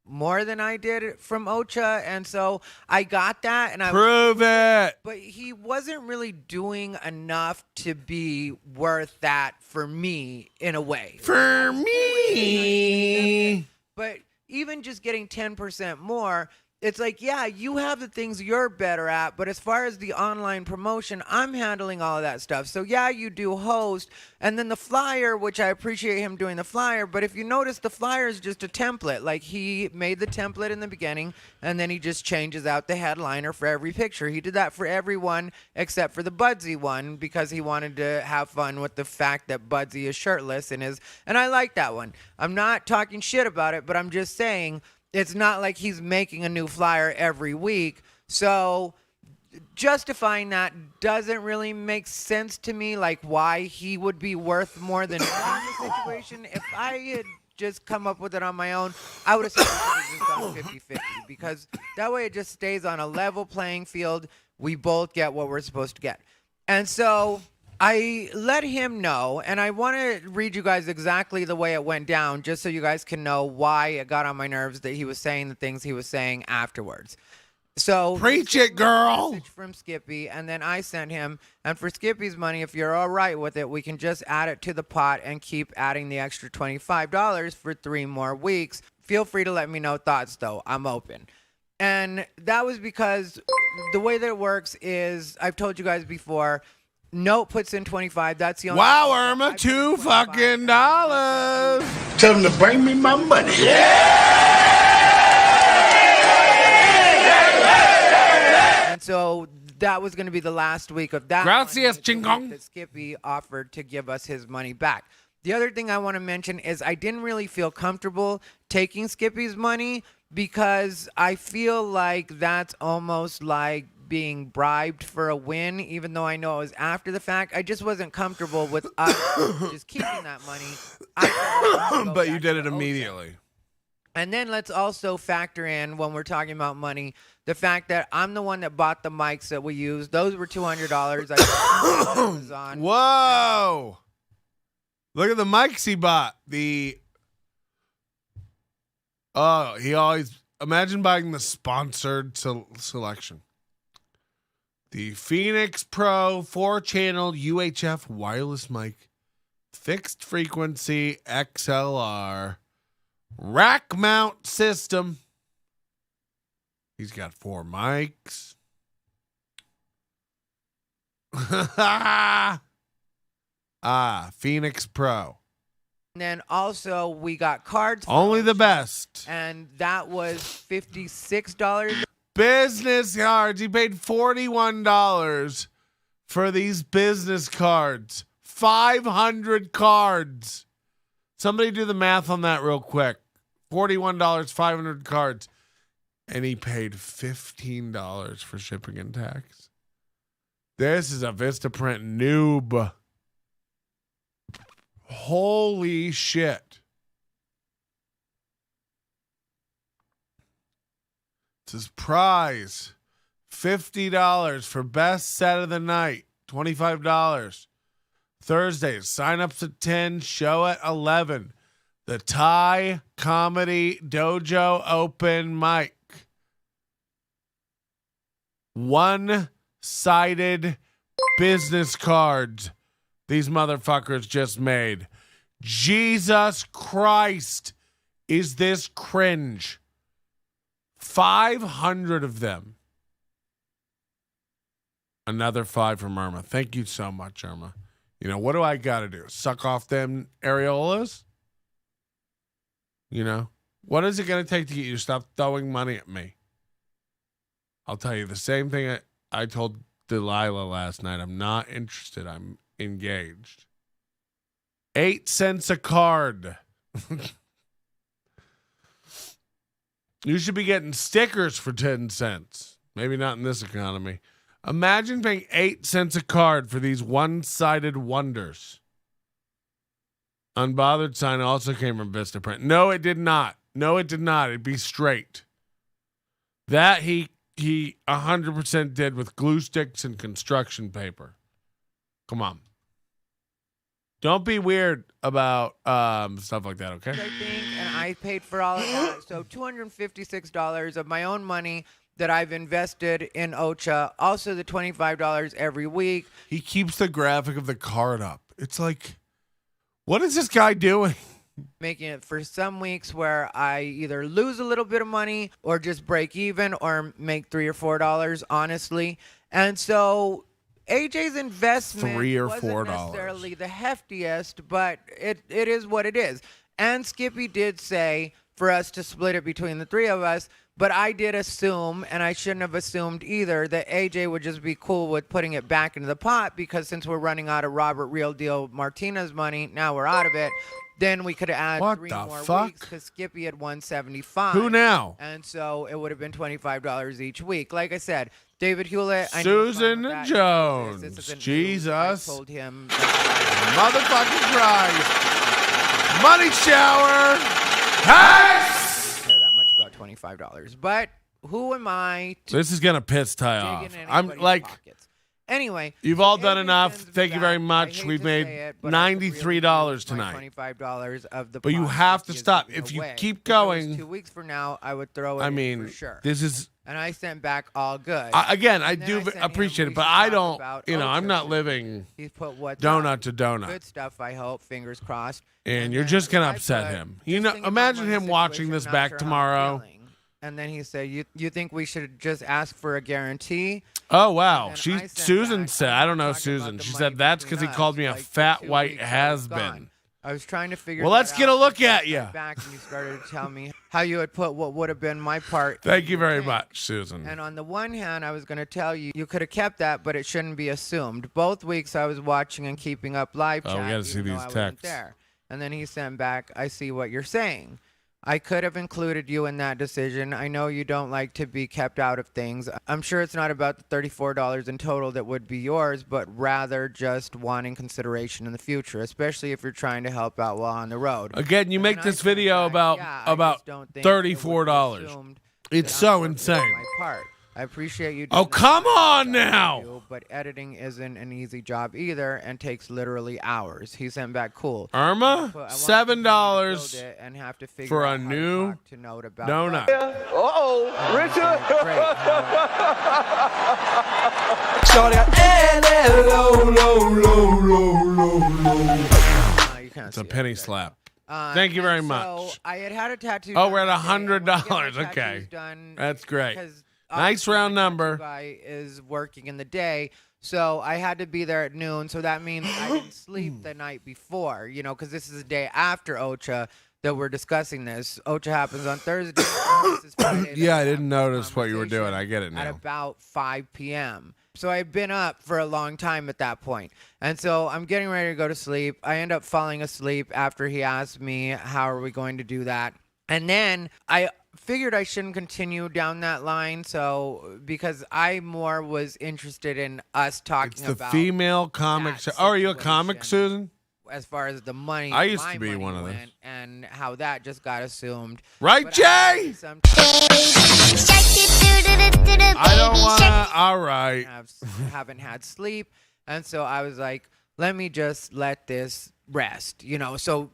more than I did from Ocha, and so I got that. And Prove it. But he wasn't really doing enough to be worth that for me in a way. For me. But even just getting 10% more, it's like, yeah, you have the things you're better at, but as far as the online promotion, I'm handling all of that stuff. So yeah, you do host, and then the flyer, which I appreciate him doing the flyer, but if you notice, the flyer is just a template. Like he made the template in the beginning, and then he just changes out the headliner for every picture. He did that for everyone except for the Budsy one, because he wanted to have fun with the fact that Budsy is shirtless and I like that one. I'm not talking shit about it, but I'm just saying, it's not like he's making a new flyer every week. So justifying that doesn't really make sense to me, like why he would be worth more than me in the situation. If I had just come up with it on my own, I would have said just gone 50-50, because that way it just stays on a level playing field. We both get what we're supposed to get. And so I let him know, and I want to read you guys exactly the way it went down, just so you guys can know why it got on my nerves that he was saying the things he was saying afterwards. So preach it, girl. Message from Skippy, and then I sent him. And for Skippy's money, if you're all right with it, we can just add it to the pot and keep adding the extra $25 for 3 more weeks. Feel free to let me know thoughts, though. I'm open. And that was because the way that it works is, I've told you guys before, Note puts in 25. That's the only. Wow, Irma, $2 fucking dollars. Tell them to bring me my money. And so that was going to be the last week of that. Gracias, chingong. That Skippy offered to give us his money back. The other thing I want to mention is I didn't really feel comfortable taking Skippy's money, because I feel like that's almost like being bribed for a win, even though I know it was after the fact. I just wasn't comfortable with us just keeping that money. But you did it immediately. And then let's also factor in, when we're talking about money, the fact that I'm the one that bought the mics that we used. Those were $200. I got on Amazon. Whoa! Look at the mics he bought. The Oh, he always imagine buying the sponsored selection. The Phoenix Pro 4-channel UHF wireless mic, fixed frequency XLR, rack mount system. He's got 4 mics. Phoenix Pro. And then also we got cards. Only the best. And that was $56. Business cards. He paid $41 for these business cards. 500 cards. Somebody do the math on that real quick. $41, 500 cards. And he paid $15 for shipping and tax. This is a Vistaprint noob. Holy shit. This is prize. $50 for best set of the night. $25. Thursdays, sign-ups at 10, show at 11. The Thai Comedy Dojo Open Mic. One-sided business cards these motherfuckers just made. Jesus Christ, is this cringe? 500 of them. Another 5 from Irma. Thank you so much, Irma. You know, what do I got to do? Suck off them areolas? You know, what is it going to take to get you to stop throwing money at me? I'll tell you the same thing I told Delilah last night. I'm not interested. I'm engaged. 8 cents a card. You should be getting stickers for 10 cents. Maybe not in this economy. Imagine paying 8 cents a card for these one-sided wonders. Unbothered sign also came from Vistaprint. No, it did not. No, it did not. It'd be straight. That he 100% did with glue sticks and construction paper. Come on. Don't be weird about stuff like that, okay? I think, and I paid for all of that. So $256 of my own money that I've invested in Ocha. Also the $25 every week. He keeps the graphic of the card up. It's like, what is this guy doing? Making it for some weeks where I either lose a little bit of money or just break even or make $3 or $4, honestly. And so AJ's investment $3 or wasn't $4 necessarily the heftiest, but it is what it is. And Skippy did say for us to split it between the 3 of us, but I did assume, and I shouldn't have assumed either, that AJ would just be cool with putting it back into the pot because since we're running out of Robert Real Deal Martinez money, now we're out of it. Then we could add what 3 the more fuck? weeks because Skippy had $175. Who now? And so it would have been $25 each week. Like I said, David Hewlett. Susan Jones. Jesus. I told him. Motherfucking Christ. Money shower. Hey! Care that much about $25. But who am I to This is going to piss Ty off. I'm like, pockets? Anyway, you've all done enough. sends me Thank you very back. much. I hate We've to made say it, but I could really $93 use my tonight. $25 of the But you pot have to gives stop. me If you away. keep If it going- was 2 weeks from now, I would throw it I in mean, for sure. this is, And I sent back all good. again, I And then do sent him, appreciate we it, but should I talk don't, about you know, I'm Ocha. not living He's put what donut to donut. good stuff, I hope, fingers crossed. And you're then just going to I upset put, him. just You know, think about imagine money him watching situation, this not back sure how I'm tomorrow. feeling. And then he said, you think we should just ask for a guarantee? Oh, wow. And She I sent Susan back, said, I'm I don't know talking about Susan. the She money said that's because between he called us, me a like, the fat 2 white weeks I was has-been. gone. I was trying to figure Well, that let's get out, a look and at I ya. went back and you started to tell me how you had put what would have been my part. Thank in you your very thing. much, Susan. And on the one hand, I was going to tell you, you could have kept that, but it shouldn't be assumed. Both weeks I was watching and keeping up live Oh, chat. we gotta see even though these I wasn't texts. there. And then he sent back, I see what you're saying. I could have included you in that decision. I know you don't like to be kept out of things. I'm sure it's not about the $34 in total that would be yours, but rather just wanting consideration in the future, especially if you're trying to help out while on the road. Again, you And make then I this sent video back, about yeah, I about just don't think it would be $34. assumed It's that so I'm working on insane. my part. I appreciate you. Oh, doing come that. on now. But editing isn't an easy job either and takes literally hours. He sent back cool. Irma, I want $7 to build it and have to figure for out a how new to talk to Note about donut. Richard. It's a penny slap. Thank you very much. So I had a tattoo. Oh, done we're at that day. I wanted to get my $100. tattoos Okay. done That's great. because Nice obviously round my number. tattoo guy is working in the day, so I had to be there at noon. So that means I didn't sleep the night before, because this is the day after Ocha that we're discussing this. Ocha happens on Thursday. This is Friday that Yeah, I we didn't have this notice what you were doing. I get it At now. about 5 p.m. So I had been up for a long time at that point. And so I'm getting ready to go to sleep. I end up falling asleep after he asked me, how are we going to do that? And then I figured I shouldn't continue down that line. So because I more was interested in us talking It's the about female comic. that Oh, are you a comic, situation. Susan? As far as the money, I used my to be money one of those. went and how that just got assumed. Right, But Jay? I don't want to. All right. Haven't had sleep, and so I was like, let me just let this rest, So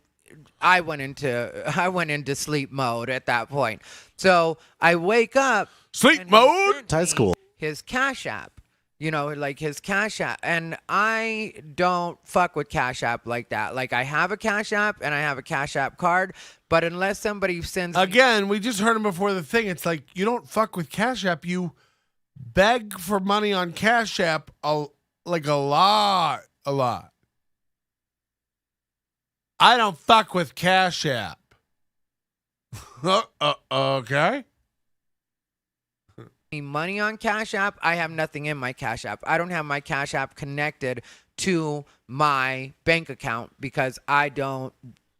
I went into sleep mode at that point. So I wake up. Sleep and he mode? sent High me school. His Cash App. Like his Cash App. And I don't fuck with Cash App like that. Like I have a Cash App and I have a Cash App card, but unless somebody sends me Again, we just heard him before the thing. It's like you don't fuck with Cash App. You beg for money on Cash App a lot. I don't fuck with Cash App. Okay. money on Cash App, I have nothing in my Cash App. I don't have my Cash App connected to my bank account because I don't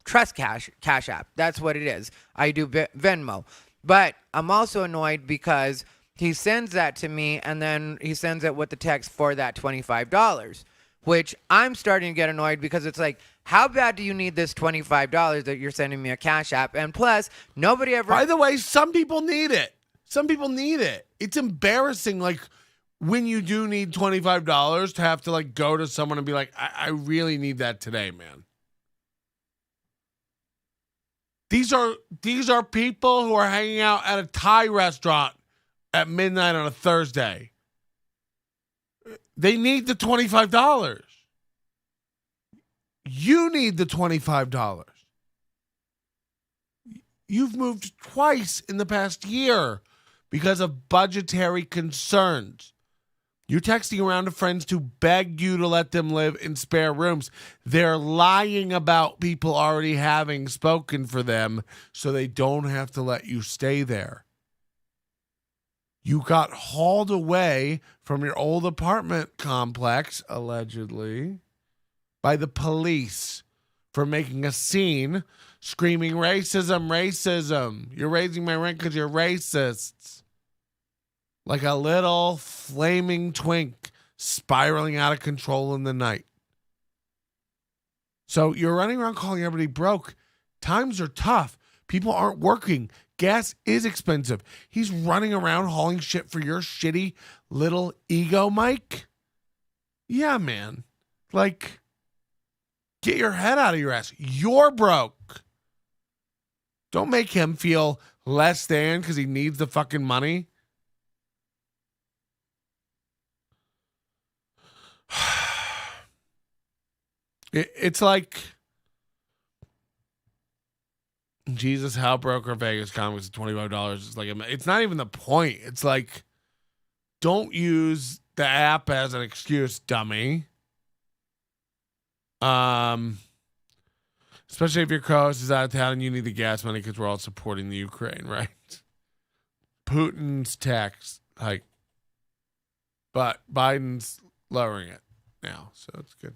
trust Cash App. That's what it is. I do Venmo. But I'm also annoyed because he sends that to me and then he sends it with the text for that $25, which I'm starting to get annoyed because it's like, how bad do you need this $25 that you're sending me a Cash App? And plus, nobody ever... By the way, some people need it. Some people need it. It's embarrassing, like, when you do need $25 to have to, like, go to someone and be like, I really need that today, man. These are people who are hanging out at a Thai restaurant at midnight on a Thursday. They need the $25. You need the $25. You've moved twice in the past year because of budgetary concerns. You're texting around to friends to beg you to let them live in spare rooms. They're lying about people already having spoken for them so they don't have to let you stay there. You got hauled away from your old apartment complex, allegedly, by the police for making a scene, screaming, racism, racism. You're raising my rent because you're racists. Like a little flaming twink spiraling out of control in the night. So you're running around calling everybody broke. Times are tough. People aren't working. Gas is expensive. He's running around hauling shit for your shitty little ego, Mike. Yeah, man. Like, get your head out of your ass. You're broke. Don't make him feel less than because he needs the fucking money. It's like, Jesus, how broke are Vegas comics at $25? It's like, it's not even the point. It's like, don't use the app as an excuse, dummy. Especially if your co-host is out of town and you need the gas money because we're all supporting the Ukraine, right? Putin's tax hike, but Biden's lowering it now, so it's good.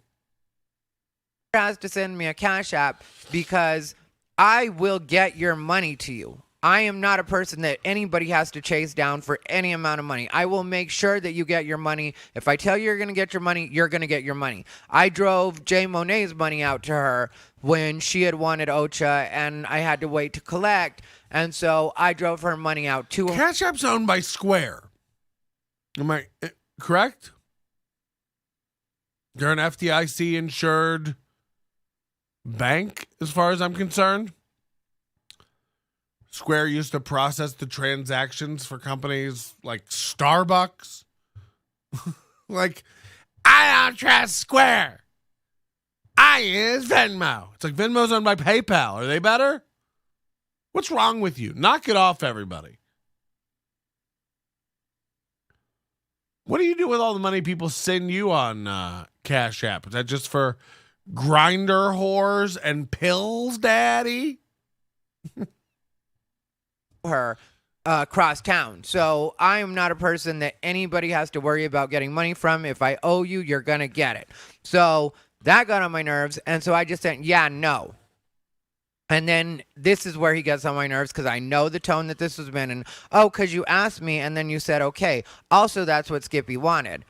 Has to send me a Cash App because I will get your money to you. I am not a person that anybody has to chase down for any amount of money. I will make sure that you get your money. If I tell you you're going to get your money, you're going to get your money. I drove Jay Monet's money out to her when she had wanted Ocha and I had to wait to collect. And so I drove her money out to her. Cash App's owned by Square. Am I correct? They're an FDIC insured bank, as far as I'm concerned. Square used to process the transactions for companies like Starbucks. Like, I don't trust Square. I use Venmo. It's like Venmo's owned by PayPal. Are they better? What's wrong with you? Knock it off, everybody. What do you do with all the money people send you on Cash App? Is that just for grinder whores and pills, Daddy? Her cross town. So I am not a person that anybody has to worry about getting money from. If I owe you, you're going to get it. So that got on my nerves. And so I just said, yeah, no. And then this is where he gets on my nerves because I know the tone that this has been. And, because you asked me and then you said, okay. Also, that's what Skippy wanted.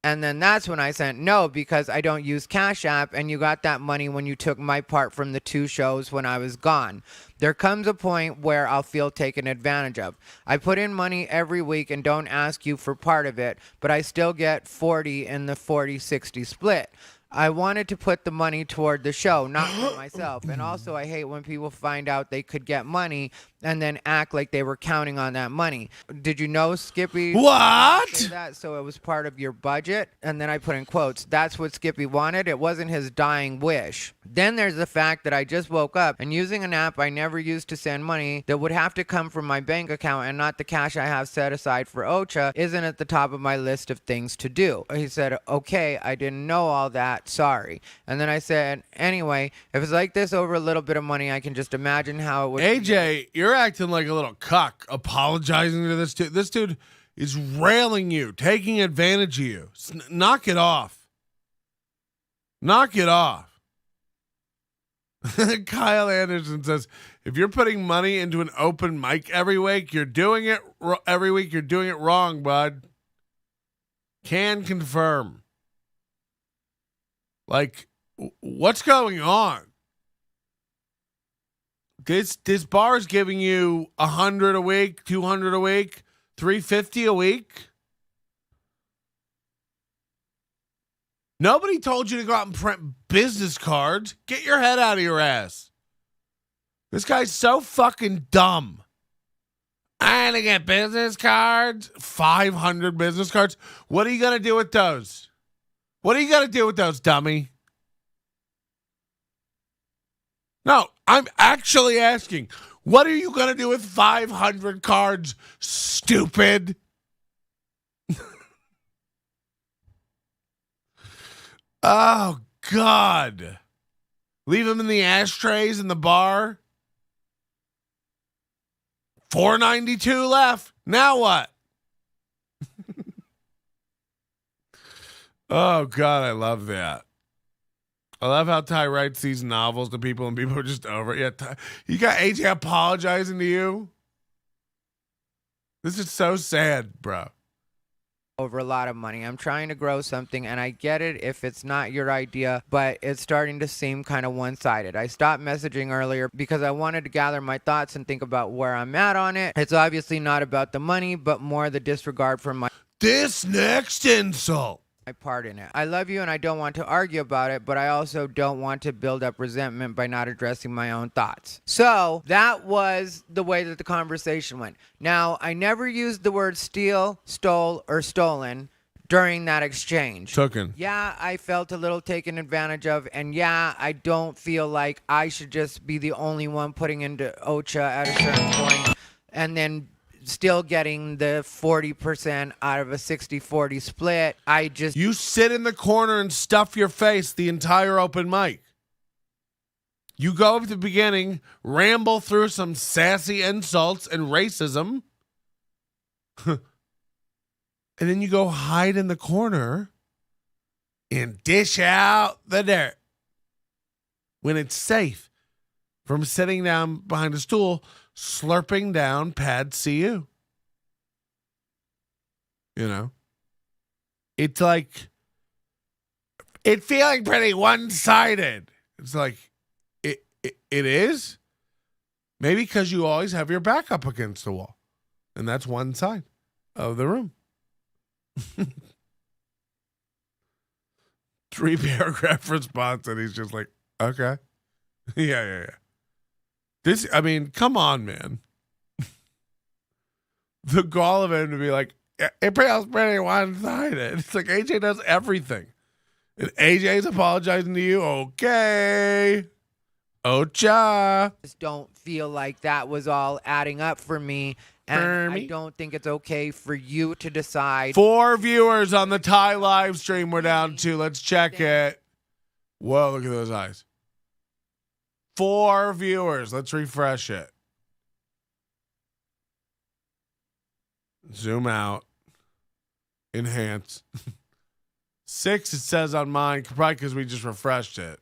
And then that's when I said no because I don't use Cash App and you got that money when you took my part from the 2 shows when I was gone. There comes a point where I'll feel taken advantage of. I put in money every week and don't ask you for part of it, but I still get 40 in the 40-60 split. I wanted to put the money toward the show, not for myself. And also, I hate when people find out they could get money and then act like they were counting on that money. Did you know, Skippy? What? Say that, so it was part of your budget? And then I put in quotes, that's what Skippy wanted. It wasn't his dying wish. Then there's the fact that I just woke up and using an app I never used to send money that would have to come from my bank account and not the cash I have set aside for Ocha isn't at the top of my list of things to do. He said, okay, I didn't know all that. Sorry. And then I said, anyway, if it's like this over a little bit of money, I can just imagine how it would. AJ, you're acting like a little cuck, apologizing to this dude. This dude is railing you, taking advantage of you. Knock it off. Knock it off. Kyle Anderson says, if you're putting money into an open mic every week, you're doing it wrong, bud. Can confirm. Like, what's going on? This bar is giving you 100 a week, 200 a week, 350 a week. Nobody told you to go out and print business cards. Get your head out of your ass. This guy's so fucking dumb. I'm gonna get business cards, 500 business cards. What are you gonna do with those? What are you gonna do with those, dummy? No, I'm actually asking, what are you going to do with 500 cards, stupid? Oh, God. Leave them in the ashtrays in the bar. $4.92 left. Now what? Oh, God, I love that. I love how Ty writes these novels to people and people are just over it. Yeah, you got AJ apologizing to you? This is so sad, bro. Over a lot of money. I'm trying to grow something and I get it if it's not your idea, but it's starting to seem kind of one-sided. I stopped messaging earlier because I wanted to gather my thoughts and think about where I'm at on it. It's obviously not about the money, but more the disregard for this next insult. My part in it. I love you and I don't want to argue about it, but I also don't want to build up resentment by not addressing my own thoughts. So that was the way that the conversation went. Now, I never used the word steal, stole, or stolen during that exchange. Tooken. Yeah, I felt a little taken advantage of, and yeah, I don't feel like I should just be the only one putting into Ocha at a certain point and then still getting the 40% out of a 60-40 split. You sit in the corner and stuff your face the entire open mic. You go up at the beginning, ramble through some sassy insults and racism, and then you go hide in the corner and dish out the dirt when it's safe from sitting down behind a stool slurping down pad CU. You know? It's like, it's feeling pretty one-sided. It's like, it is? Maybe because you always have your back up against the wall. And that's one side of the room. 3-paragraph response, and he's just like, okay. Yeah. This, I mean, come on, man. The gall of him to be like, it feels pretty one-sided. It's like AJ does everything. And AJ's apologizing to you. Okay. Ocha. Just don't feel like that was all adding up for me. And I don't think it's okay for you to decide. 4 viewers on the Thai live stream we're down to. Let's check it. Whoa, look at those eyes. 4 viewers. Let's refresh it. Zoom out. Enhance. 6 it says on mine, probably because we just refreshed it.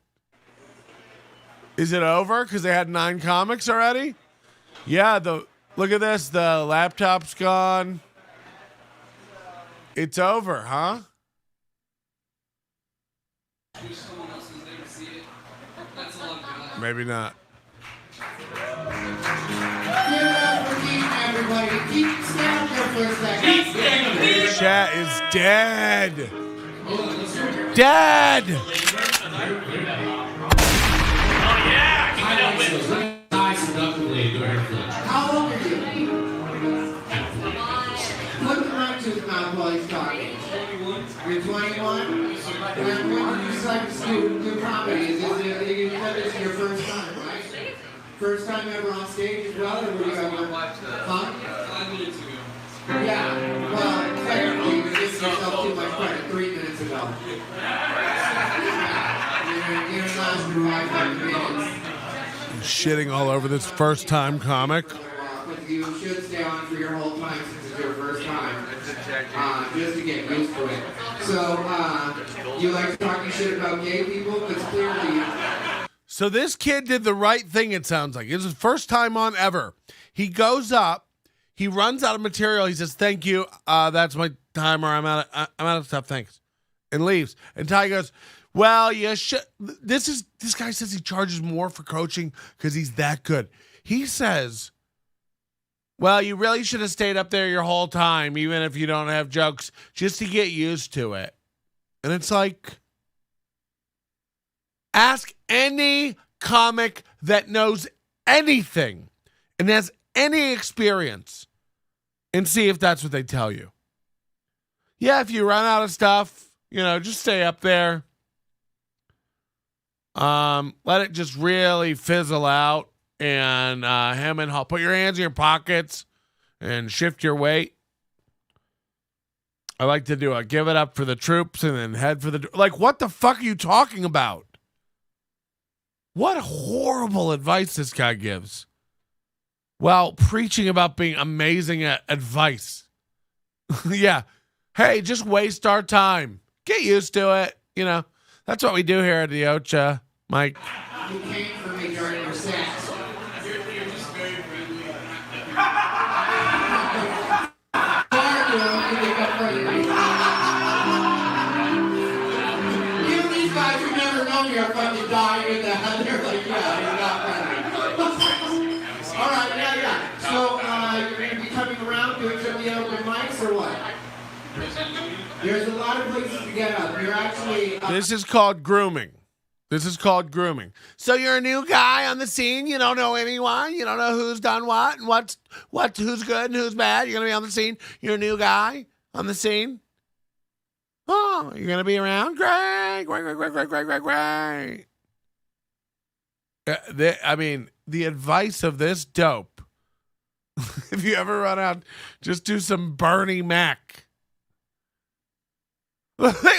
Is it over? Because they had 9 comics already? Yeah, look at this. The laptop's gone. It's over, huh? Maybe not. Everybody, keep stand there for a second. Chat is dead. Dead. How old are you? Put the mic to his mouth while he's talking. You're 21? And when you decide to do comedy, is this your first time, right? First time ever on stage as well, or were you ever? Huh? 5 minutes ago. Yeah, well, technically, you giving yourself too much credit 3 minutes ago. You're not last for 5 minutes. Shitting all over this first-time comic. You should stay on for your whole time since it's your first time, just to get used to it. So, you like talking shit about gay people? Because clearly... So this kid did the right thing, it sounds like. It's his first time on ever. He goes up, he runs out of material, he says, thank you, that's my timer, I'm out of stuff, thanks. And leaves. And Ty goes, well, you should. This guy says he charges more for coaching because he's that good. He says, well, you really should have stayed up there your whole time, even if you don't have jokes, just to get used to it. And it's like, ask any comic that knows anything and has any experience and see if that's what they tell you. Yeah, if you run out of stuff, just stay up there. Let it just really fizzle out and hem and haw. Put your hands in your pockets and shift your weight. I like to do a give it up for the troops and then head for the... Like, what the fuck are you talking about? What horrible advice this guy gives. While preaching about being amazing at advice. Yeah. Hey, just waste our time. Get used to it. That's what we do here at the Ocha, Mike. You came for me during your set. You're just very friendly. You these guys who never know me are fucking dying in the head. They're like, yeah, you're not friendly. All right, yeah. So, you're going to be coming around doing some of the open mics or what? There's a lot of places to get up. You're actually... This is called grooming. So you're a new guy on the scene. You don't know anyone. You don't know who's done what and who's good and who's bad. You're going to be on the scene. You're a new guy on the scene. Oh, you're going to be around? Great. The advice of this dope, if you ever run out, just do some Bernie Mac. Let me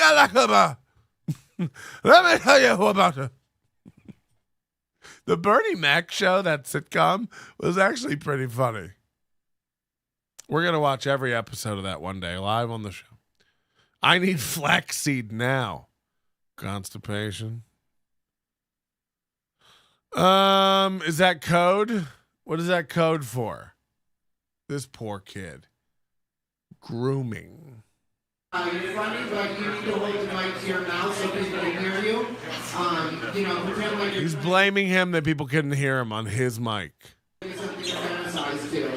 tell you about it. The Bernie Mac show, that sitcom, was actually pretty funny. We're going to watch every episode of that one day, live on the show. I need flaxseed now. Constipation. Is that code? What is that code for? This poor kid. Grooming. You're funny, but you need to hold the mic to your mouth so people can hear you. Pretend like you're... He's blaming him that people couldn't hear him on his mic. Something to fantasize to.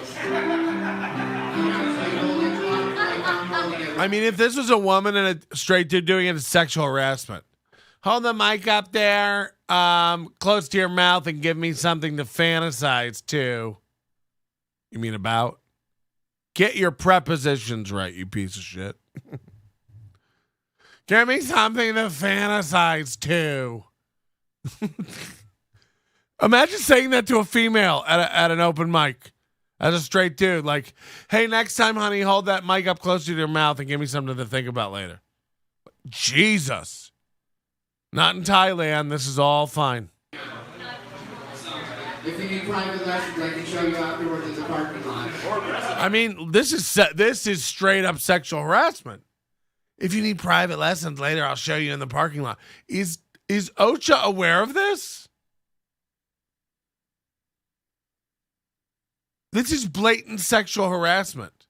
I mean, if this was a woman and a straight dude doing it, it's sexual harassment. Hold the mic up there, close to your mouth, and give me something to fantasize to. You mean about? Get your prepositions right, you piece of shit. Give me something to fantasize to. Imagine saying that to a female at an open mic. As a straight dude, like, hey, next time, honey, hold that mic up close to your mouth and give me something to think about later. Jesus. Not in Thailand. This is all fine. If you need private lessons, I can show you afterwards in the parking lot. I mean, this is straight up sexual harassment. If you need private lessons later, I'll show you in the parking lot. Is Ocha aware of this? This is blatant sexual harassment.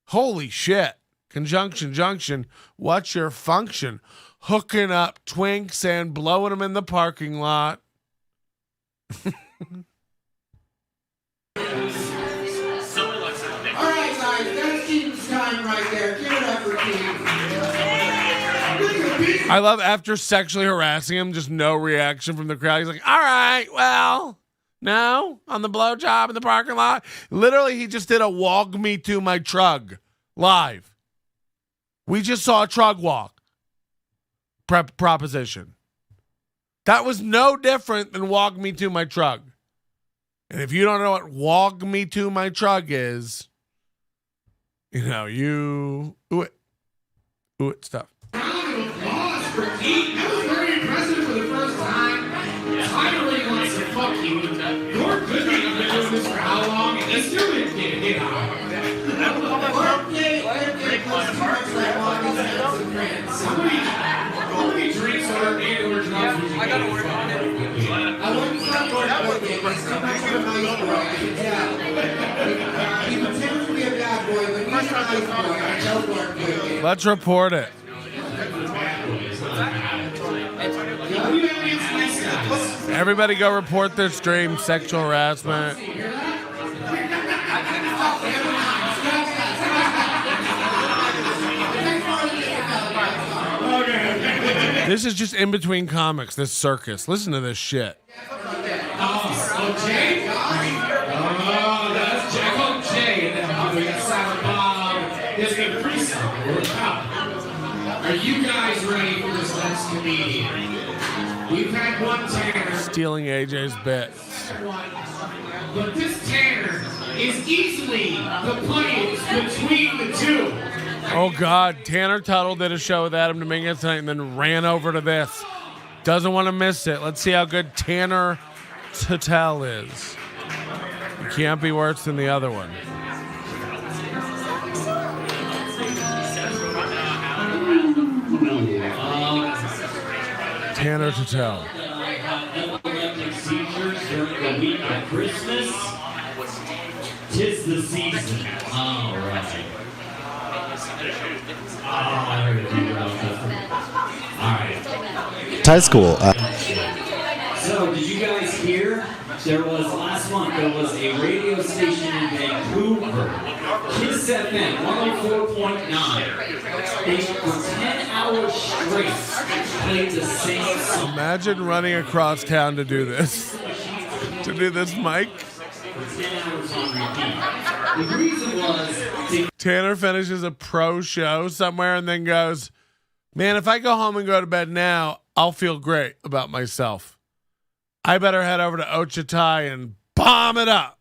Holy shit. Conjunction, junction. What's your function? Hooking up twinks and blowing them in the parking lot. All right, guys, that's Keaton's time right there. Give it up for Keaton. I love after sexually harassing him, just no reaction from the crowd. He's like, all right, well, no, on the blowjob in the parking lot. Literally, he just did a walk me to my trug live. We just saw a trug walk proposition. That was no different than walk me to my trug. And if you don't know what walk me to my trug is, you know, you ooh it stuff. Round of applause for Keaton. That was very impressive for the first time. Tyler really wants to fuck you. You're good. I've been doing this for how long? And they still didn't get it. How many drinks are in or drugs? I gotta work on it. I wouldn't stop working. He's too much of a nice boy. I can tell. He pretends to be a bad boy, but he's a nice boy. I don't work with him. Let's report it. Everybody go report their stream, sexual harassment. This is just in between comics, this circus. Listen to this shit. Oh, Jay? Oh, that's Jack. Oh, Jay. And then we got Silent Bob. There's a pre-song. Are you guys ready for this next comedian? We've had one Tanner. Stealing AJ's bit. But this Tanner is easily the players between the two. Oh, God. Tanner Tuttle did a show with Adam Dominguez tonight and then ran over to this. Doesn't want to miss it. Let's see how good Tanner Tuttle is. It can't be worse than the other one. Tanner Tuttle. Epileptic seizures during the week of Christmas. 'Tis the season. All right. I heard it. All right. High school. So, did you guys hear? There was last month. There was a radio station in Vancouver, Kiss FM 104.9. They for 10 hours straight played the same song. Imagine running across town to do this. To do this mic. For 10 hours on repeat. The reason was Tanner finishes a pro show somewhere and then goes, man, if I go home and go to bed now, I'll feel great about myself. I better head over to Ocha Thai and bomb it up.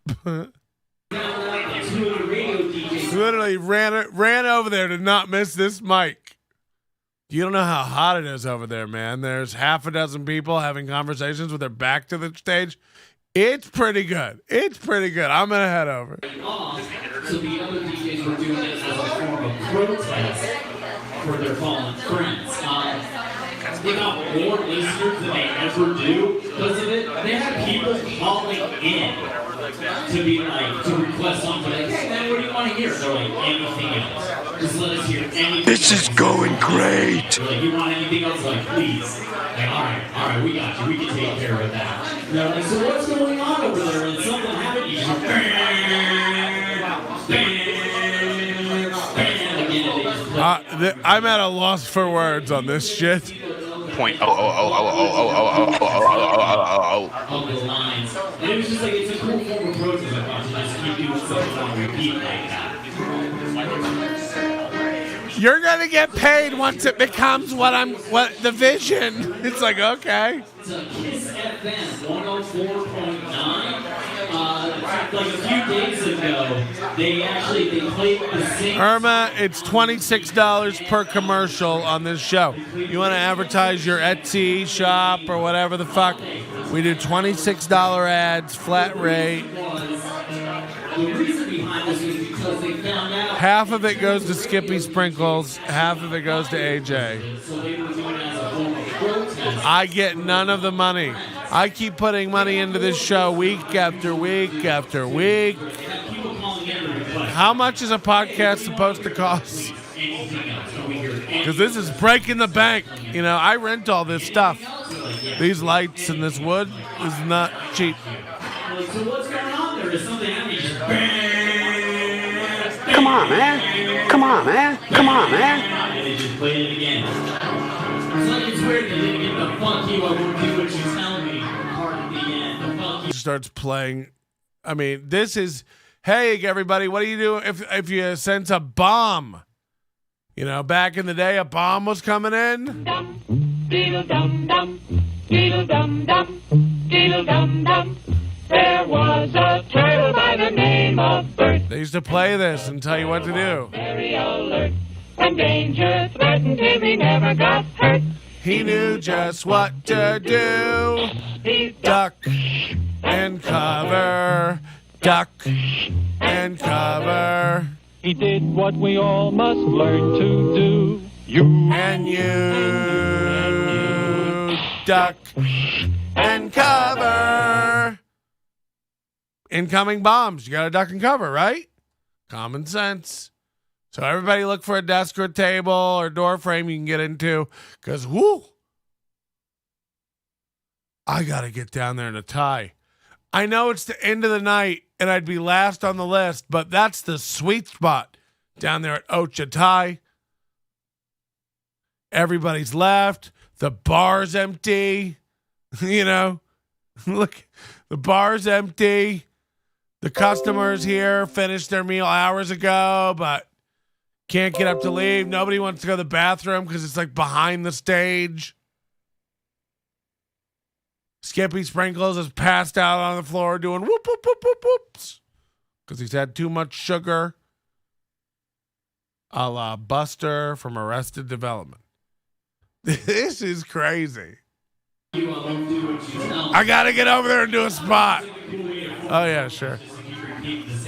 Literally ran over there to not miss this mic. You don't know how hot it is over there, man. There's half a dozen people having conversations with their back to the stage. It's pretty good. It's pretty good. I'm going to head over. So the other DJs were doing this as a form of protest for their fallen friends. They got more listeners than they ever do because of it. They had people calling in to be like, to request something. Like, hey man, what do you want to hear? They're like, anything else. Just let us hear anything. This is going great. They're like, you want anything else? Like, please. Like, all right, we got you. We can take care of that. And they're like, so what's going on over there? And something happened. You just bam, bam, bam again I'm at a loss for words on this shit. Of the lines. And it was just like, it's a cool form of protest, I thought, to just keep doing something on repeat like that. You're gonna get paid once it becomes what the vision. It's like, okay. So Kiss FM 104.9. Like a few days ago, they played the same. Irma, it's $26 per commercial on this show. You want to advertise your Etsy shop or whatever the fuck? We do $26 ads, flat rate. The reason behind this was because they found out. Half of it goes to Skippy Sprinkles, half of it goes to AJ. So they were doing it as a form of protest. I get none of the money. I keep putting money into this show week after week after week. How much is a podcast supposed to cost? Because this is breaking the bank. You know, I rent all this stuff. These lights and this wood is not cheap. So what's going on there? Is something happening? Come on, man. Come on, man. Come on, man. And they just played it again. It's like it's weird that they didn't get the fuck you, I won't do what you tell me part at the end. The fuck you. Starts playing. I mean, this is, hey, everybody, what do you do if you sense a bomb? You know, back in the day, a bomb was coming in. Dum-dum-dum, dum-dum-dum, dum-dum-dum. There was a turtle by the name of Bert. They used to play this and tell you what to do. Very alert. When danger threatened him, he never got hurt. He knew just what to do. He Duck and cover. Duck and cover. He did what we all must learn to do. You and you. Duck and cover. Incoming bombs. You got to duck and cover, right? Common sense. So everybody look for a desk or a table or door frame you can get into. Because, whoo, I got to get down there in a tie. I know it's the end of the night and I'd be last on the list, but that's the sweet spot down there at Ocha Thai. Everybody's left. The bar's empty. You know, look, the bar's empty. The customers here finished their meal hours ago, but can't get up to leave. Nobody wants to go to the bathroom because it's like behind the stage. Skippy Sprinkles is passed out on the floor doing whoop, whoop, whoop, whoop, whoops because he's had too much sugar. A la Buster from Arrested Development. This is crazy. I got to get over there and do a spot. Oh, yeah, sure.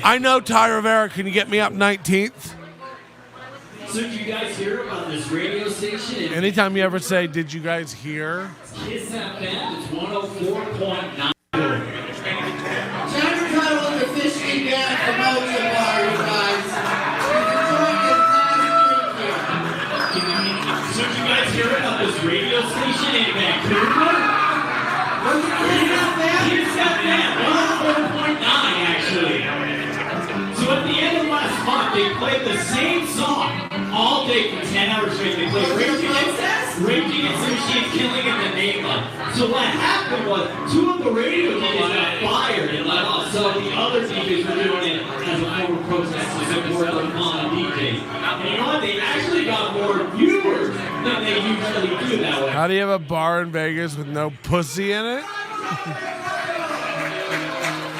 I know Thai Rivera. Can you get me up 19th? So did you guys hear about this radio station? Anytime you ever say, did you guys hear? Kiss FM, it's 104.9. Time to cuddle with the fish eat down from Ocha Bar, you guys. So did you guys hear about this radio station in Vancouver? Kiss FM, 104.9 actually. So at the end of last month, they played the same song all day for 10 hours straight. They played Raging Against the Machine, Killing in the Name of. So what happened was, 2 of the radio DJs got fired and let off. So the other DJs were doing it as a form of protest to support the fallen DJs. And you know what? They actually got more viewers than they usually do that way. How do you have a bar in Vegas with no pussy in it?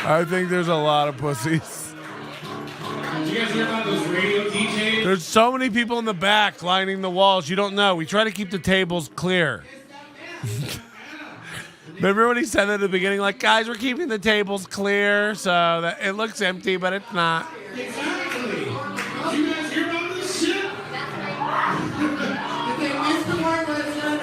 I think there's a lot of pussies. Did you guys hear about those radio DJs? There's so many people in the back lining the walls. You don't know. We try to keep the tables clear. Remember when he said that at the beginning? Like, guys, we're keeping the tables clear so that it looks empty, but it's not. Exactly. Did you guys hear about this shit? If they missed the word, let us know.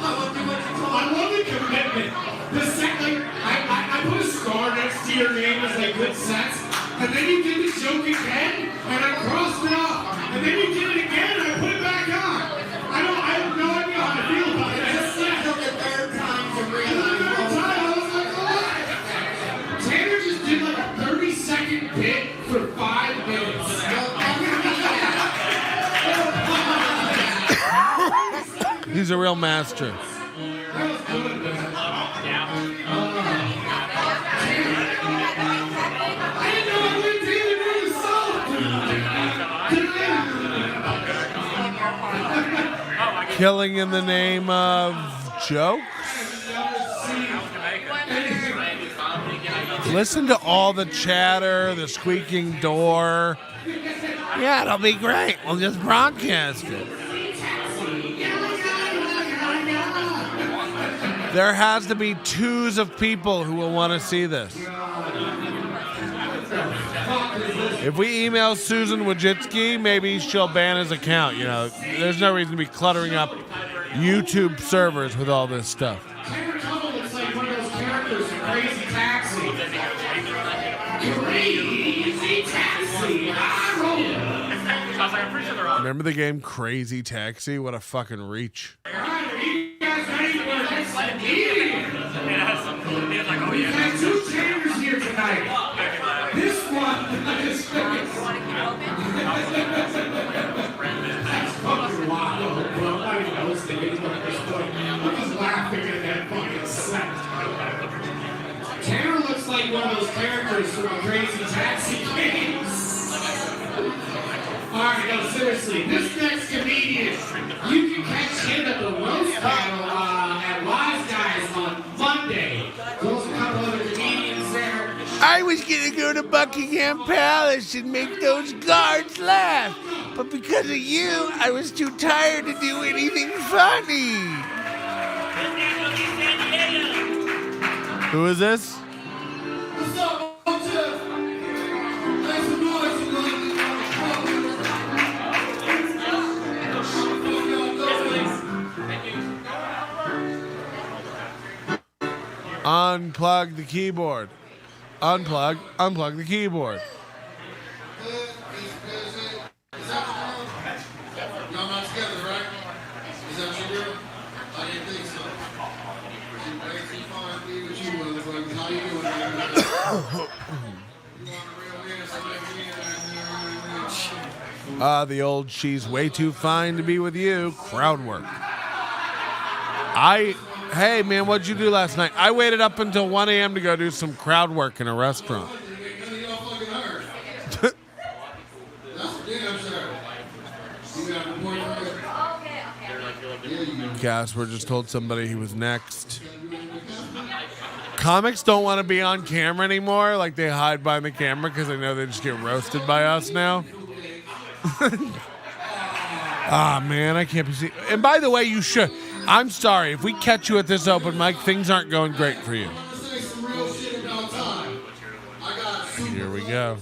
I won't do what you told I love the commitment. The second, I put a star next to your name as like good sense, and then you did the joke again, and I crossed it off, and then you did it again, and I put it back on. I have no idea how to feel about it. I just it until the third time to and realize. the third time, I was like, oh, Tanner just did like a 30-second bit for 5 minutes. He's a real master. Killing in the name of jokes. Listen to all the chatter, the squeaking door. Yeah, it'll be great. We'll just broadcast it. There has to be twos of people who will want to see this. If we email Susan Wojcicki, maybe she'll ban his account. You know, there's no reason to be cluttering up YouTube servers with all this stuff. It's like one of those characters from Crazy Taxi. Crazy Taxi. Remember the game Crazy Taxi? What a fucking reach. We've had two chambers here tonight. This one is fucking wild. I'm not even hosting it at this point. I'm just laughing at that fucking set. Tanner looks like one of those characters from Crazy Taxi games. Alright, no, seriously. This next comedian, you can catch him at the roast battle at Wise Guys on Monday. There's a couple other comedians there. I was gonna go to Buckingham Palace and make those guards laugh, but because of you, I was too tired to do anything funny. Who is this? What's up, Ocha? Make some noise, you Unplug the keyboard. Unplug the keyboard. Y'all not together, right? Is that your girl? I didn't think so. She makes me fine to be with you, motherfuckers. How you doing, man? You want a real man, so let me The old she's way too fine to be with you. Crowd work. Hey, man, what'd you do last night? I waited up until 1 a.m. to go do some crowd work in a restaurant. That's damn sure. You got a boyfriend? Casper just told somebody he was next. Comics don't want to be on camera anymore. Like, they hide behind the camera because they know they just get roasted by us now. Man, I can't be seen. And by the way, you should. I'm sorry. If we catch you at this open mic, things aren't going great for you. Here we go.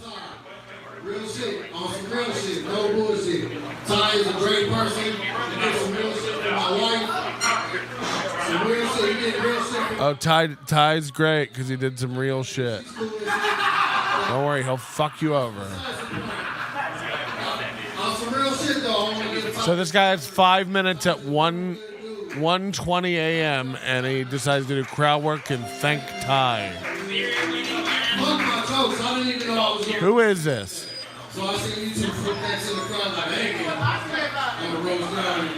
Real shit, on some real shit, no bullshit. Ty is a great person. He did some real shit for my wife. Some real shit, he did real shit for Oh, Ty's great because he did some real shit. Don't worry, he'll fuck you over. on some real shit though. I want to get So this guy has 5 minutes at 1:20 a.m. and he decides to do crowd work and thank Ty. Fuck my jokes. I didn't even know I was going. Who is this? So I seen you two put that to the crowd like, hey, I'm a roast down.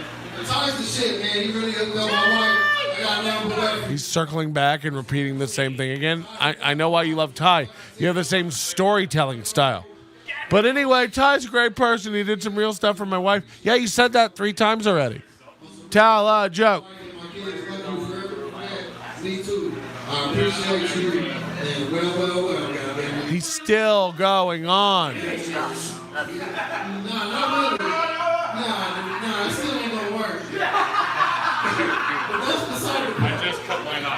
Ty's the shit, man. He really doesn't know my wife. I got nothing but love. He's circling back and repeating the same thing again. I know why you love Ty. You have the same storytelling style. But anyway, Ty's a great person. He did some real stuff for my wife. Yeah, you said that 3 times already. Tell a joke. My kids love you forever. Me too. I appreciate you. And well, goddamn. He's still going on. Nah, not really. Nah, it still ain't gonna work. But that's beside the point. I just cut mine off.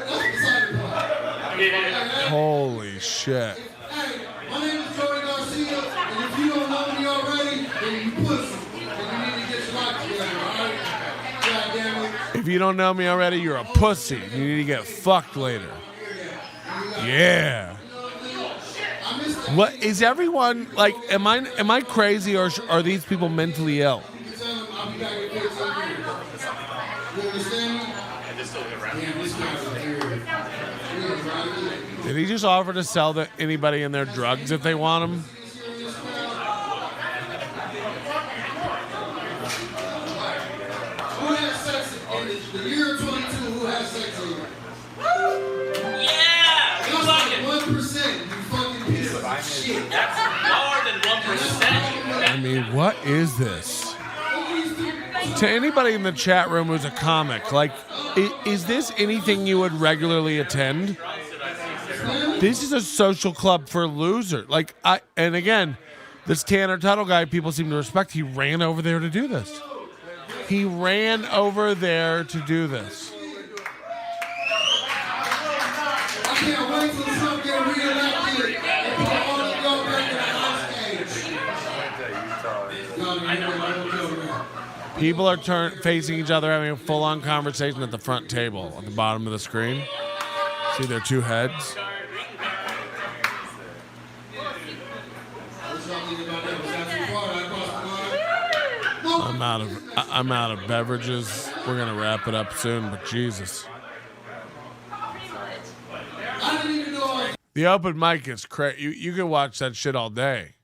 That's beside the point. Holy shit. Hey, my name is Joey Garcia, and if you don't know me already, then you pussy. And you need to get your life together, alright? Goddamn it. If you don't know me already, you're a pussy. You need to get fucked later. Yeah. What is everyone like? Am I crazy or are these people mentally ill? Did he just offer to sell anybody in their drugs if they want them? The year 22, who has sex here? Yeah! That's like 1%, you fucking piece of shit. That's more than 1%. I mean, what is this? To anybody in the chat room who's a comic, like, is this anything you would regularly attend? This is a social club for losers. Like, and again, this Tanner Tuttle guy, people seem to respect. He ran over there to do this. He ran over there to do this. I can't wait till Trump get reelected and put all the go back in the hostage. People are facing each other, having a full-on conversation at the front table at the bottom of the screen. See their two heads. I'm out of beverages. We're gonna wrap it up soon, but Jesus. The open mic is crazy. You can watch that shit all day.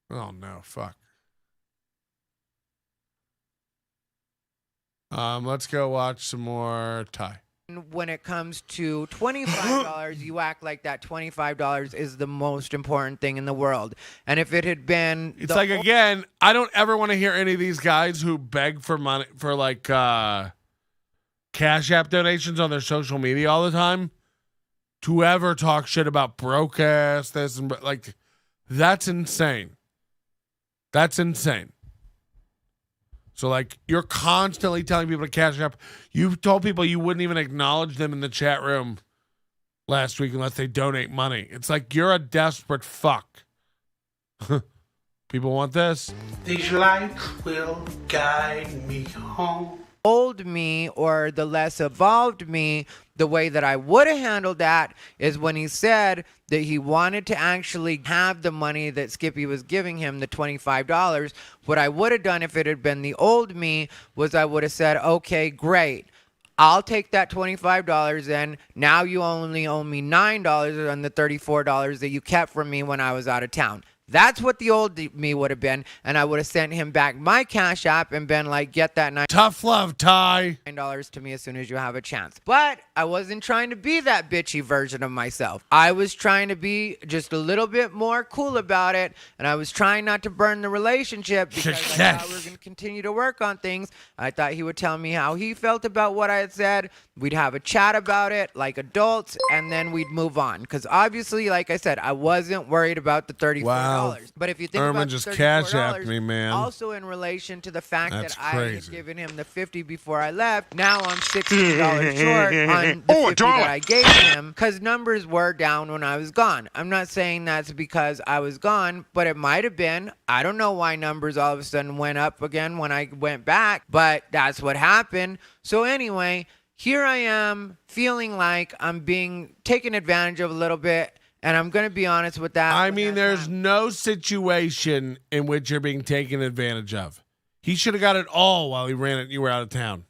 Oh no, fuck. Let's go watch some more Thai. When it comes to $25, you act like that $25 is the most important thing in the world. And if it had been... It's like, again, I don't ever want to hear any of these guys who beg for money, for like Cash App donations on their social media all the time, to ever talk shit about broke ass, this, and like, that's insane. That's insane. So, like, you're constantly telling people to cash up. You've told people you wouldn't even acknowledge them in the chat room last week unless they donate money. It's like you're a desperate fuck. People want this. This light will guide me home. Old me or the less evolved me, the way that I would have handled that is when he said that he wanted to actually have the money that Skippy was giving him, the $25. What I would have done if it had been the old me was I would have said, okay, great. I'll take that $25 and now you only owe me $9 on the $34 that you kept from me when I was out of town. That's what the old me would have been, and I would have sent him back my Cash App and been like, get that tough love, Ty. $9 to me as soon as you have a chance. But I wasn't trying to be that bitchy version of myself. I was trying to be just a little bit more cool about it, and I was trying not to burn the relationship because I thought we were going to continue to work on things. I thought he would tell me how he felt about what I had said. We'd have a chat about it like adults, and then we'd move on. Because obviously, like I said, I wasn't worried about the $34. Wow. But if you think Erman about just $34, Cash Apped me, man. Also in relation to the fact That's that I crazy. had given him the $50 before I left, now I'm $16 short on the $50 that I gave him because numbers were down when I was gone. I'm not saying that's because I was gone, but it might have been. I don't know why numbers all of a sudden went up again when I went back, but that's what happened. So anyway, here I am feeling like I'm being taken advantage of a little bit. And I'm going to be honest with that. I mean, there's no situation in which you're being taken advantage of. He should have got it all while he ran it and you were out of town.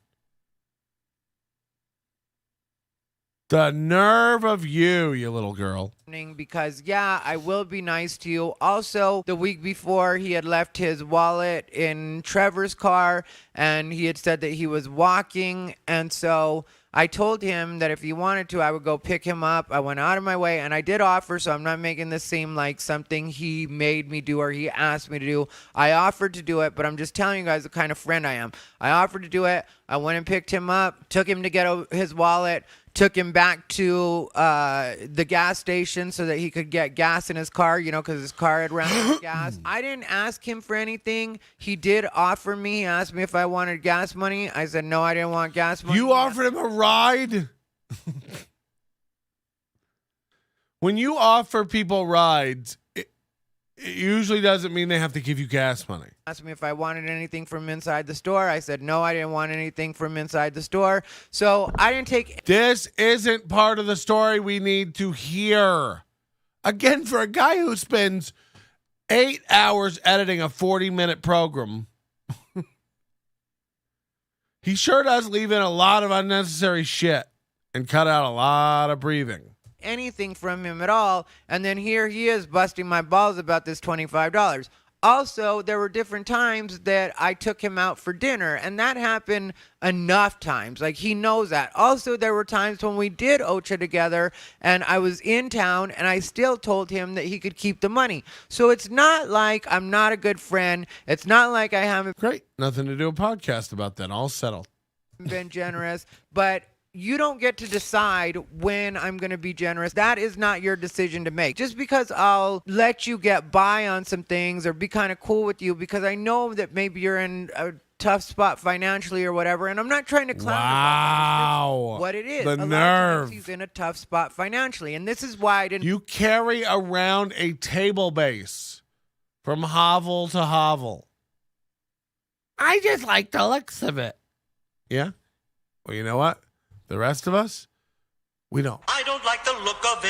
The nerve of you little girl. Because, yeah, I will be nice to you. Also, the week before, he had left his wallet in Trevor's car, and he had said that he was walking, and so I told him that if he wanted to, I would go pick him up. I went out of my way, and I did offer, so I'm not making this seem like something he made me do or he asked me to do. I offered to do it, but I'm just telling you guys the kind of friend I am. I offered to do it. I went and picked him up, took him to get his wallet, took him back to the gas station so that he could get gas in his car, because his car had run out of gas. I didn't ask him for anything. He did offer me. He asked me if I wanted gas money. I said, no, I didn't want gas money. You offered him a ride? When you offer people rides, it usually doesn't mean they have to give you gas money. Asked me if I wanted anything from inside the store. I said, no, I didn't want anything from inside the store. So I didn't take... This isn't part of the story we need to hear. Again, for a guy who spends 8 hours editing a 40-minute program, he sure does leave in a lot of unnecessary shit and cut out a lot of breathing. Anything from him at all, and then here he is busting my balls about this $25. Also, there were different times that I took him out for dinner, and that happened enough times. Like, he knows that. Also, there were times when we did Ocha together, and I was in town, and I still told him that he could keep the money. So it's not like I'm not a good friend. It's not like I haven't Great. Nothing to do a podcast about that. All settled. been generous, but you don't get to decide when I'm going to be generous. That is not your decision to make. Just because I'll let you get by on some things or be kind of cool with you because I know that maybe you're in a tough spot financially or whatever, and I'm not trying to clown about what it is. The a lot of nerve. times he's in a tough spot financially, and this is why I didn't. You carry around a table base from hovel to hovel. I just like the looks of it. Yeah? Well, you know what? The rest of us, we don't. I don't like the look of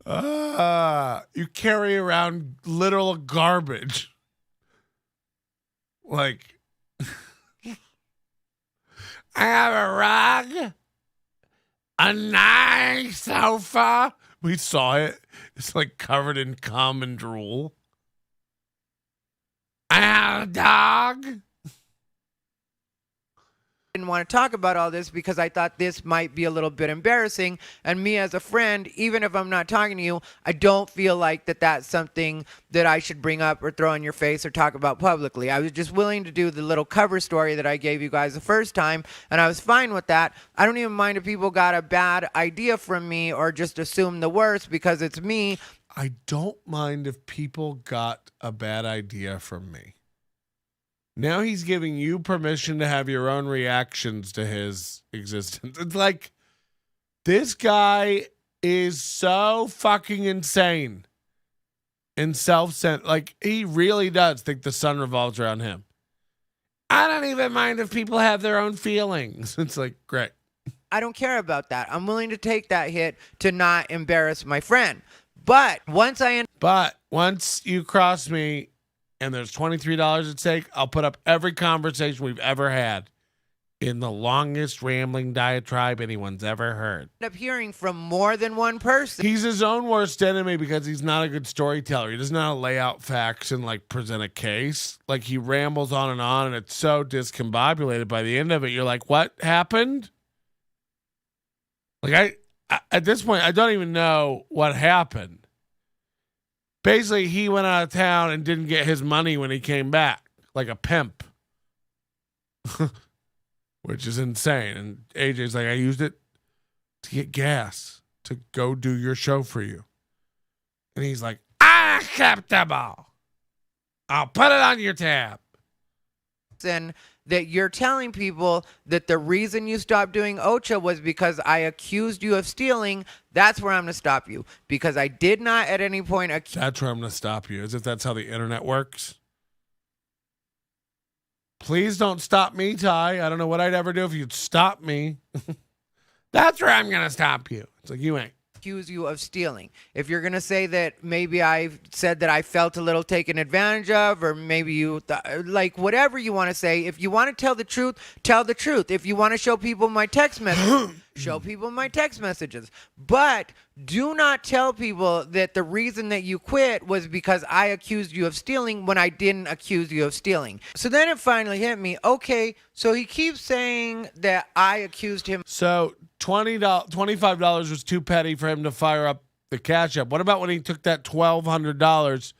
it. You carry around literal garbage. Like, I have a rug, a nice sofa. We saw it. It's like covered in cum and drool. I have a dog. Didn't want to talk about all this because I thought this might be a little bit embarrassing, and me as a friend, even if I'm not talking to you, I don't feel like that's something that I should bring up or throw in your face or talk about publicly. I was just willing to do the little cover story that I gave you guys the first time, and I was fine with that. I don't even mind if people got a bad idea from me or just assume the worst because it's me. I don't mind if people got a bad idea from me. Now he's giving you permission to have your own reactions to his existence. It's like, this guy is so fucking insane and self-centered. Like, he really does think the sun revolves around him. I don't even mind if people have their own feelings. It's like, great. I don't care about that. I'm willing to take that hit to not embarrass my friend. But once you cross me, and there's $23 at stake, I'll put up every conversation we've ever had in the longest rambling diatribe anyone's ever heard. End up hearing from more than one person. He's his own worst enemy because he's not a good storyteller. He doesn't know how to lay out facts and like present a case. Like, he rambles on, and it's so discombobulated by the end of it. You're like, what happened? Like, I at this point, I don't even know what happened. Basically, he went out of town and didn't get his money when he came back, like a pimp, which is insane. And AJ's like, I used it to get gas to go do your show for you. And he's like, unacceptable. I'll put it on your tab. And that you're telling people that the reason you stopped doing Ocha was because I accused you of stealing. That's where I'm going to stop you. Because I did not at any point That's where I'm going to stop you, as if that's how the internet works. Please don't stop me, Ty. I don't know what I'd ever do if you'd stop me. That's where I'm going to stop you. It's like, you ain't. Accuse you of stealing. If you're going to say that maybe I said that I felt a little taken advantage of, or maybe you like whatever you want to say, if you want to tell the truth, tell the truth. If you want to show people my text messages, show people my text messages. But do not tell people that the reason that you quit was because I accused you of stealing when I didn't accuse you of stealing. So then it finally hit me. Okay, so he keeps saying that I accused him. So $25 was too petty for him to fire up the Cash App. What about when he took that $1,200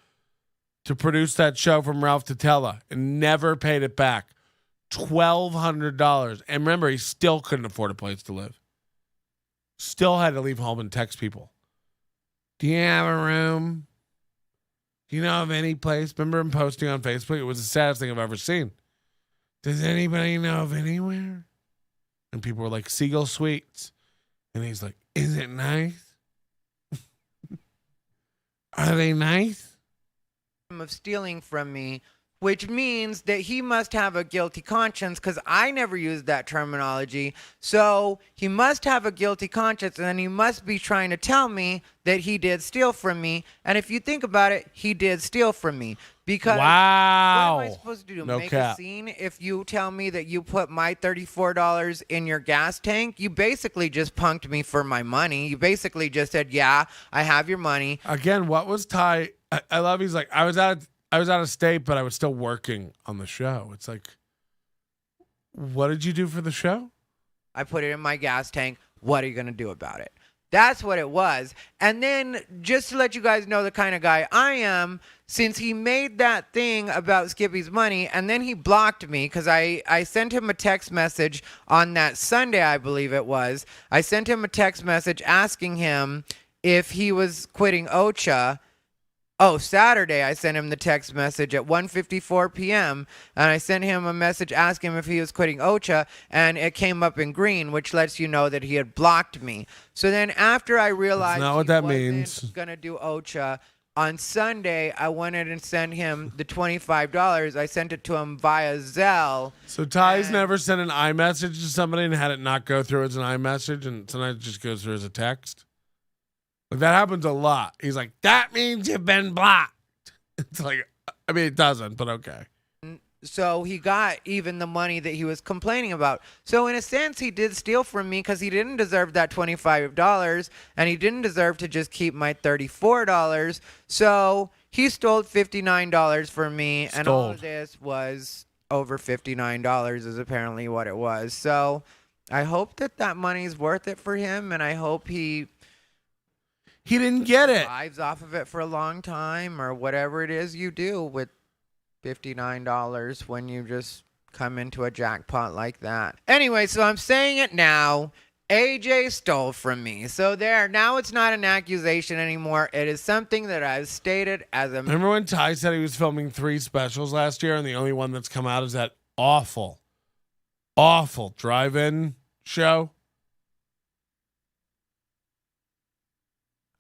to produce that show from Ralph Totella and never paid it back? $1,200. And remember, he still couldn't afford a place to live. Still had to leave home and text people. Do you have a room? Do you know of any place? Remember him posting on Facebook? It was the saddest thing I've ever seen. Does anybody know of anywhere? And people were like, Seagull Suites. And he's like, is it nice? Are they nice? Of stealing from me, which means that he must have a guilty conscience because I never used that terminology. So he must have a guilty conscience, and then he must be trying to tell me that he did steal from me. And if you think about it, he did steal from me. Because wow. What am I supposed to do? No Make cap. a scene? If you tell me that you put my $34 in your gas tank, you basically just punked me for my money. You basically just said, yeah, I have your money. Again, what was Ty I love. He's like, I was out of state, but I was still working on the show. It's like, what did you do for the show? I put it in my gas tank. What are you gonna do about it? That's what it was. And then just to let you guys know the kind of guy I am, since he made that thing about Skippy's money and then he blocked me because I sent him a text message on that Sunday, I believe it was. I sent him a text message asking him if he was quitting Ocha. Oh, Saturday, I sent him the text message at 1:54 p.m. and I sent him a message asking him if he was quitting Ocha, and it came up in green, which lets you know that he had blocked me. So then after I realized not what that means. Gonna do Ocha, on Sunday, I went in and sent him the $25. I sent it to him via Zelle. So Ty's never sent an iMessage to somebody and had it not go through as an iMessage, and sometimes it just goes through as a text. Like, that happens a lot. He's like, that means you've been blocked. It's like, I mean, it doesn't, but okay. So he got even the money that he was complaining about. So in a sense, he did steal from me because he didn't deserve that $25 and he didn't deserve to just keep my $34. So he stole $59 from me, and all of this was over $59 is apparently what it was. So I hope that money's worth it for him, and I hope he didn't get it. Lives off of it for a long time, or whatever it is you do with $59 when you just come into a jackpot like that. Anyway, so I'm saying it now. AJ stole from me. So there, now it's not an accusation anymore. It is something that I've stated as a... Remember when Ty said he was filming 3 specials last year and the only one that's come out is that awful drive-in show?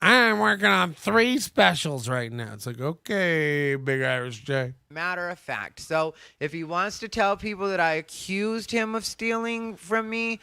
I'm working on 3 specials right now. It's like, okay, Big Irish J. Matter of fact. So if he wants to tell people that I accused him of stealing from me,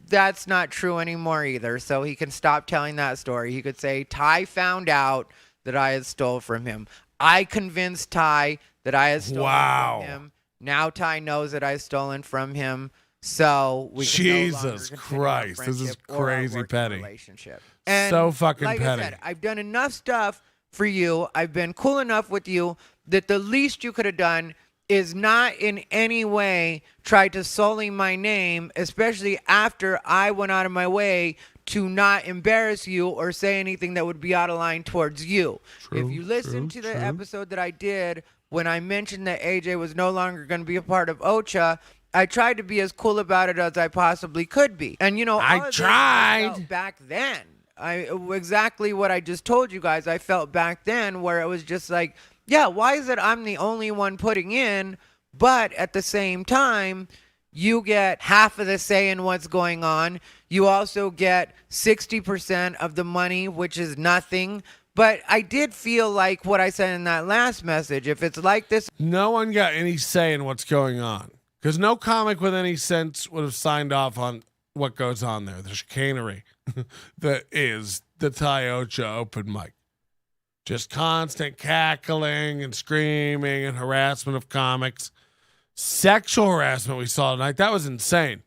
that's not true anymore either. So he can stop telling that story. He could say, Ty found out that I had stole from him. I convinced Ty that I had stolen from him. Now Ty knows that I've stolen from him. So we can Jesus Christ, this is crazy petty. Relationship. And so fucking like petty. I said, I've done enough stuff for you. I've been cool enough with you that the least you could have done is not in any way try to sully my name, especially after I went out of my way to not embarrass you or say anything that would be out of line towards you. If you listen to the episode that I did when I mentioned that AJ was no longer going to be a part of Ocha, I tried to be as cool about it as I possibly could be. And, you know, I tried back then. Exactly what I just told you guys. I felt back then where it was just like, yeah, why is it I'm the only one putting in, but at the same time, you get half of the say in what's going on. You also get 60% of the money, which is nothing. But I did feel like what I said in that last message. If it's like this, no one got any say in what's going on. Because no comic with any sense would have signed off on what goes on there. The chicanery that is the Thai Ocha Open Mic. Just constant cackling and screaming and harassment of comics. Sexual harassment we saw tonight. That was insane.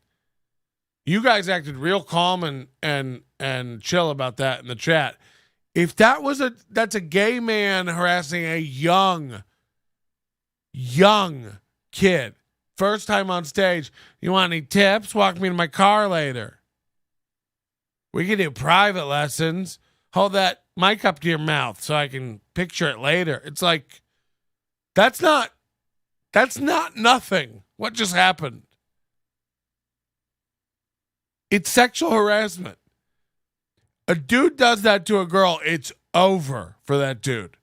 You guys acted real calm and chill about that in the chat. If that's a gay man harassing a young kid. First time on stage. You want any tips? Walk me to my car later. We can do private lessons. Hold that mic up to your mouth so I can picture it later. It's like, that's not nothing. What just happened? It's sexual harassment. A dude does that to a girl, it's over for that dude.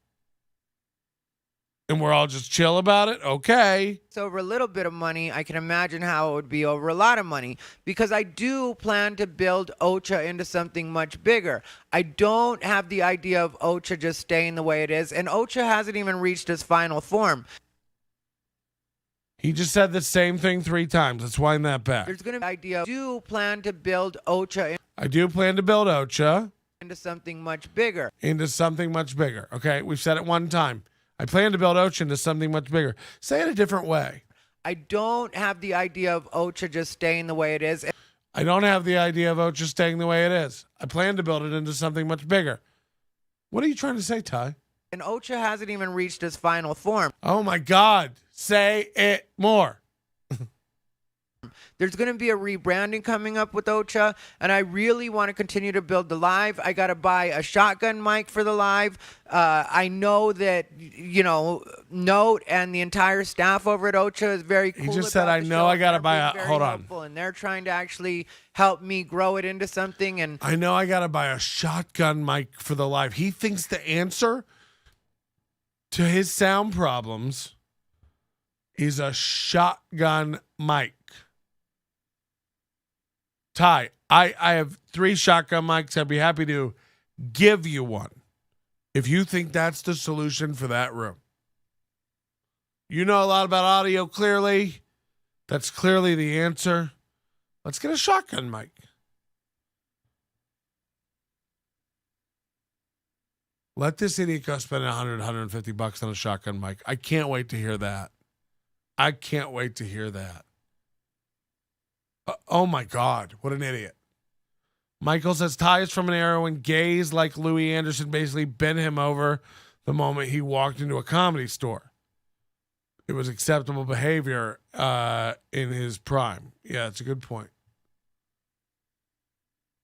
And we're all just chill about it? Okay. It's over a little bit of money. I can imagine how it would be over a lot of money. Because I do plan to build Ocha into something much bigger. I don't have the idea of Ocha just staying the way it is. And Ocha hasn't even reached its final form. He just said the same thing 3 times. Let's wind that back. There's going to be an idea. I do plan to build Ocha into something much bigger. Okay, we've said it 1 time. I plan to build Ocha into something much bigger. Say it a different way. I don't have the idea of Ocha just staying the way it is. I don't have the idea of Ocha staying the way it is. I plan to build it into something much bigger. What are you trying to say, Ty? And Ocha hasn't even reached its final form. Oh my God. Say it more. There's going to be a rebranding coming up with Ocha, and I really want to continue to build the live. I got to buy a shotgun mic for the live. I know that, Note and the entire staff over at Ocha is very cool. He just said, I know I got to buy a, hold on. And they're trying to actually help me grow it into something. And I know I got to buy a shotgun mic for the live. He thinks the answer to his sound problems is a shotgun mic. Ty, I have 3 shotgun mics. I'd be happy to give you one if you think that's the solution for that room. You know a lot about audio, clearly. That's clearly the answer. Let's get a shotgun mic. Let this idiot go spend $100, $150 on a shotgun mic. I can't wait to hear that. I can't wait to hear that. Oh my God, what an idiot. Michael says Ty is from an era when gays like Louis Anderson basically bent him over the moment he walked into a comedy store. It was acceptable behavior in his prime. Yeah, it's a good point.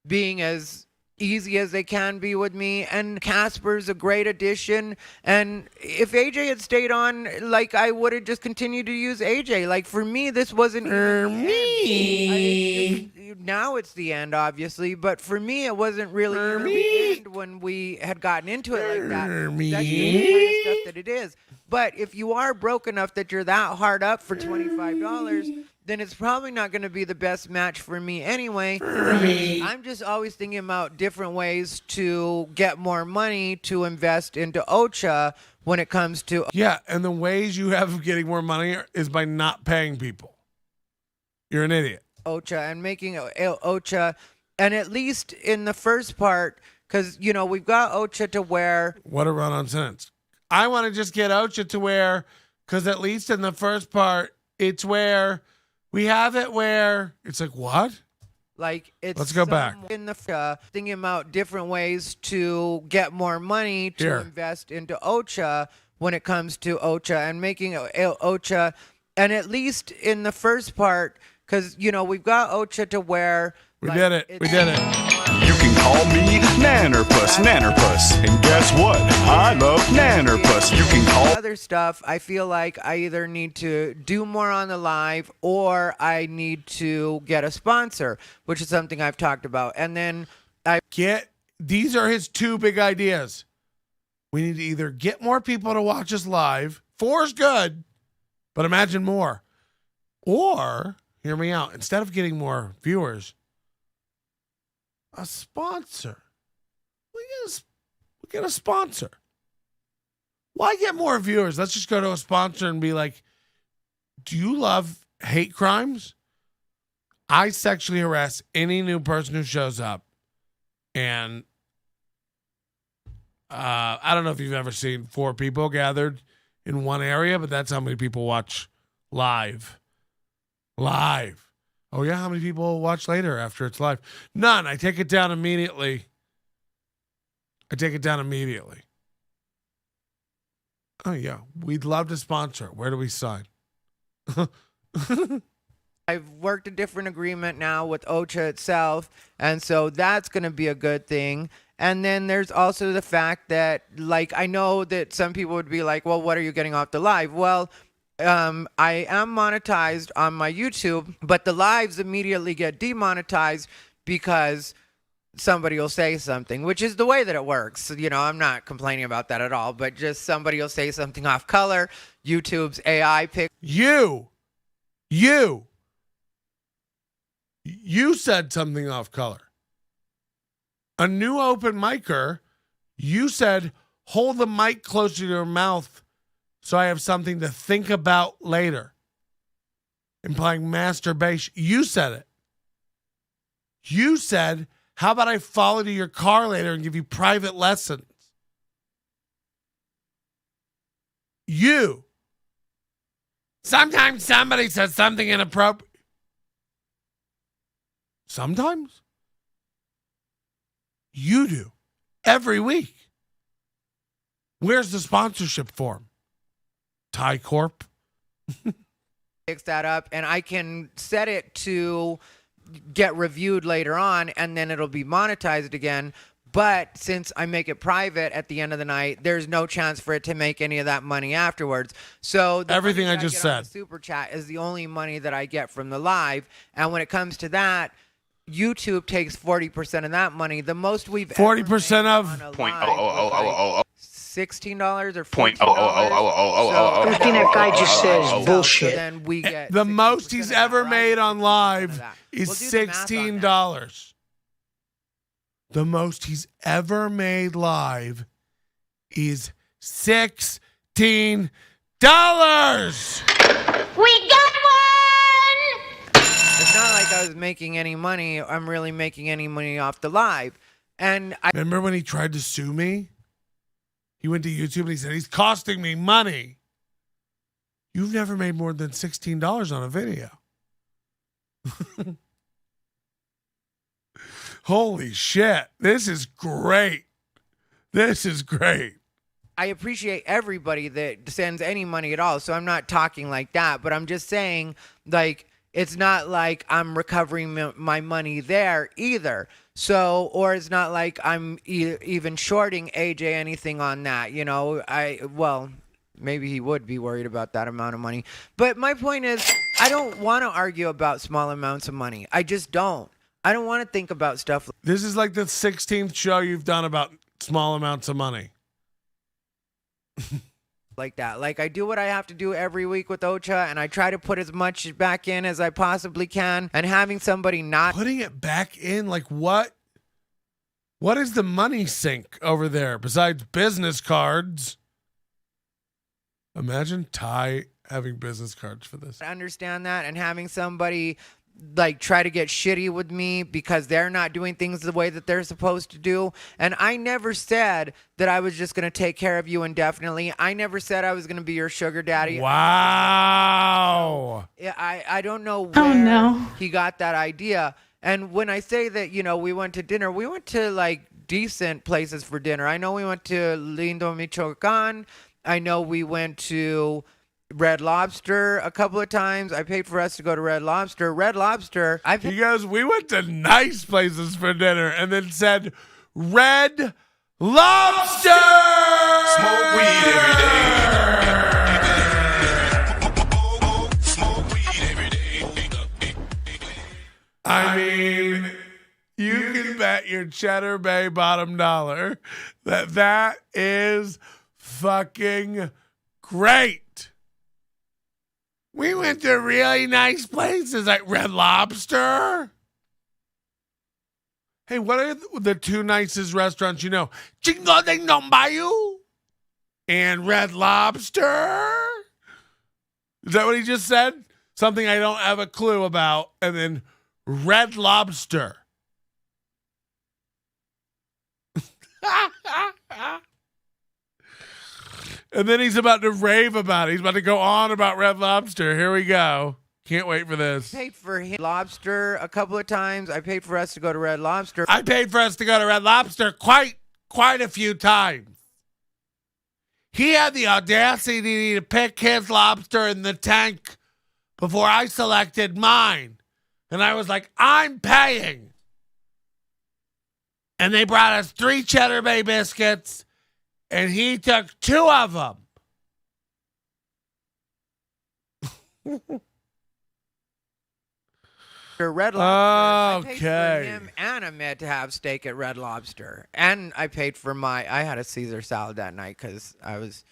Being as easy as they can be with me, and Casper's a great addition. And if AJ had stayed on, I would have just continued to use AJ. For me, this wasn't even the end. Now it's the end, obviously, but for me, it wasn't really the end when we had gotten into it like that. That's the kind of stuff that it is. But if you are broke enough that you're that hard up for $25, then it's probably not going to be the best match for me anyway. I'm just always thinking about different ways to get more money to invest into Ocha when it comes to... Yeah, and the ways you have of getting more money is by not paying people. You're an idiot. Ocha and making Ocha, and at least in the first part, because, we've got Ocha to where... What a run-on sentence. I want to just get Ocha to where, because at least in the first part, it's where... We have it where it's what? It's let's go back in the thinking about different ways to get more money to invest into Ocha when it comes to Ocha and making Ocha, and at least in the first part, because we've got Ocha to where we did it. You can call me Nannerpuss. And guess what? I love Nannerpuss. You can call other stuff. I feel like I either need to do more on the live or I need to get a sponsor, which is something I've talked about. And then these are his 2 big ideas. We need to either get more people to watch us live. 4 is good, but imagine more. Or, hear me out, instead of getting more viewers, a sponsor. We get a sponsor. Why get more viewers? Let's just go to a sponsor and be like, do you love hate crimes? I sexually harass any new person who shows up. And I don't know if you've ever seen 4 people gathered in one area, but that's how many people watch live. Oh, yeah? How many people watch later after it's live? None. I take it down immediately. Oh, yeah. We'd love to sponsor. Where do we sign? I've worked a different agreement now with Ocha itself, and so that's going to be a good thing. And then there's also the fact that, I know that some people would be like, well, what are you getting off the live? Well, I am monetized on my YouTube, but the lives immediately get demonetized because somebody will say something, which is the way that it works. I'm not complaining about that at all, but just somebody will say something off color. YouTube's AI pick. You said something off color. A new open micer, you said, hold the mic closer to your mouth so I have something to think about later. Implying masturbation. You said it. You said, how about I follow to your car later and give you private lessons? You. Sometimes somebody says something inappropriate. Sometimes? You do. Every week. Where's the sponsorship form? Thai Corp? Fix that up, and I can set it to get reviewed later on, and then it'll be monetized again. But since I make it private at the end of the night, there's no chance for it to make any of that money afterwards. So everything I just said, super chat is the only money that I get from the live. And when it comes to that, YouTube takes 40% of that money. The most we've 40% of $16 or $14. Everything that guy just says bullshit. So then we get the most he's ever made on live is $16. The most he's ever made live is $16. We got one! It's not like I was making any money. I'm really making any money off the live. And I remember when he tried to sue me? He went to YouTube and he said, he's costing me money. You've never made more than $16 on a video. Holy shit. This is great. This is great. I appreciate everybody that sends any money at all. So I'm not talking like that, but I'm just saying, like, it's not like I'm recovering my money there either. So, or it's not like I'm even shorting AJ anything on that. You know, well, maybe he would be worried about that amount of money. But my point is, I don't want to argue about small amounts of money. I just don't. I don't want to think about stuff. This is like the 16th show you've done about small amounts of money. Like that. Like, I do what I have to do every week with Ocha, and I try to put as much back in as I possibly can. And having somebody not putting it back in, like what? What is the money sink over there besides business cards? Imagine Ty having business cards for this. I understand that, and having somebody like try to get shitty with me because they're not doing things the way that they're supposed to do. And I never said that I was just going to take care of you indefinitely. I never said I was going to be your sugar daddy. Wow. I don't know where he got that idea. And when I say that, you know, we went to dinner, we went to like decent places for dinner. I know we went to Lindo, Michoacan. I know we went to Red Lobster a couple of times. I paid for us to go to Red Lobster. Red Lobster. He goes, we went to nice places for dinner, and then said, Red Lobster! Smoke weed every day. I mean, you can bet your Cheddar Bay bottom dollar that is fucking great. We went to really nice places like Red Lobster. Hey, what are the two nicest restaurants you know? Chingo de Bayou and Red Lobster. Is that what he just said? Something I don't have a clue about. And then Red Lobster. And then he's about to rave about it. He's about to go on about Red Lobster. Here we go. Can't wait for this. I paid for Lobster a couple of times. I paid for us to go to Red Lobster. I paid for us to go to Red Lobster quite a few times. He had the audacity to pick his lobster in the tank before I selected mine. And I was like, I'm paying. And they brought us 3 Cheddar Bay biscuits. And he took 2 of them. Red Lobster. Okay. I paid for him and Ahmed to have steak at Red Lobster. And I paid for I had a Caesar salad that night because I was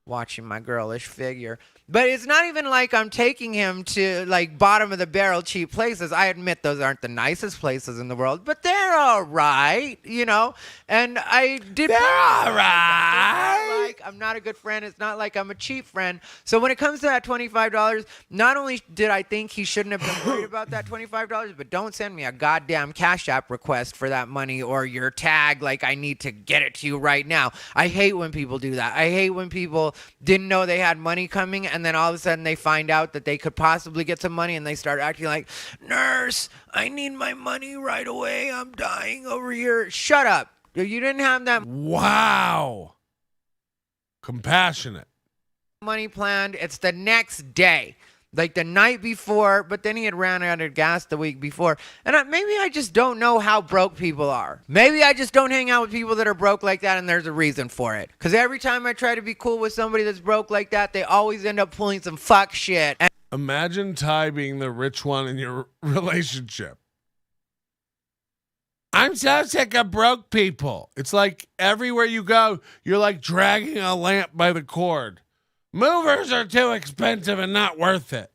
watching my girlish figure. But it's not even like I'm taking him to like bottom of the barrel cheap places. I admit those aren't the nicest places in the world, but they're all right, you know. And I did. They're all right. Like I'm not a good friend. It's not like I'm a cheap friend. So when it comes to that $25, not only did I think he shouldn't have been worried about that $25, but don't send me a goddamn Cash App request for that money or your tag. Like I need to get it to you right now. I hate when people do that. I hate when people didn't know they had money coming and then all of a sudden they find out that they could possibly get some money and they start acting like, nurse, I need my money right away. I'm dying over here. Shut up. You didn't have that. Wow. compassionate. Money planned. It's the next day, like the night before, but then he had ran out of gas the week before. And maybe I just don't know how broke people are. Maybe I just don't hang out with people that are broke like that, and there's a reason for it. Because every time I try to be cool with somebody that's broke like that, they always end up pulling some fuck shit. And imagine Ty being the rich one in your relationship. I'm so sick of broke people. It's like everywhere you go, you're like dragging a lamp by the cord. Movers are too expensive and not worth it.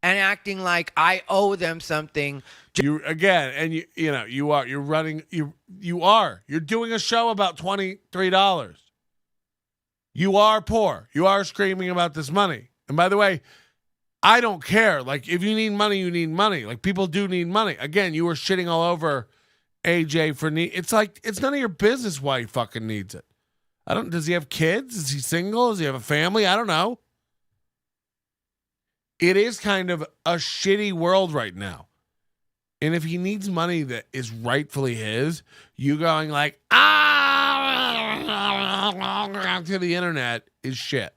And acting like I owe them something. You're doing a show about $23. You are poor. You are screaming about this money. And by the way, I don't care. Like, if you need money, you need money. Like, people do need money. Again, you were shitting all over AJ for need. It's like, it's none of your business why he fucking needs it. Does he have kids? Is he single? Does he have a family? I don't know. It is kind of a shitty world right now. And if he needs money that is rightfully his, you going like, to the internet is shit.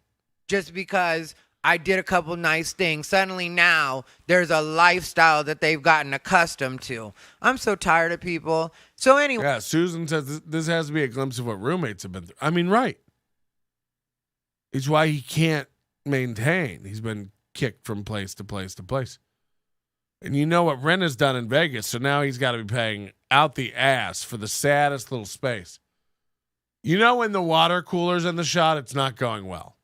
Just because I did a couple nice things, suddenly now there's a lifestyle that they've gotten accustomed to. I'm so tired of people. So anyway. Yeah, Susan says this has to be a glimpse of what roommates have been through. I mean, right. It's why he can't maintain. He's been kicked from place to place to place. And you know what rent has done in Vegas, so now he's got to be paying out the ass for the saddest little space. You know, when the water cooler's in the shot, it's not going well.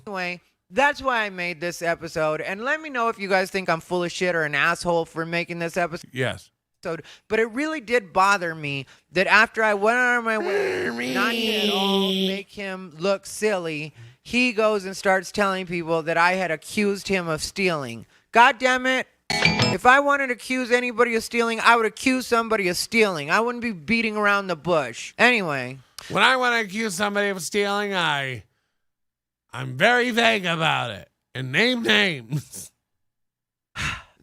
Anyway. That's why I made this episode. And let me know if you guys think I'm full of shit or an asshole for making this episode. Yes. But it really did bother me that after I went out of my way not to at all make him look silly, he goes and starts telling people that I had accused him of stealing. God damn it. If I wanted to accuse anybody of stealing, I would accuse somebody of stealing. I wouldn't be beating around the bush. Anyway. When I want to accuse somebody of stealing, I'm very vague about it and name names.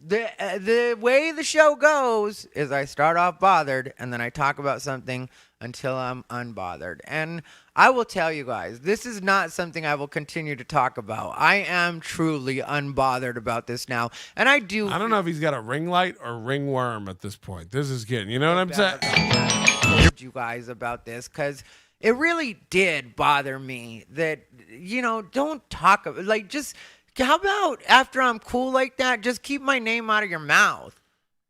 The way the show goes is I start off bothered and then I talk about something until I'm unbothered. And I will tell you guys, this is not something I will continue to talk about. I am truly unbothered about this now. And I don't know if he's got a ring light or ringworm at this point. This is getting, you know what I'm saying? I told you guys about this because it really did bother me that, don't talk about, like, just, how about after I'm cool like that, just keep my name out of your mouth?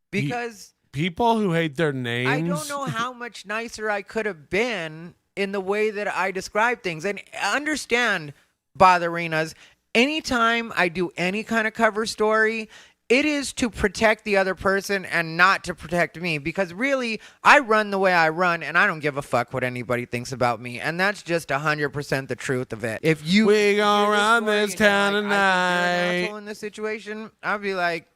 Because people who hate their names. I don't know how much nicer I could have been in the way that I describe things. And understand, Botherinas, anytime I do any kind of cover story, it is to protect the other person and not to protect me, because really I run the way I run and I don't give a fuck what anybody thinks about me. And that's just 100% the truth of it. If you we gonna run this town like, tonight, I think you're an asshole in this situation, I'll be like,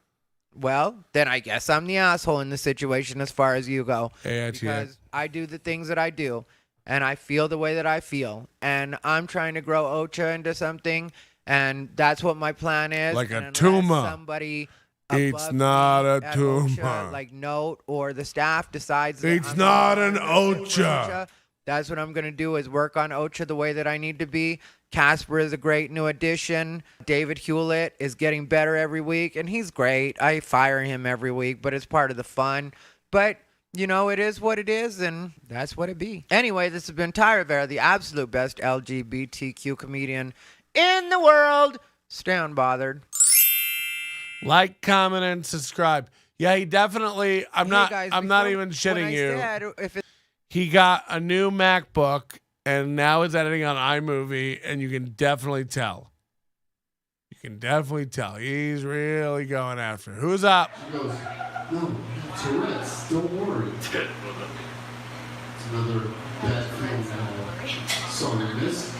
well, then I guess I'm the asshole in the situation as far as you go. Because I do the things that I do and I feel the way that I feel. And I'm trying to grow Ocha into something, and that's what my plan is. Like a tumor. Somebody it's not a tumor. Ocha, like Note or the staff decides that it's not an Ocha. That's what I'm going to do, is work on Ocha the way that I need to be. Casper is a great new addition. David Hewlett is getting better every week, and he's great. I fire him every week, but it's part of the fun. But, it is what it is, and that's what it be. Anyway, this has been Thai Rivera, the absolute best LGBTQ comedian in the world. Stay unbothered. Like, comment, and subscribe. Yeah, he definitely. I'm not even shitting you. He got a new MacBook and now is editing on iMovie, and you can definitely tell. He's really going after it. Who's up? She goes, no, Tourette's, don't worry. It's another bad film song I missed.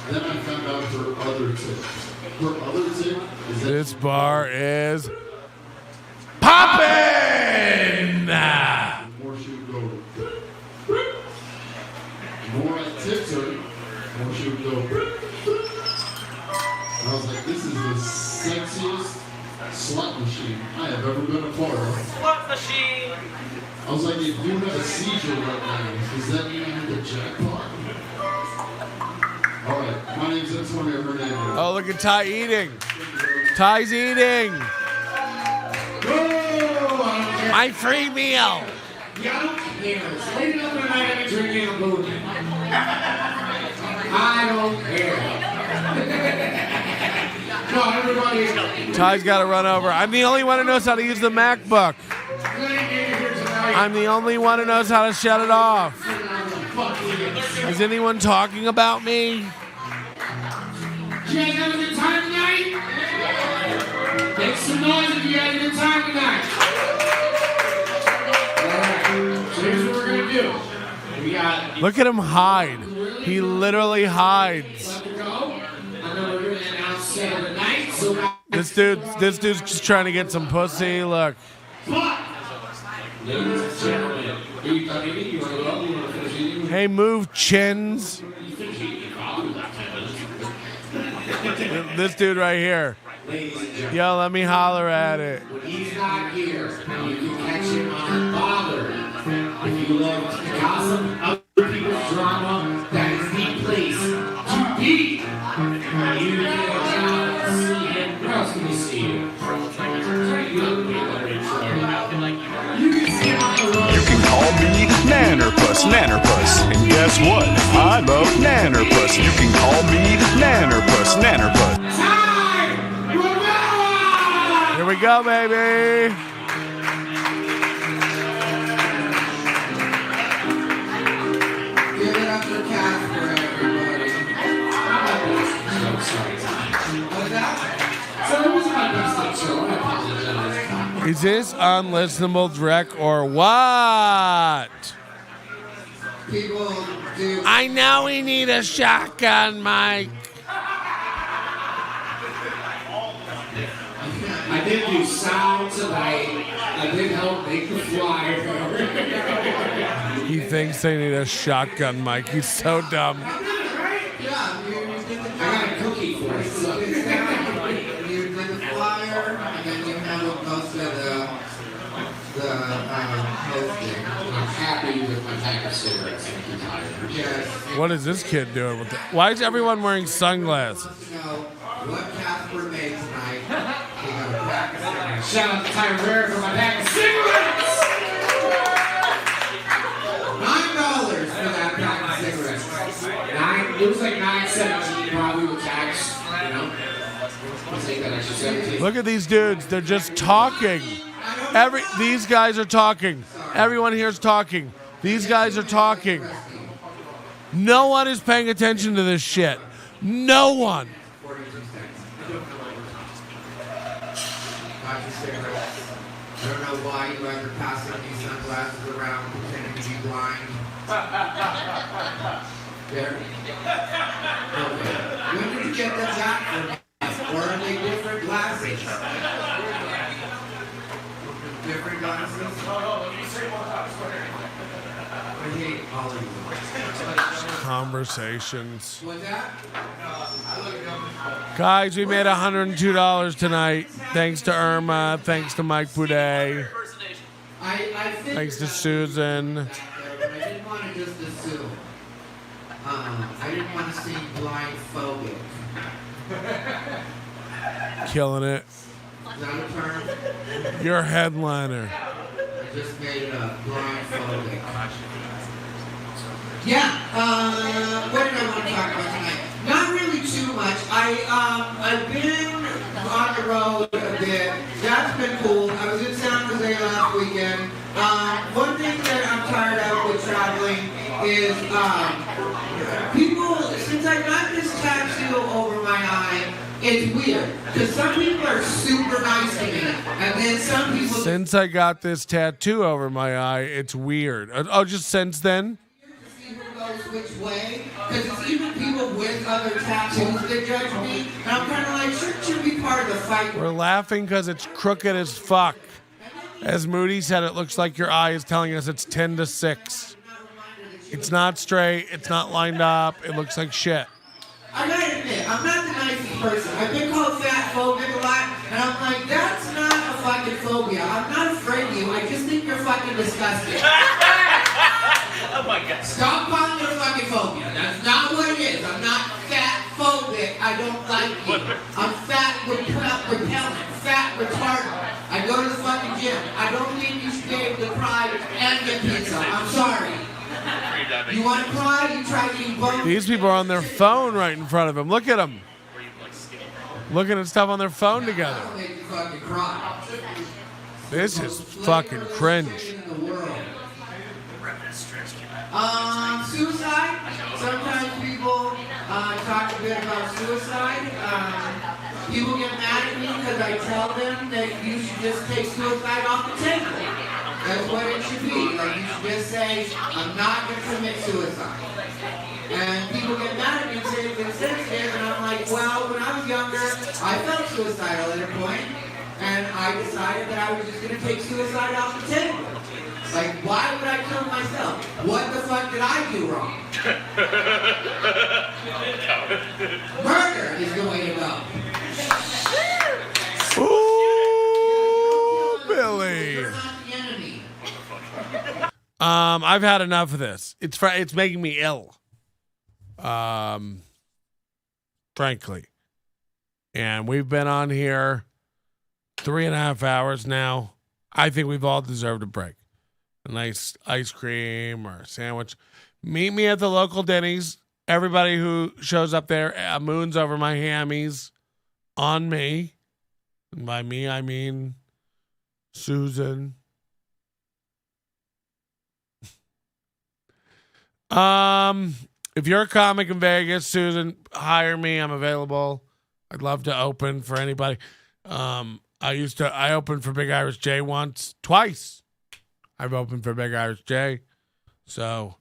Then I found out her other tip. Her other tip is that this bar is poppin'! The more she would go, the more I tipped her, the more she would go. And I was like, this is the sexiest slot machine I have ever been a part of. Slot machine! I was like, if you have a seizure right now, does that mean you hit the jackpot? Oh, look at Ty eating. Ty's eating. My free meal. Yeah, I don't care. It's late enough at night and drinking a movie. I don't care. No, everybody. Ty's got to run over. I'm the only one who knows how to use the MacBook. I'm the only one who knows how to shut it off. Is anyone talking about me? You guys have a good time tonight? Make some noise if you had a good time tonight. So here's what we're going to do. We got... Look at him hide. He literally hides. This dude's just trying to get some pussy. Look. Hey, move, chins. This dude right here. Yo, let me holler at it. When he's not here, you can catch him unbothered. If you love to gossip, other people's drama, that is the place to be. You get down and see him. Where else can we see you? You can call me Nannerpuss, Nannerpuss. And guess what? I love Nannerpuss. You can call me Nannerpuss, Nannerpuss. Here we go, baby. Give it up for Casper, everybody. What's that? So it was my best show. I apologize. Is this unlistenable Drek or what? People do. I know we need a shotgun, Mike. I did do sound tonight. I did help make the flyer. He thinks they need a shotgun, Mike. He's so dumb. Yeah, I got a cookie for it. So. you did the flyer, and then you handled most of the posting. I'm happy with my pack of cigarettes. Thank you, Tyler. Yes. What is this kid doing with it? Why is everyone wearing sunglasses? You know what Casper made tonight. He got a pack of cigarettes. Shout out to Thai Rivera for my pack of cigarettes. $9 for that pack of cigarettes. It was like $9.17 probably with tax. You know, I'll take that extra 17. Look at these dudes. They're just talking. These guys are talking. Everyone here is talking. These guys are talking. No one is paying attention to this shit. No one. 42 cents. Got your cigarettes. I don't know why you guys are passing these sunglasses around pretending to be blind. There. Okay. When did you get them back from me? Or are they different glasses? Different glasses? I hate all of you. Conversations. What's that? Guys, we made $102 tonight. Thanks to Irma. Thanks to Mike Boudet. Thanks to Susan. But I didn't want to just assume. I didn't want to seem blindphobic. Killing it. Is that a term? You're a headliner. I just made it up. Blindphobic. Yeah. What did I want to talk about tonight? Not really too much. I've been on the road a bit. That's been cool. I was in San Jose last weekend. One thing that I'm tired of with traveling is people, since I got this tattoo over my eye, it's weird. Because some people are super nice to me. And then some people... Since I got this tattoo over my eye, it's weird. Oh, just since then? Which way, because it's even people with other tattoos that judge me, and I'm kind of like, should be part of the fight. We're laughing because it's crooked as fuck. As Moody said, it looks like your eye is telling us it's 10 to 6. It's not straight, it's not lined up, it looks like shit. I gotta admit, I'm not the nicest person. I've been called fat phobic a lot, and I'm like, that's not a fucking phobia. I'm not afraid of you, I just think you're fucking disgusting. Oh my God. Stop calling it a fucking phobia. That's not what it is. I'm not fat phobic. I cry, you try getting bumped. These people are on their phone right in front of him. Look at them. Looking at stuff on their phone together. That'll make you fucking cry. This is fucking cringe. Suicide. Sometimes people talk a bit about suicide. People get mad at me because I tell them that you should just take suicide off the table. That's what it should be. Like, you should just say, I'm not going to commit suicide. And people get mad at me and say it's insensitive, and I'm like, well, when I was younger, I felt suicidal at a point, and I decided that I was just going to take suicide off the table. Like, why would I kill myself? What the fuck did I do wrong? Murder is the way to go. Ooh, Billy. I've had enough of this. It's making me ill. Frankly. And we've been on here 3.5 hours now. I think we've all deserved a break. A nice ice cream or a sandwich. Meet me at the local Denny's. Everybody who shows up there, moons over my hammies on me. And by me, I mean Susan. If you're a comic in Vegas, Susan, hire me. I'm available. I'd love to open for anybody. I opened for Big Irish J twice. I've opened for Big Irish J. So,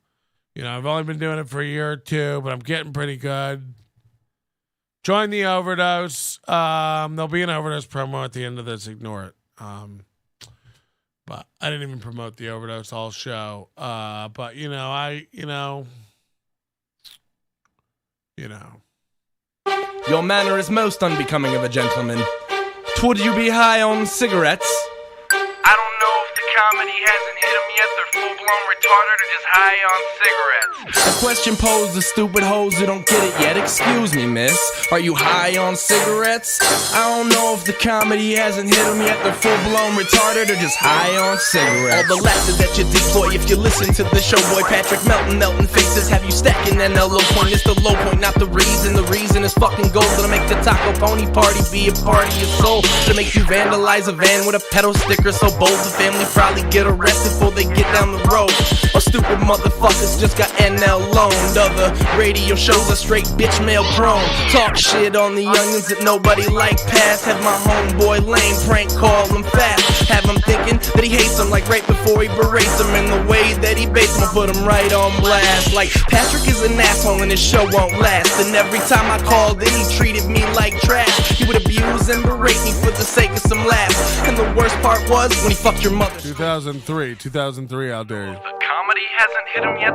I've only been doing it for a year or two, but I'm getting pretty good. Join the Overdose. There'll be an Overdose promo at the end of this. Ignore it. But I didn't even promote the Overdose all show. But, Your manner is most unbecoming of a gentleman. Would you be high on cigarettes? I don't know if the comedy hasn't hit them yet. They're full-blown retarded or just high on cigarettes. A question posed to stupid hoes who don't get it yet. Excuse me, miss. Are you high on cigarettes? I don't know if the comedy hasn't hit them yet. They're full-blown retarded or just high on cigarettes. All the laughter that you deploy if you listen to the show, boy. Patrick melting faces have you stacking an low point. It's the low point, not the reason. The reason is fucking gold. Gonna make the Taco Pony party be a party of soul. To make you vandalize a van with a pedal sticker so bold the family probably get arrested before they get down the road. Or stupid motherfuckers just got NL loaned. Other radio shows are straight bitch mail prone. Talk shit on the youngins that nobody like past. Have my homeboy lame prank call him fast. Have him thinking that he hates him like right before he berates him. And the way that he baits him, put him right on blast. Like Patrick is an asshole and his show won't last. And every time I called in he treated me like trash. He would abuse and berate me for the sake of some laughs. And the worst part was when he fucked your mother. 2003 out there. The comedy hasn't hit him yet.